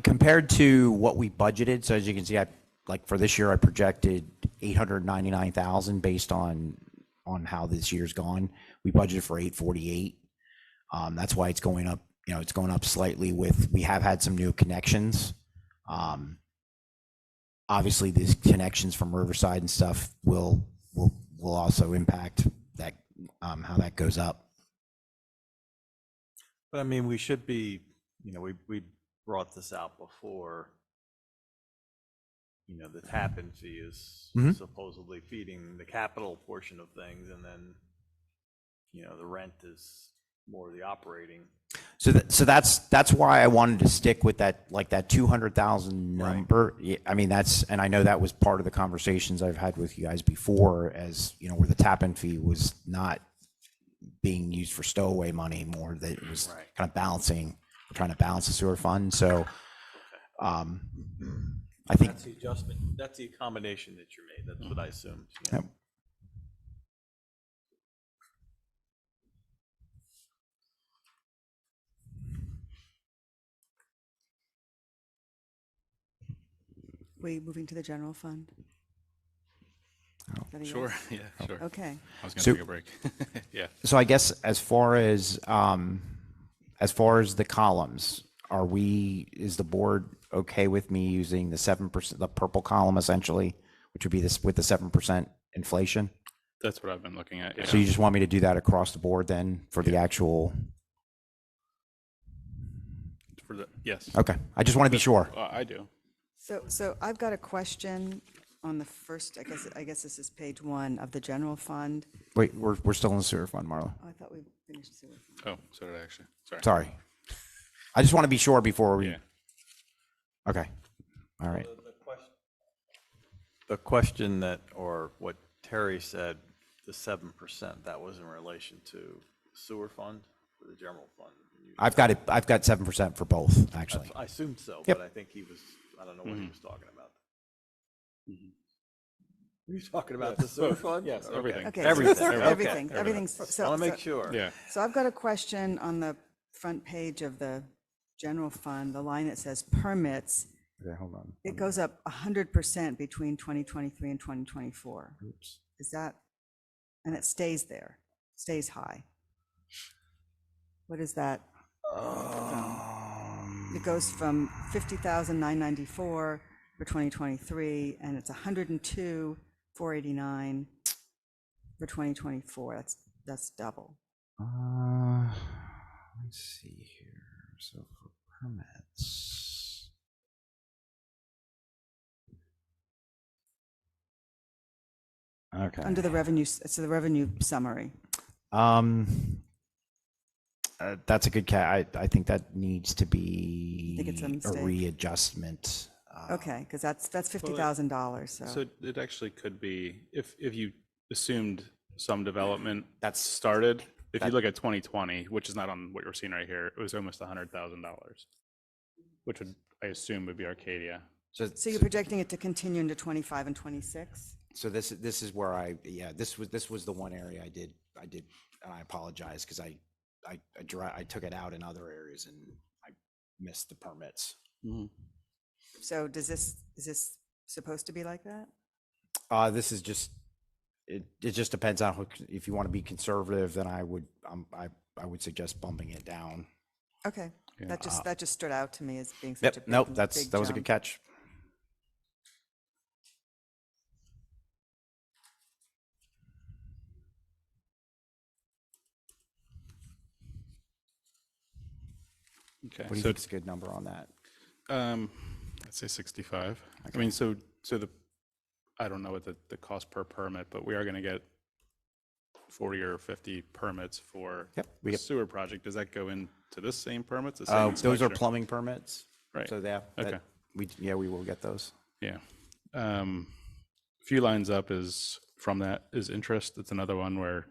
Compared to what we budgeted, so as you can see, like for this year, I projected 899,000 based on how this year's gone. We budgeted for 848. That's why it's going up. It's going up slightly. We have had some new connections. Obviously, these connections from Riverside and stuff will also impact that how that goes up. But I mean, we should be, we brought this out before. The tap-in fee is supposedly feeding the capital portion of things, and then, the rent is more the operating. So that's why I wanted to stick with that, like that 200,000 number. Yeah, I mean, and I know that was part of the conversations I've had with you guys before, as where the tap-in fee was not being used for stowaway money, more that it was kind of trying to balance the sewer fund. So, I think That's the adjustment, that's the accommodation that you made. That's what I assumed. Yep. We moving to the general fund? Is that a yes? Sure, yeah, sure. Okay. I was gonna So- take a break. Yeah. so. I guess as far as the columns, is the board okay with me using the 7%, the purple column essentially, which would be this with the 7% inflation? That's what I've been looking at. Yeah. So you just want me to do that across the board then for the actual? Yes. Okay, I just want to be sure. I do. So I've got a question on the first, I guess this is page 1 of the general fund. Wait, we're still in the sewer fund, Marla. Oh, I thought we finished sewer. Oh, so did I actually. Sorry. I just want to be sure before we. Yeah. Okay. All right. The question that, or what Terry said, the 7%, that was in relation to sewer fund or the general fund? I've got 7% for both, actually. I assumed so, Yep. but I think I don't know what he was talking about. Were you talking about the sewer fund? Yes, everything. Okay. Everything. Everything's. I want to make sure. Yeah. So I've got a question on the front page of the general fund, the line that says permits. Okay, hold on. It goes up 100% between 2023 and 2024. Oops. Is that, and it stays there, stays high. What is that from? It goes from 50,994 for 2023, and it's 102,489 for 2024. That's double. Let's see here. So for permits. Okay. Under the revenue, it's the revenue summary. That's a good I think that needs to be Think it's a a mistake? readjustment. Okay, because that's $50,000, so. So it actually could be, if you assumed some development that's started, if you look at 2020, which is not on what you're seeing right here, it was almost $100,000, which I assume would be Arcadia. So you're projecting it to continue into 25 and 26? So this is where this was the one area I did, and I apologize because I took it out in other areas and I missed the permits. So is this supposed to be like that? This is just, it just depends on if you want to be conservative, then I would suggest bumping it down. Okay, Yeah. that just stood out to me as being such a Yep, big, nope, that big was a good jump. catch. Okay. What do you think is a good number on that? I'd say 65. I mean, so I don't know what the cost per permit, but we are going to get 40 or 50 permits for the sewer project. Does that go into this same permits? The same Those are inspection? plumbing permits. Right. So Okay. we will get those. Yeah. A few lines up is from that is interest. It's another one where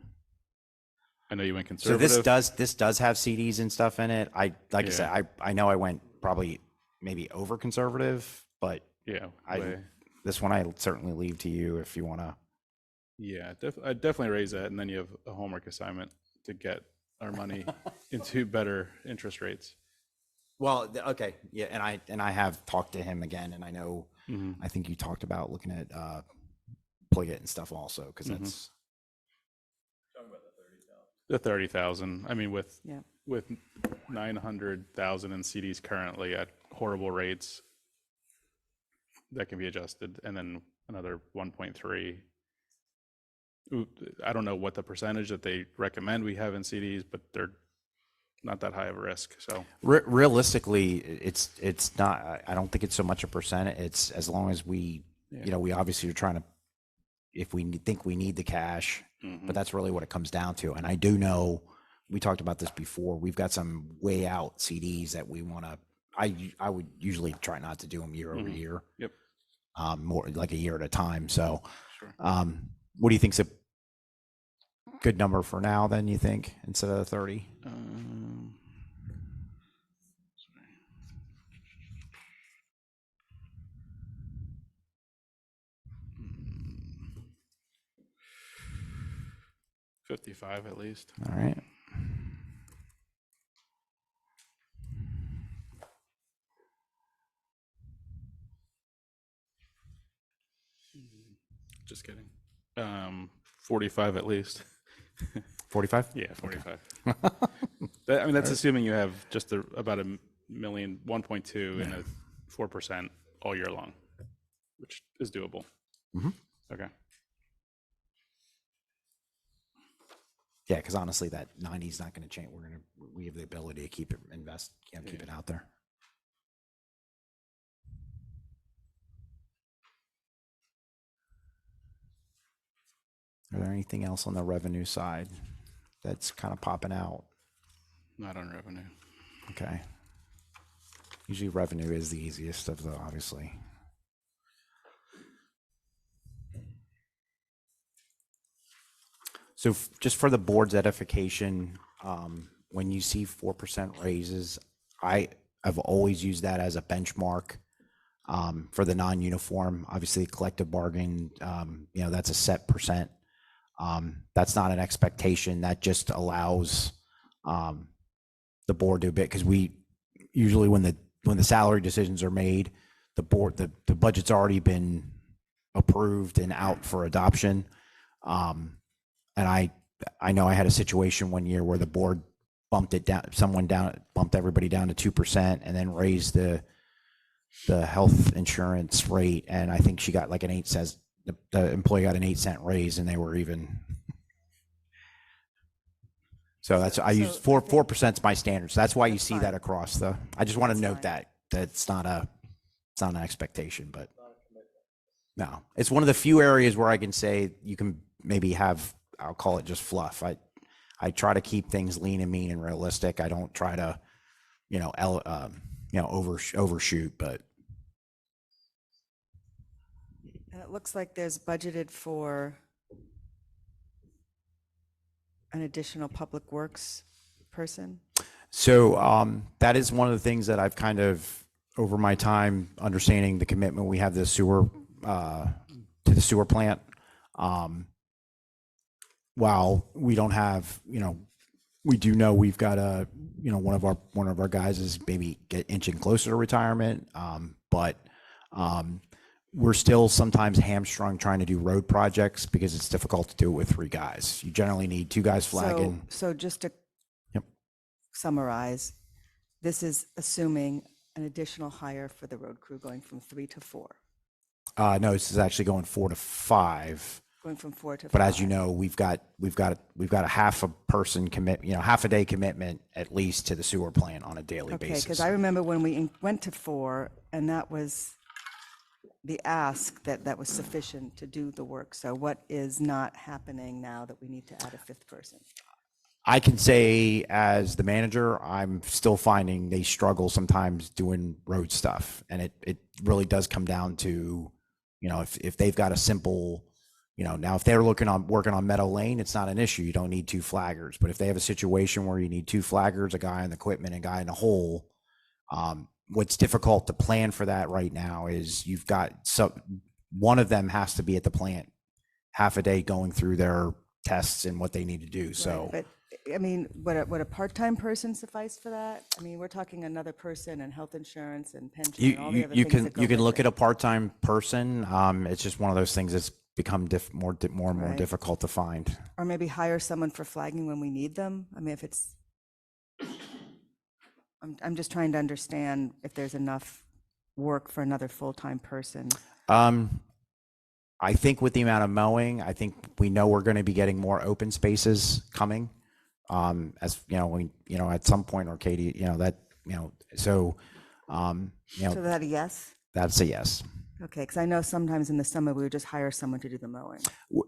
I know you went So conservative. this does have CDs and stuff in it. I said, I know I went probably maybe over conservative, but Yeah. this one I certainly leave to you if you want to. Yeah, I'd definitely raise that, and then you have a homework assignment to get our money into better interest rates. Well, okay, yeah, and I have talked to him again, and I know, I think you talked about looking at Pliget and stuff also, because that's The 30,000. I mean, with Yeah. 900,000 in CDs currently at horrible rates, that can be adjusted, and then another 1.3. I don't know what the percentage that they recommend we have in CDs, but they're not that high of a risk. So realistically, it's not. I don't think it's so much a percent. It's as long as we, we obviously are trying to, if we think we need the cash, but that's really what it comes down to. And I do know, we talked about this before, we've got some way out CDs that we want to, I would usually try not to do them year over year. Yep. More like a year at a time. So, Sure. What do you think's a good number for now then, you think, instead of the 30? 55 at least. All right. Just kidding. 45 at least. 45? Yeah, 45. I mean, that's assuming you have just about a million, 1.2 and a 4% all year long, which is doable. Okay. Yeah, because honestly, that 90 is not going to change. We have the ability to keep it keep it out there. Are there anything else on the revenue side that's kind of popping out? Not on revenue. Okay. Usually revenue is the easiest of the, obviously. So just for the board's edification, when you see 4% raises, I've always used that as a benchmark for the non-uniform. Obviously, collective bargain, that's a set percent. That's not an expectation. That just allows the board to a bit, because we usually when the salary decisions are made, the board the budget's already been approved and out for adoption. And I know I had a situation one year where the board bumped everybody down to 2% and then raised the health insurance rate. And I think she got like the employee got an 8-cent raise, and they were even. So I use 4% is my standard. So that's why you see that across I just want to note that it's not an expectation, but no, it's one of the few areas where I can say you can maybe have, I'll call it just fluff. I try to keep things lean and mean and realistic. I don't try to, overshoot, but. And it looks like there's budgeted for an additional public works person. So that is one of the things that I've kind of, over my time, understanding the commitment we have to the sewer plant. While we don't have, we do know we've got one of our guys is maybe inching closer to retirement, but we're still sometimes hamstrung trying to do road projects because it's difficult to do it with 3 guys. You generally need 2 guys flagging. So just to summarize, this is assuming an additional hire for the road crew going from 3 to 4. No, this is actually going 4 to 5. Going from 4 to 5. But as you know, we've got a half a person half a day commitment at least to the sewer plant on a daily basis. Okay, because I remember when we went to 4, and that was the ask that was sufficient to do the work. So what is not happening now that we need to add a 5th person? I can say as the manager, I'm still finding they struggle sometimes doing road stuff. And it really does come down to, if they've got a simple, now if they're working on Meadow Lane, it's not an issue. You don't need 2 flaggers. But if they have a situation where you need 2 flaggers, a guy on the equipment, and a guy in the hole, what's difficult to plan for that right now is you've got one of them has to be at the plant half a day going through their tests and what they need to do. So But, I mean, would a part-time person suffice for that? I mean, we're talking another person and health insurance and pension and all the other you things can that go you can with look it. at a part-time person. It's just one of those things that's become more and more Right. difficult to find. Or maybe hire someone for flagging when we need them. I mean, if it's, I'm just trying to understand if there's enough work for another full-time person. I think with the amount of mowing, I think we know we're going to be getting more open spaces coming. As you know, at some point, or Katie, so, So that a yes? that's a yes. Okay, because I know sometimes in the summer, we would just hire someone to do the mowing.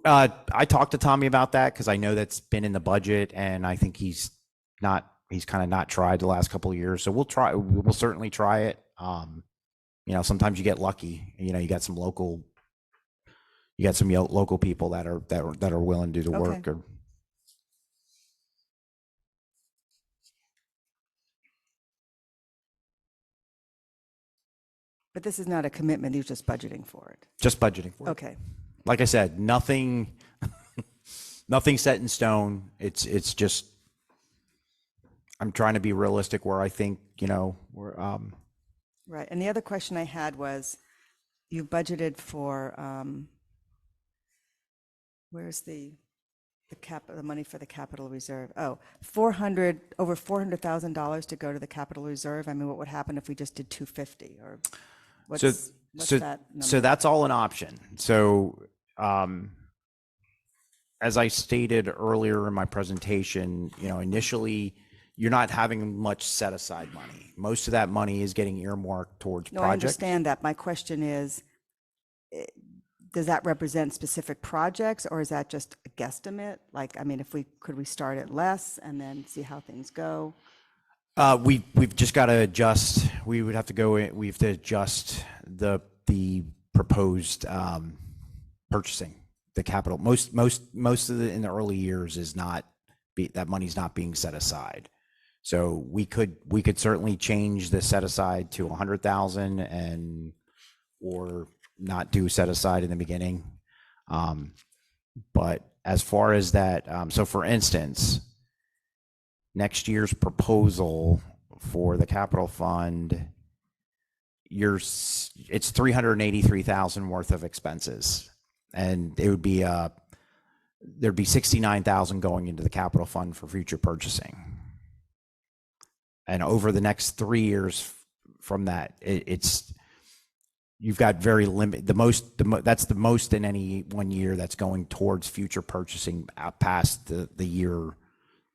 I talked to Tommy about that because I know that's been in the budget, and I think he's kind of not tried the last couple of years. So we'll certainly try it. Sometimes you get lucky, you got some local people that are willing to do the Okay. work. But this is not a commitment, you're just budgeting for it. Just budgeting for it. Okay, Like I said, nothing set in stone. It's just, I'm trying to be realistic where I think, we're, right. And the other question I had was, you budgeted for, where's the money for the capital reserve? Oh, over $400,000 to go to the capital reserve. I mean, what would happen if we just did 250 or what's that number? So that's all an option. So, as I stated earlier in my presentation, initially you're not having much set aside money. Most of that money is getting earmarked towards No, I projects. understand that. My question is, does that represent specific projects or is that just a guesstimate? Like, I mean, could we start at less and then see how things go? We've just got to adjust. We would have to go in, we have to adjust the proposed purchasing, the capital. Most of the in the early years is not that money's not being set aside. So we could certainly change the set aside to 100,000 or not do set aside in the beginning. But as far as that, so for instance, next year's proposal for the capital fund, it's 383,000 worth of expenses, and it would be there'd be 69,000 going into the capital fund for future purchasing. And over the next 3 years from that, you've got very limited, that's the most in any 1 year that's going towards future purchasing past the year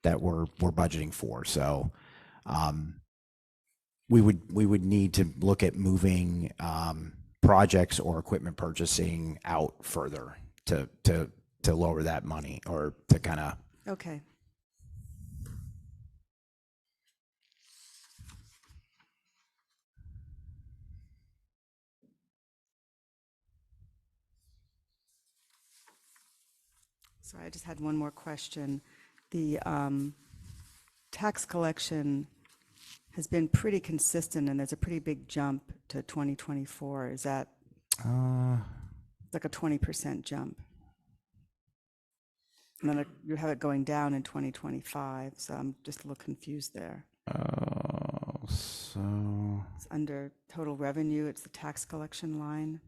that we're budgeting for. So we would need to look at moving projects or equipment purchasing out further to lower that money, or to kind of. Okay. Sorry, I just had one more question. The tax collection has been pretty consistent, and there's a pretty big jump to 2024. Is that like a 20% jump? And then you have it going down in 2025, so I'm just a little confused there. So It's under total revenue, it's the tax collection line.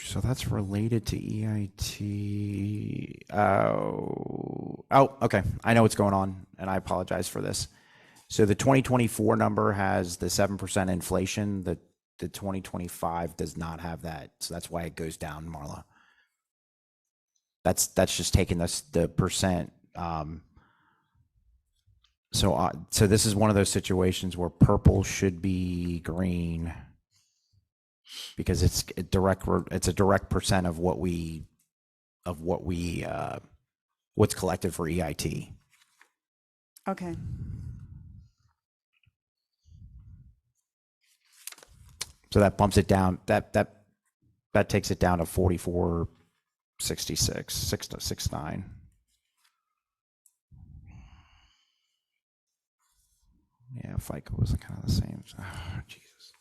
So that's related to EIT. Oh, okay. I know what's going on, and I apologize for this. So the 2024 number has the 7% inflation. The 2025 does not have that, so that's why it goes down, Marla. That's just taking the percent. So this is one of those situations where purple should be green, because it's a direct percent of what's collected for EIT. Okay. So that bumps it down. That takes it down to 44.66, 669. Yeah, FICA was kind of the same. Oh, Jesus.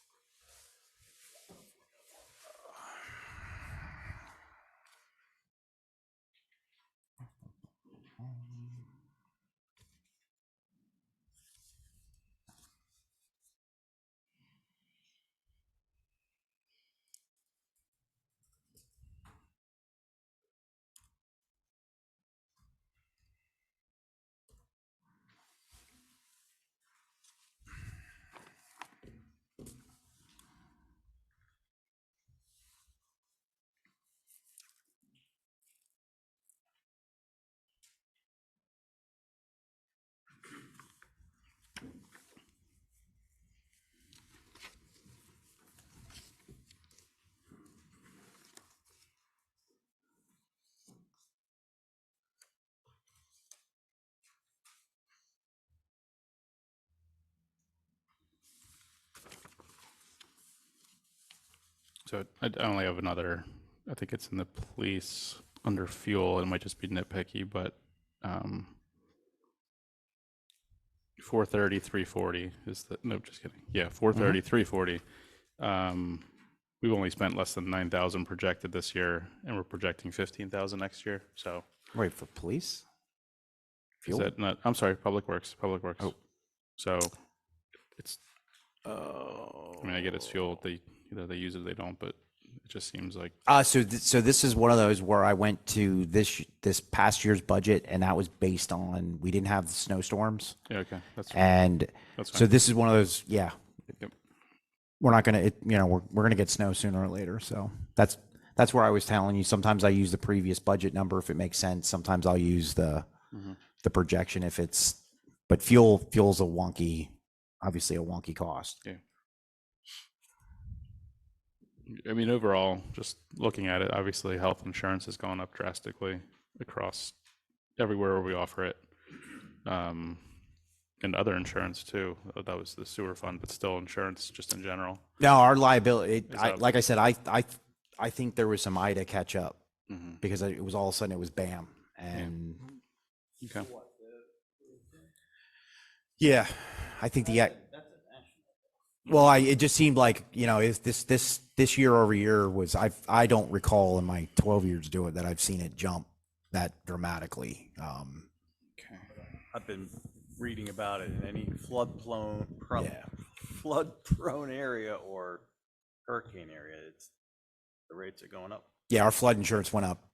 So I only have another, I think it's in the police under fuel. It might just be nitpicky, but 430, 340 is the, no, just kidding. Yeah, 430, 340. We've only spent less than 9,000 projected this year, and we're projecting 15,000 next year. So Wait, for police? is Fuel? that not, I'm sorry, Public Works. Oh. So it's, I mean, I get it's fuel. They either they use it or they don't, but it just seems like, So this is one of those where I went to this past year's budget, and that was based on, we didn't have the snowstorms. yeah, okay. That's And That's so fine. this is one of those, yeah. Yep. We're not gonna, we're gonna get snow sooner or later. So that's where I was telling you, sometimes I use the previous budget number if it makes sense. Sometimes I'll use the projection if it's, but fuel's obviously a wonky cost. Yeah. I mean, overall, just looking at it, obviously health insurance has gone up drastically across everywhere where we offer it. And other insurance too. That was the sewer fund, but still insurance just in general. No, our liability, that- like I said, I think there was some IDA catch up because it was all of a sudden it was BAM. And Okay. yeah, I think well, it just seemed like, if this year over year was, I don't recall in my 12 years doing it that I've seen it jump that dramatically. Okay. I've been reading about it in any flood-prone area or hurricane area. The rates are going up. Yeah, our flood insurance went up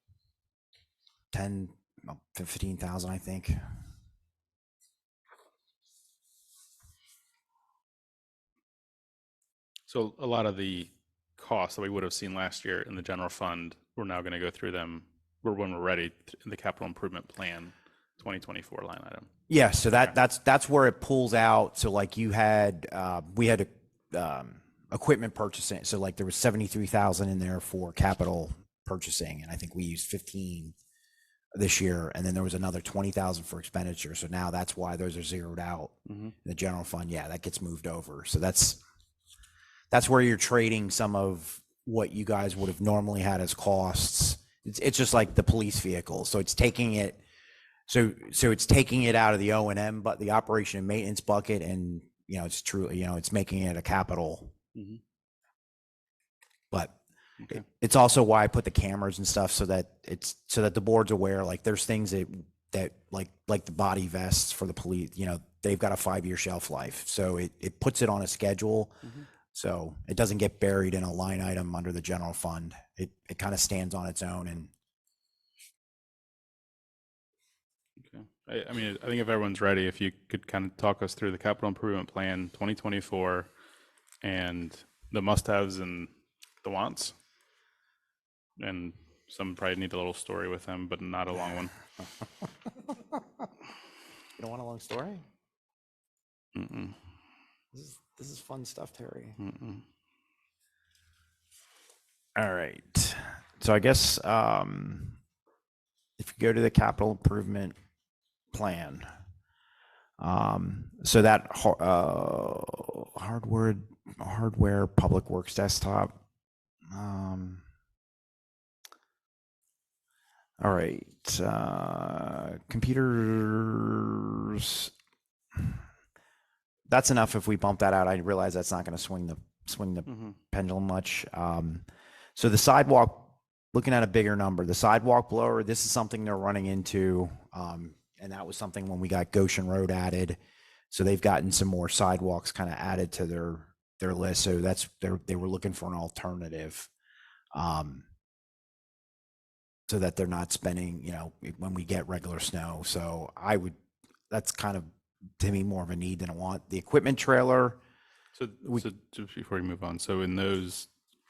15,000, I think. So a lot of the costs that we would have seen last year in the general fund, we're now going to go through them when we're ready in the capital improvement plan 2024 line item. Yeah, so that's where it pulls out. So like we had equipment purchasing. So like there was 73,000 in there for capital purchasing, and I think we used 15 this year, and then there was another 20,000 for expenditure. So now that's why those are zeroed out in the general fund. Yeah, that gets moved over. So that's where you're trading some of what you guys would have normally had as costs. It's just like the police vehicle. So it's taking it. So it's taking it out of the O&M, but the operation and maintenance bucket, and it's truly, it's making it a capital. But it's also why I put the cameras and stuff so that the board's aware. Like there's things that like the body vests for the police. They've got a 5-year shelf life, so it puts it on a schedule. So it doesn't get buried in a line item under the general fund. It kind of stands on its own. And I mean, I think if everyone's ready, if you could kind of talk us through the capital improvement plan 2024 and the must-haves and the wants. And some probably need a little story with them, but not a long one. you don't want a long story? This is fun stuff, Terry. All right. So I guess if you go to the capital improvement plan, so that hardware public works desktop. All right, computers. That's enough. If we bump that out, I realize that's not going to swing the pendulum much. So the sidewalk, looking at a bigger number, the sidewalk blower. This is something they're running into, and that was something when we got Goshen Road added. So they've gotten some more sidewalks kind of added to their list. So they were looking for an alternative, so that they're not spending, when we get regular snow. So that's kind of, to me, more of a need than a want. The equipment trailer. So just before we move on, so in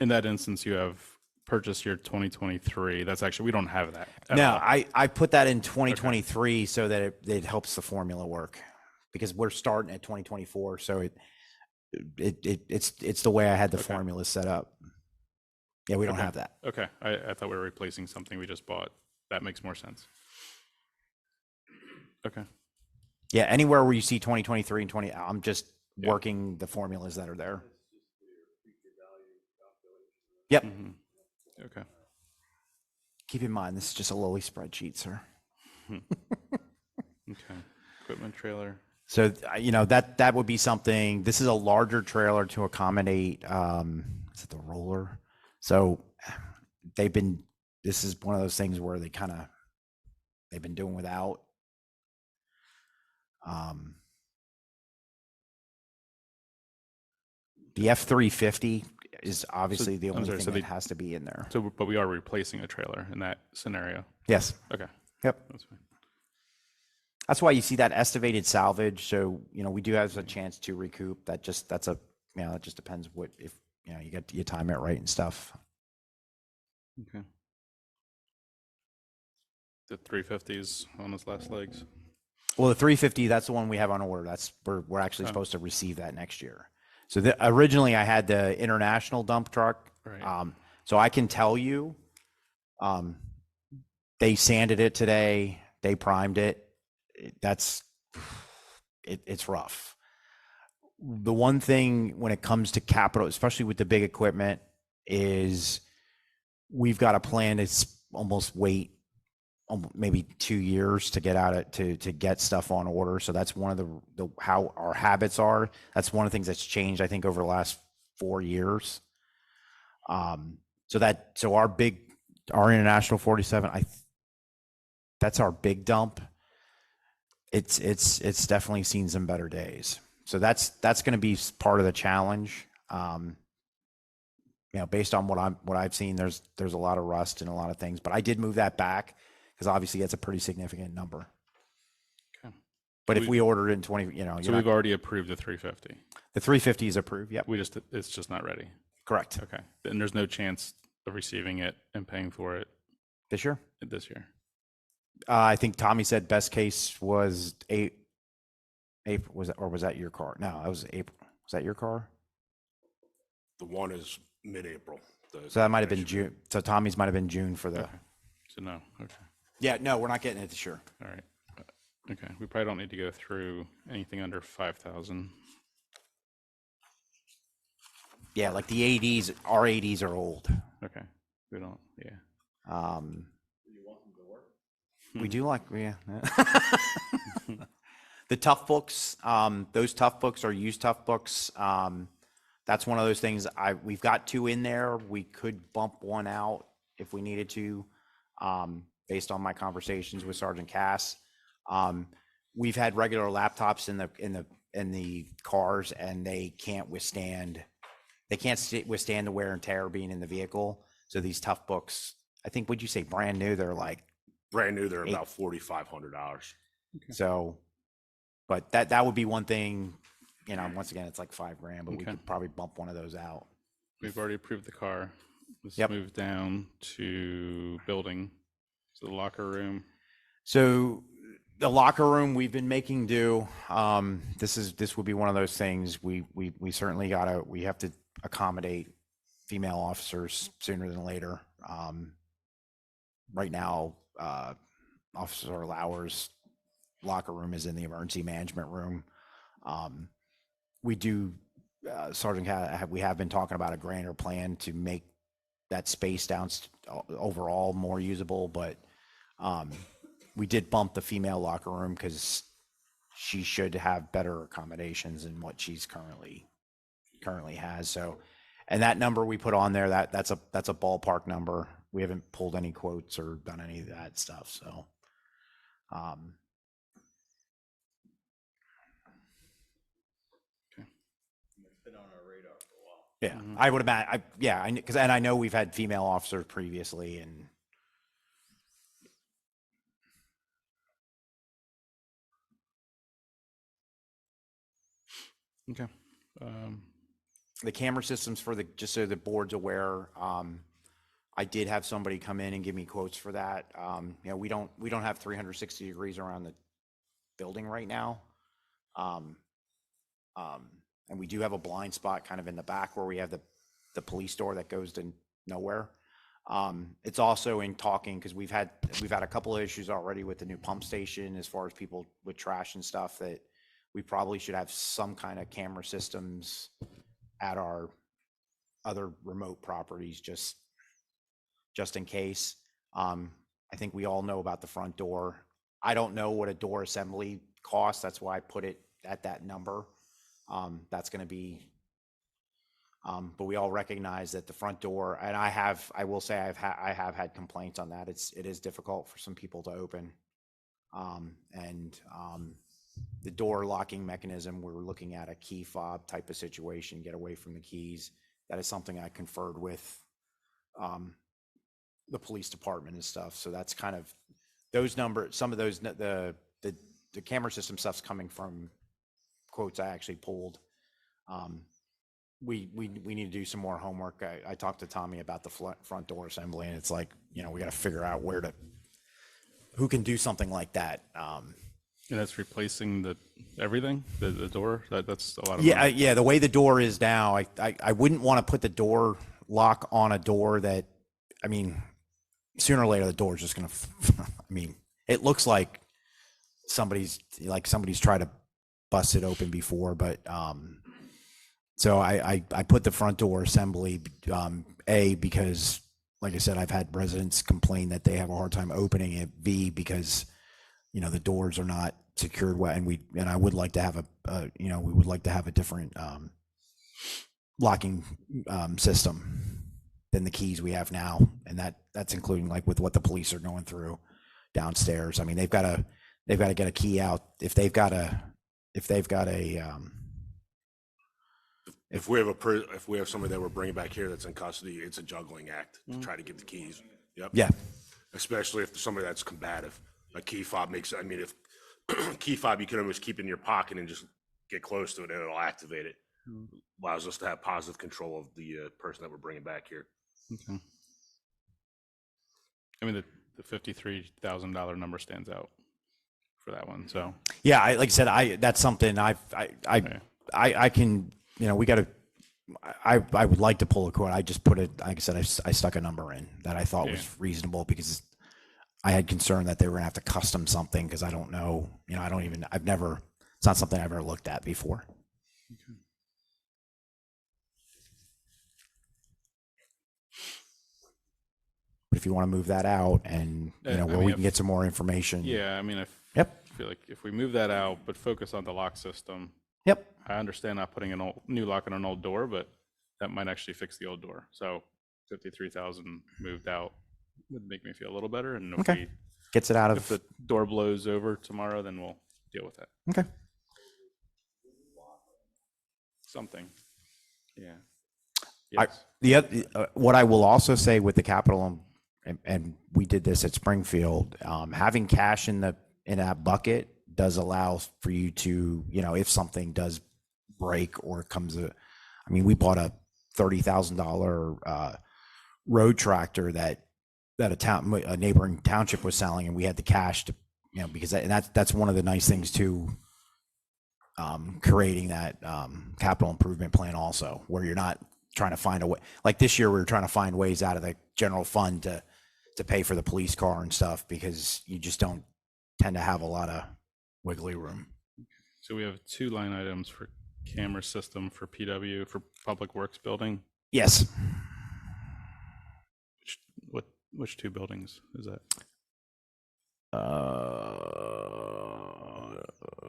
that instance, you have purchase year 2023. That's actually, we don't have that. No, I put that in 2023 so that it helps the formula work, because we're starting at 2024. So it's the way I had the formula set up. Yeah, we don't have that. Okay, I thought we were replacing something we just bought. That makes more sense. Okay. Yeah, anywhere where you see 2023 and 20, I'm just working the formulas that are there. Yep. Okay. Keep in mind, this is just a lowly spreadsheet, sir. Okay. Equipment trailer. So, that would be something, this is a larger trailer to accommodate, is it the roller? So this is one of those things where they've been doing without. The F-350 is obviously the I'm only sorry, thing so that has to be in there. So, but we are replacing a trailer in that scenario. Yes. Okay. Yep. That's fine. That's why you see that estimated salvage. So, we do have a chance to recoup. That just depends if you time it right and stuff. Okay. The 350s on its last legs. Well, the 350, that's the one we have on order. We're actually supposed to receive that next year. So originally I had the international dump truck. Right. So I can tell you, they sanded it today. They primed it. It's rough. The one thing when it comes to capital, especially with the big equipment, is we've got a plan to almost wait maybe 2 years to get to get stuff on order. So that's one of the how our habits are. That's one of the things that's changed, I think, over the last 4 years. So our international 47, that's our big dump. It's definitely seen some better days. So that's going to be part of the challenge. Based on what I've seen, there's a lot of rust and a lot of things, but I did move that back because obviously that's a pretty significant number. Okay. But if we ordered it in 20, so we've already approved the 350. The 350 is approved. Yep. It's just not ready. Correct. Okay. And there's no chance of receiving it and paying for it This year? this year. I think Tommy said best case was April. Was that your car? No, that was April. Was that your car? The one is mid-April. So that might have been June. So Tommy's might have been June for the. Okay. So no. Okay. Yeah, no, we're not getting it this year. All right. Okay. We probably don't need to go through anything under 5,000. Yeah, like the ADs, our ADs are old. Okay. We don't. Yeah. We do like, yeah. The tough books, those tough books are used tough books. That's one of those things we've got 2 in there. We could bump one out if we needed to, based on my conversations with Sergeant Cass. We've had regular laptops in the cars, and they can't withstand the wear and tear being in the vehicle. So these tough books, I think, would you say brand new? They're like Brand new, they're about $4,500. so, but that would be one thing. Once again, it's like $5,000, but we Okay. could probably bump one of those out. We've already approved the car. Let's Yep. move down to building. So the locker room. So the locker room, we've been making do. This would be one of those things we certainly we have to accommodate female officers sooner than later. Right now, Officer Lauer's locker room is in the emergency management room. We do, Sergeant, we have been talking about a grander plan to make that space down overall more usable, but we did bump the female locker room because she should have better accommodations than what she's currently has. So, and that number we put on there, that's a ballpark number. We haven't pulled any quotes or done any of that stuff. So, yeah, I would imagine. Because I know we've had female officers previously, and Okay. the camera systems just so the board's aware. I did have somebody come in and give me quotes for that. We don't have 360 degrees around the building right now. And we do have a blind spot kind of in the back where we have the police door that goes to nowhere. It's also in talking because we've had a couple of issues already with the new pump station as far as people with trash and stuff, that we probably should have some kind of camera systems at our other remote properties, just in case. I think we all know about the front door. I don't know what a door assembly costs. That's why I put it at that number. That's going to be, but we all recognize that the front door, and I will say I have had complaints on that. It is difficult for some people to open. And the door locking mechanism, we're looking at a key fob type of situation, get away from the keys. That is something I conferred with the police department and stuff. So that's kind of those numbers. Some of those, the camera system stuff's coming from quotes I actually pulled. We need to do some more homework. I talked to Tommy about the front door assembly, and it's like, we got to figure out who can do something like that. And that's replacing everything, the door. That's a lot of Yeah, money. yeah. The way the door is now, I wouldn't want to put the door lock on a door that, I mean, sooner or later the door is just gonna. I mean, it looks like somebody's tried to bust it open before, but so I put the front door assembly because, like I said, I've had residents complain that they have a hard time opening it. B, because the doors are not secured well, and I would like to have we would like to have a different locking system than the keys we have now, and that's including like with what the police are going through downstairs. I mean, they've got to get a key out if we have somebody that we're bringing back here that's in custody, it's a juggling act to try to get the keys. Yep. Yeah. Especially if there's somebody that's combative. A key fob makes, I mean, if key fob you can almost keep in your pocket and just get close to it and it'll activate it. Allows us to have positive control of the person that we're bringing back here. Okay. I mean, the $53,000 number stands out for that one. So yeah, like I said, that's something I can, we got to. I would like to pull a quote. I just put it, like I said, I stuck a number in that I thought was reasonable because I had concern that they were gonna have to custom something because I don't know, it's not something I've ever looked at before. okay. But if you want to move that out and, we can get some more information. Yeah, I mean, I feel like if we move that out but focus on the lock system. Yep. I understand not putting a new lock on an old door, but that might actually fix the old door. So 53,000 moved out would make me feel a little better. And if gets it out of if the door blows over tomorrow, then we'll deal with that. Okay. Something. Yeah. What I will also say with the capital, and we did this at Springfield, having cash in that bucket does allow for you to, if something does break or we bought a $30,000 road tractor that a neighboring township was selling, and we had the cash to, because that's one of the nice things too, creating that capital improvement plan also, where you're not trying to find a way. Like this year, we were trying to find ways out of the general fund to pay for the police car and stuff, because you just don't tend to have a lot of wiggly room. So we have 2 line items for camera system for PW for Public Works building. Yes. Which 2 buildings is that?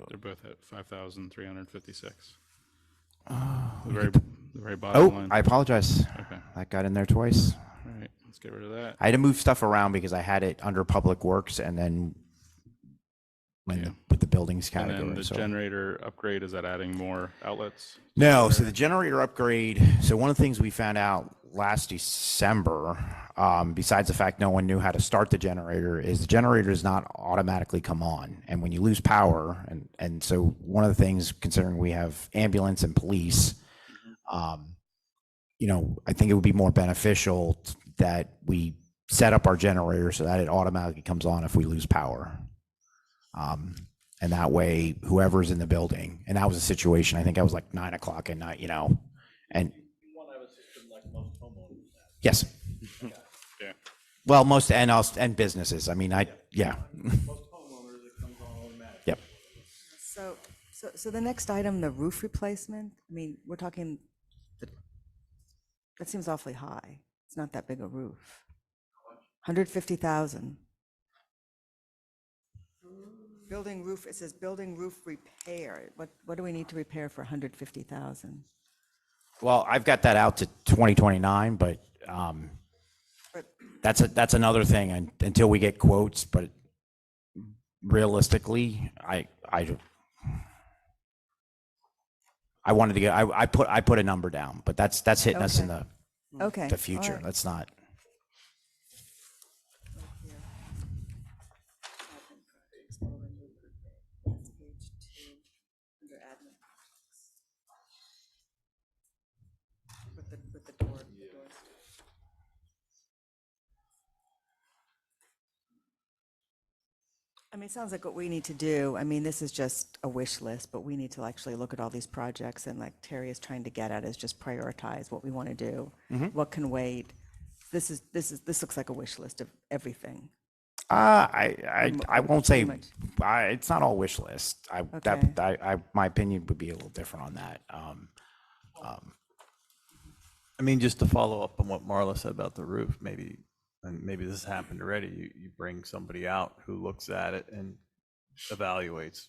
They're both at 5,356. The very bottom line. I apologize. Okay. That got in there twice. All right, let's get rid of that. I had to move stuff around because I had it under Public Works and then with the buildings category. And then the generator upgrade, is that adding more outlets? No, so the generator upgrade, so one of the things we found out last December, besides the fact no one knew how to start the generator, is the generator does not automatically come on. And when you lose power, and so one of the things, considering we have ambulance and police, I think it would be more beneficial that we set up our generator so that it automatically comes on if we lose power. And that way, whoever's in the building, and that was a situation, I think I was like 9 o'clock at night, and yes. Yeah. Well, most and businesses. I mean, yeah. Most homeowners, it comes on automatic. Yep. So the next item, the roof replacement, I mean, we're talking That seems awfully high. It's not that big a roof. 150,000. Building roof, it says building roof repair. What do we need to repair for 150,000? Well, I've got that out to 2029, but But that's another thing until we get quotes. But realistically, I wanted to get, I put a number down, but that's hitting us in Okay. the Okay. the all future. right. That's not. That's page 2, under admin projects. With the door, the doors. I mean, it sounds like what we need to do, I mean, this is just a wish list, but we need to actually look at all these projects, and like Terry is trying to get at is just prioritize what we want to do. What can wait? This looks like a wish list of everything. I won't say much. it's not all wish list. Okay. My opinion would be a little different on that. I mean, just to follow up on what Marla said about the roof, maybe, and maybe this has happened already, you bring somebody out who looks at it and evaluates.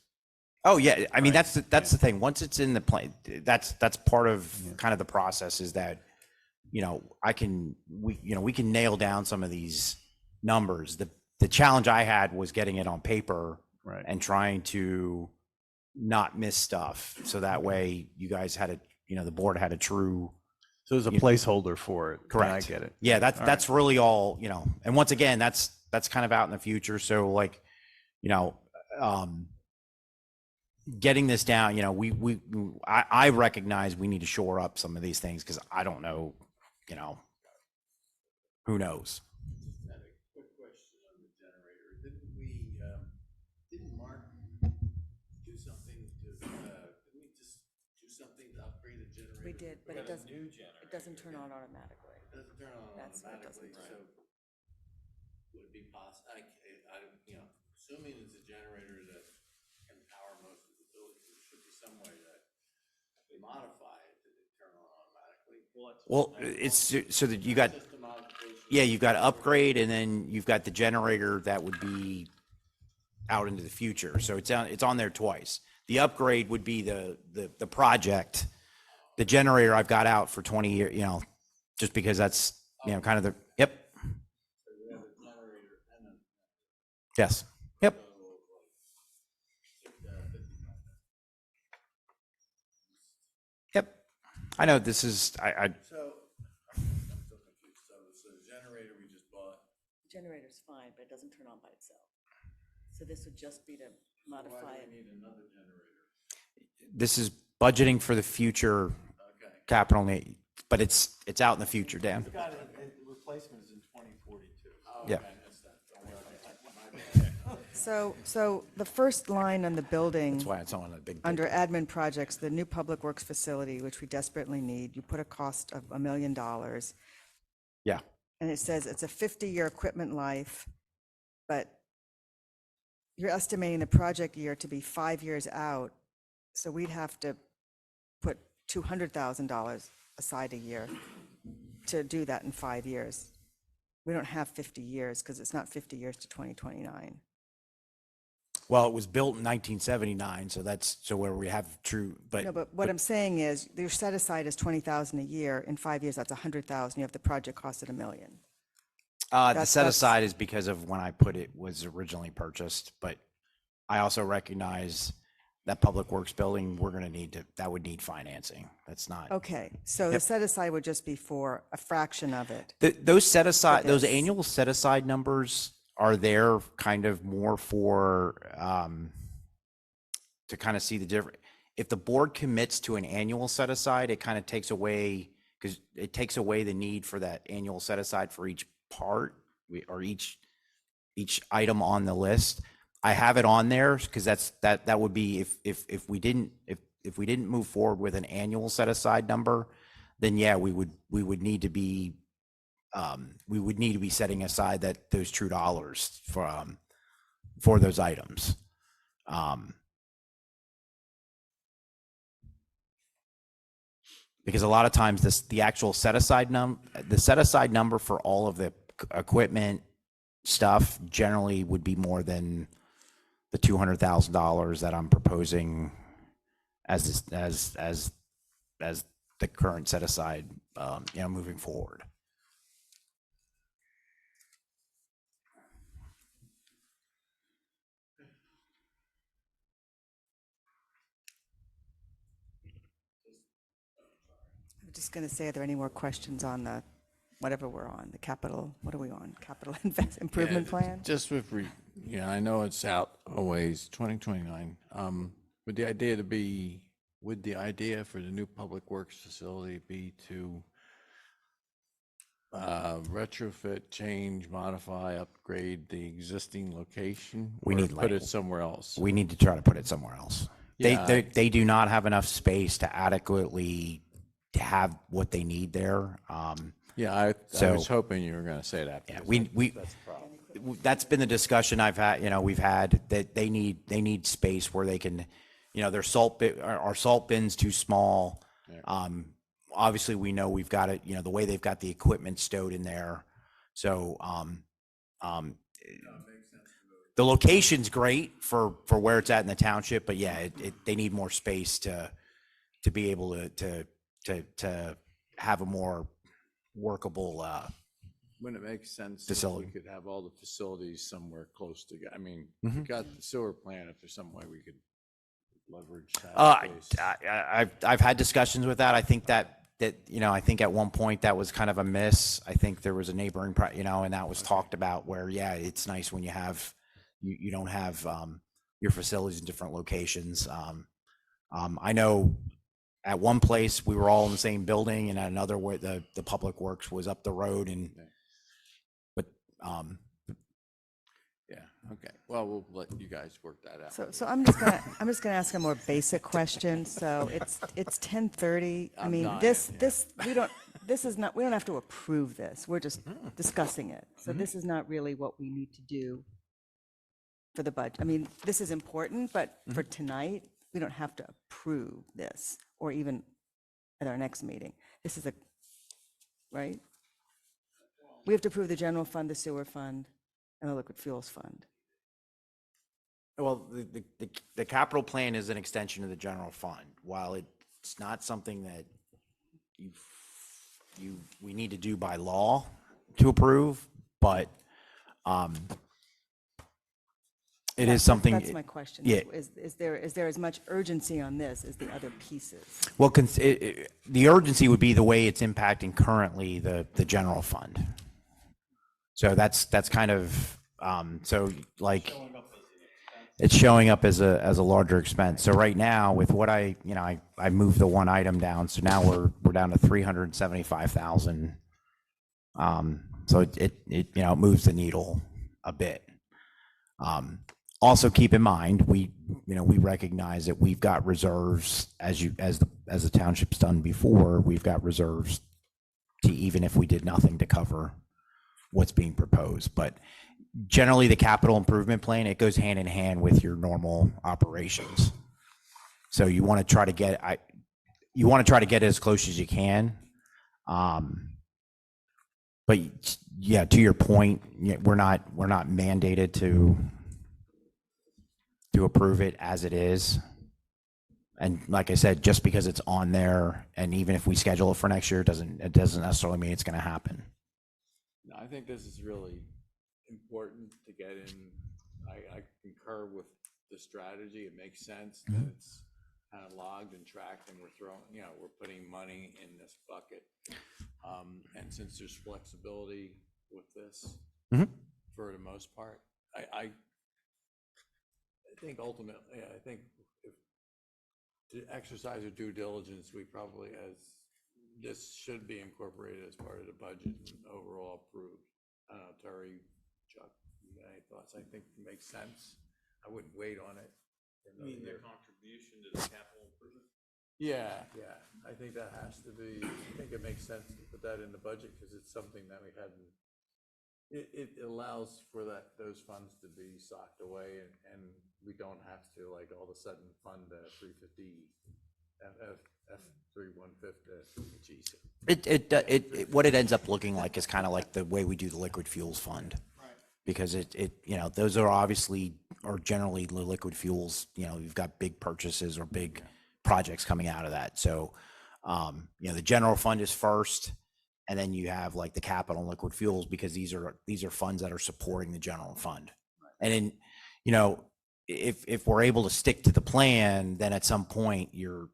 Oh yeah, I mean Right. that's the thing. Once it's in the plan, that's part of kind of the process. Is that we can nail down some of these numbers. The challenge I had was getting it on paper Right. and trying to not miss stuff, so that way you guys had the board had a true. So there's a placeholder for it. Correct. I get it. Yeah, All that's right. really all, and once again, that's kind of out in the future. So like, getting this down, I recognize we need to shore up some of these things because I don't know, who knows? Quick question on the generator. Didn't Mark do something didn't we just do something to upgrade the generator? We did, but it got a doesn't, new generator. it doesn't turn on automatically. It doesn't turn on That's what it automatically, doesn't so would it be possible, assuming it's a generator that can power most of the building, there should be some way that we modify it to turn on automatically. Well, it's so that you got, System modification. yeah, you've got upgrade, and then you've got the generator that would be out into the future. So it's on there twice. The upgrade would be the project. The generator I've got out for 20 years, just because that's, kind of the, yep. So we have a generator and a. Yes. Yep. Yep. I know this is, So, I'm still confused. So the generator we just bought, Generator's fine, but it doesn't turn on by itself. So this would just be to why modify do it. we need another generator? this is budgeting for the future Okay. capital need, but it's out in the future, Dan. Got it. Replacement is in 2042. Yeah. I missed that. My bad. So the first line on the building. That's why it's on a big. Under admin projects, the new public works facility, which we desperately need, you put a cost of $1 million. Yeah. And it says it's a 50-year equipment life, but you're estimating the project year to be 5 years out. So we'd have to put $200,000 aside a year to do that in 5 years. We don't have 50 years because it's not 50 years to 2029. Well, it was built in 1979, so where we have true, No, but what I'm saying is, your set aside is 20,000 a year. In 5 years, that's 100,000. You have the project cost at $1 million. the That's- set that's- aside is because of when I put it was originally purchased, but I also recognize that public works building, that would need financing. That's not. Okay, so the Yep. set aside would just be for a fraction of it. Those set aside, those this. annual set aside numbers are there kind of more for, to kind of see the difference. If the board commits to an annual set aside, it kind of takes away, because it takes away the need for that annual set aside for each part or each item on the list. I have it on there because that would be if we didn't move forward with an annual set aside number, then yeah, we would need to be setting aside those true dollars for those items. Because a lot of times the actual the set aside number for all of the equipment stuff generally would be more than the $200,000 that I'm proposing as the current set aside, moving forward. I'm just going to say, are there any more questions on the, whatever we're on, the capital, what are we on? Capital improvement plan? Just I know it's out a ways, 2029. Would the idea for the new public works facility be to retrofit, change, modify, upgrade the existing location? We or need put it somewhere else? We need to try to put it somewhere else. Yeah, They do not have enough space to adequately have what they need there. Yeah, I So- was hoping you were going to say that. Yeah, because that's the problem. that's been the discussion we've had, that they need space where they can, their our salt bin's too small. Yeah. Obviously we know we've got it, the way they've got the equipment stowed in there. So, the location's great for where it's at in the township, but yeah, they need more space to be able to have a more workable, When it makes sense, facility. we could have all the facilities somewhere close together. I mean, Mhm. we got the sewer plant, if there's some way we could leverage that space. I've had discussions with that. I think that I think at one point that was kind of a miss. I think there was a neighboring, and that was talked about where, yeah, it's nice when you don't have your facilities in different locations. I know at one place we were all in the same building, and at another where the public works was up the road, but Yeah, okay. Well, we'll let you guys work that out. So I'm just gonna ask a more basic question. So it's 10:30. I I'm mean, dying, we don't have to approve this. We're just discussing it. So this is not really what we need to do for the budget. I mean, this is important, but for tonight, we don't have to approve this, or even at our next meeting. This is right? We have to approve the general fund, the sewer fund, and the liquid fuels fund. Well, the capital plan is an extension of the general fund. While it's not something that we need to do by law to approve, but it is something. That's my question. Yeah. Is there as much urgency on this as the other pieces? Well, the urgency would be the way it's impacting currently the general fund. So that's kind of so like it's showing up as a larger expense. So right now with what I moved the one item down, so now we're down to 375,000. So it moves the needle a bit. Also keep in mind, we recognize that we've got reserves as the township's done before, we've got reserves to, even if we did nothing, to cover what's being proposed. But generally the capital improvement plan, it goes hand in hand with your normal operations. So you want to try to get as close as you can. But yeah, to your point, we're not mandated to approve it as it is. And like I said, just because it's on there, and even if we schedule it for next year, it doesn't necessarily mean it's going to happen. No, I think this is really important to get in. I concur with the strategy. It makes sense that it's kind of logged and tracked, and we're putting money in this bucket. And since there's flexibility with this, for the most part, I think ultimately, if to exercise our due diligence, we probably, this should be incorporated as part of the budget and overall approved. I don't know, Terry, Chuck, you got any thoughts? I think it makes sense. I wouldn't wait on it. You mean the contribution to the capital improvement? Yeah. I think that has to be, I think it makes sense to put that in the budget because it's something that we hadn't, it allows for those funds to be socked away, and we don't have to like all of a sudden fund a 350 F3-150. What it ends up looking like is kind of like the way we do the liquid fuels fund. Because those are obviously, or generally the liquid fuels, you've got big purchases or big projects coming out of that. So, the general fund is first, and then you have like the capital and liquid fuels, because these are funds that are supporting the general fund. And then, if we're able to stick to the plan, then at some point you're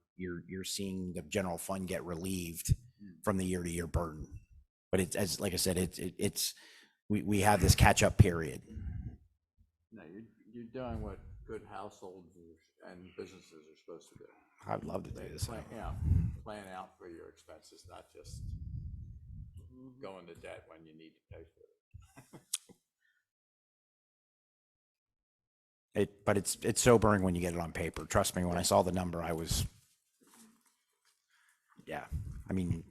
seeing the general fund get relieved from the year-to-year burden. But it's like I said, we have this catch-up period. No, you're doing what good households and businesses are supposed to do. I'd love to do this. Plan out for your expenses, not just go into debt when you need to pay for it. But it's sobering when you get it on paper. Trust me, when I saw the number, I was, I mean.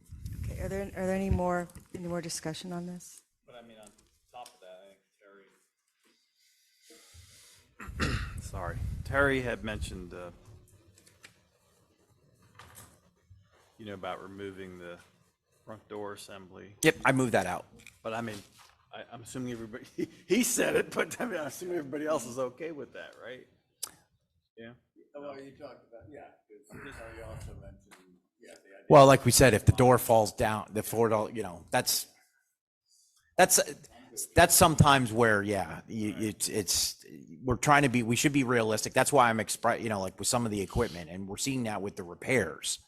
Okay, are there any more discussion on this? But I mean, on top of that, I think Terry had mentioned, about removing the front door assembly. Yep, I moved that out. But I mean, I'm assuming everybody, he said it, but I mean, I'm assuming everybody else is okay with that, right? Yeah. Well, you talked about, because you also mentioned, the idea. Well, like we said, if the door falls down, the floor, that's sometimes where, we're trying to we should be realistic. That's why I'm like with some of the equipment, and we're seeing that with the repairs.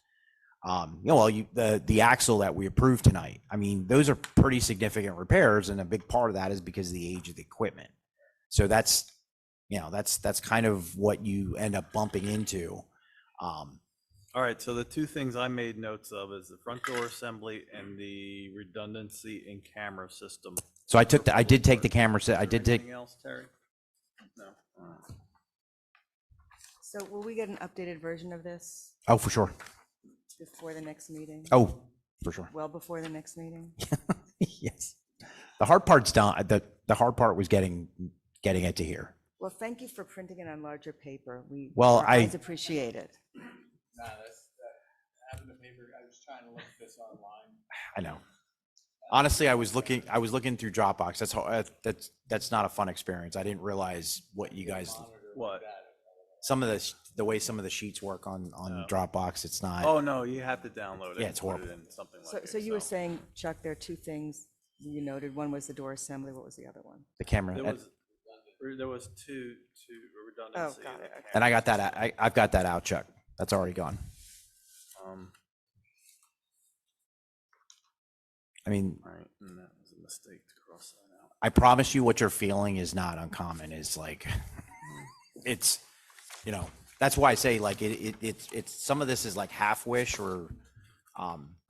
The axle that we approved tonight, I mean, those are pretty significant repairs, and a big part of that is because of the age of the equipment. So that's kind of what you end up bumping into. All right, so the two things I made notes of is the front door assembly and the redundancy in camera system. So I did take the camera set. I did take. Anything else, Terry? No. All right. So will we get an updated version of this Oh, for sure. before the next meeting? Oh, for sure. Well before the next meeting? Yes. The hard part's done. The hard part was getting it to here. Well, thank you for printing it on larger paper. Well, I appreciate it. No, having the paper, I was trying to look at this online. I know. Honestly, I was looking through Dropbox. That's not a fun experience. I didn't realize what you guys. What? Some of the way some of the sheets work on Dropbox, it's not. Oh, no, you have to download it. Yeah, it's and put horrible. it in something like So you were Excel. saying, Chuck, there are two things you noted. One was the door assembly. What was the other one? The camera. There was two redundancy. Oh, got it. Okay. And I got that. I've got that out, Chuck. That's already gone. I mean, All right, and that was a mistake to cross that out. I promise you what you're feeling is not uncommon. It's like, it's, that's why I say like it's some of this is like half wish or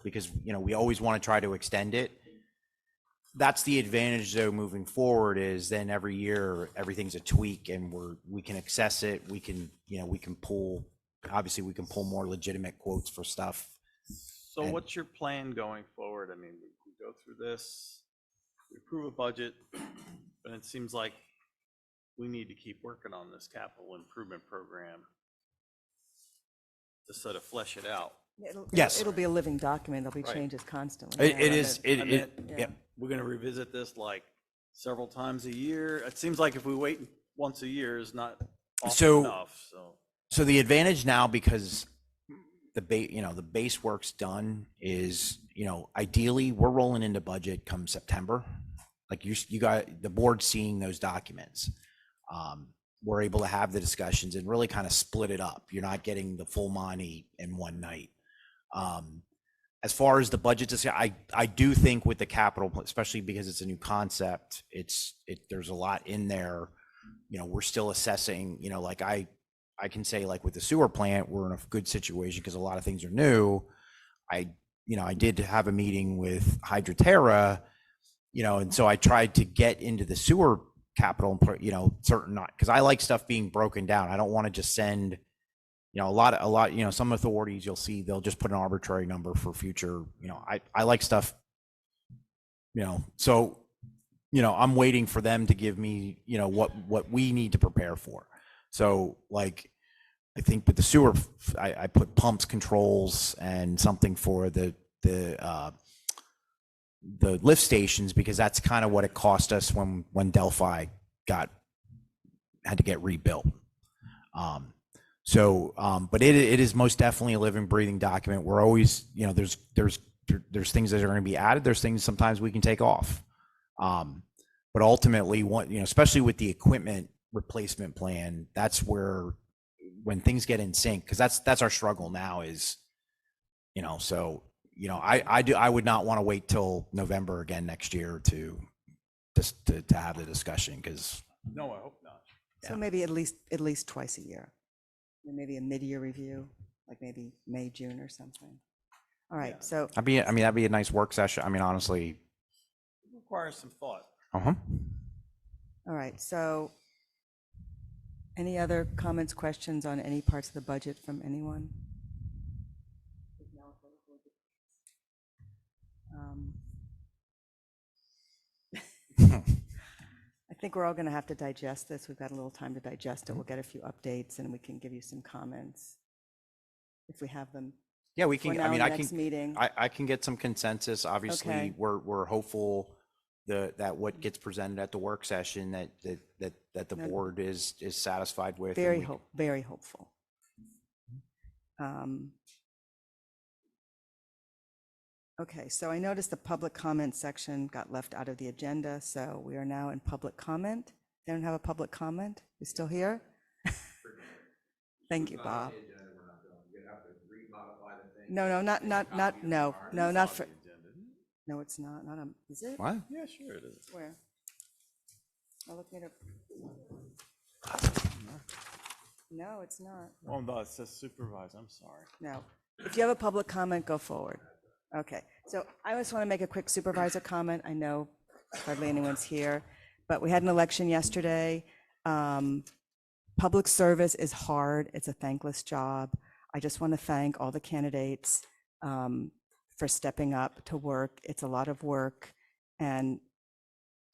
because, we always want to try to extend it. That's the advantage though, moving forward, is then every year, everything's a tweak and we can access it. We can pull more legitimate quotes for stuff. So And- what's your plan going forward? I mean, we go through this, we approve a budget, but it seems like we need to keep working on this capital improvement program to sort of flesh it out. Yes. It'll be a living document. There'll be Right. changes constantly. It is. Yeah. Yeah. We're gonna revisit this like several times a year. It seems like if we wait once a year is not often enough, so. So the advantage now, because the base work's done, is, ideally we're rolling into budget come September. Like you got the board seeing those documents. We're able to have the discussions and really kind of split it up. You're not getting the full money in one night. As far as the budget, I do think with the capital, especially because it's a new concept, there's a lot in there. We're still assessing, like I can say, like with the sewer plant, we're in a good situation because a lot of things are new. I did have a meeting with Hydroterra, and so I tried to get into the sewer capital and put, because I like stuff being broken down. I don't want to just send, a lot, some authorities you'll see, they'll just put an arbitrary number for future, I like stuff, so, I'm waiting for them to give me, what we need to prepare for. So like, I think with the sewer, I put pumps controls and something for the lift stations, because that's kind of what it cost us when Delphi had to get rebuilt. But it is most definitely a living, breathing document. We're always, there's things that are going to be added. There's things sometimes we can take off. But ultimately, especially with the equipment replacement plan, that's where, when things get in sync, because that's our struggle now is, I would not want to wait till November again next year to have the discussion, because No, I hope not. So maybe at least twice a year. Maybe a mid-year review, like maybe May, June or something. All right, so. that'd be a nice work session. I mean, honestly. It requires some thought. Uh-huh. All right, so any other comments, questions on any parts of the budget from anyone? I think we're all going to have to digest this. We've got a little time to digest it. We'll get a few updates and we can give you some comments if we have them. Yeah, we For can, now I mean, and I next can, meeting. I can get some consensus. Obviously, Okay. we're hopeful that what gets presented at the work session that the No. board is satisfied with. Very hopeful. Okay, so I noticed the public comment section got left out of the agenda, so we are now in public comment. They don't have a public comment? You still here? Thank you, Bob. No, not for, no, it's not, is it? What? Yeah, sure it is. Where? I'll look it up. No, it's not. Oh, no, it says supervise. I'm sorry. No. If you have a public comment, go forward. Okay, so I just want to make a quick supervisor comment. I know hardly anyone's here, but we had an election yesterday. Public service is hard. It's a thankless job. I just want to thank all the candidates for stepping up to work. It's a lot of work, and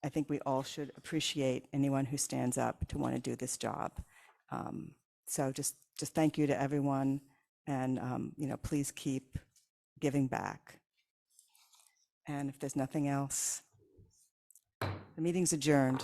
I think we all should appreciate anyone who stands up to want to do this job. So just thank you to everyone, and please keep giving back. And if there's nothing else, the meeting's adjourned.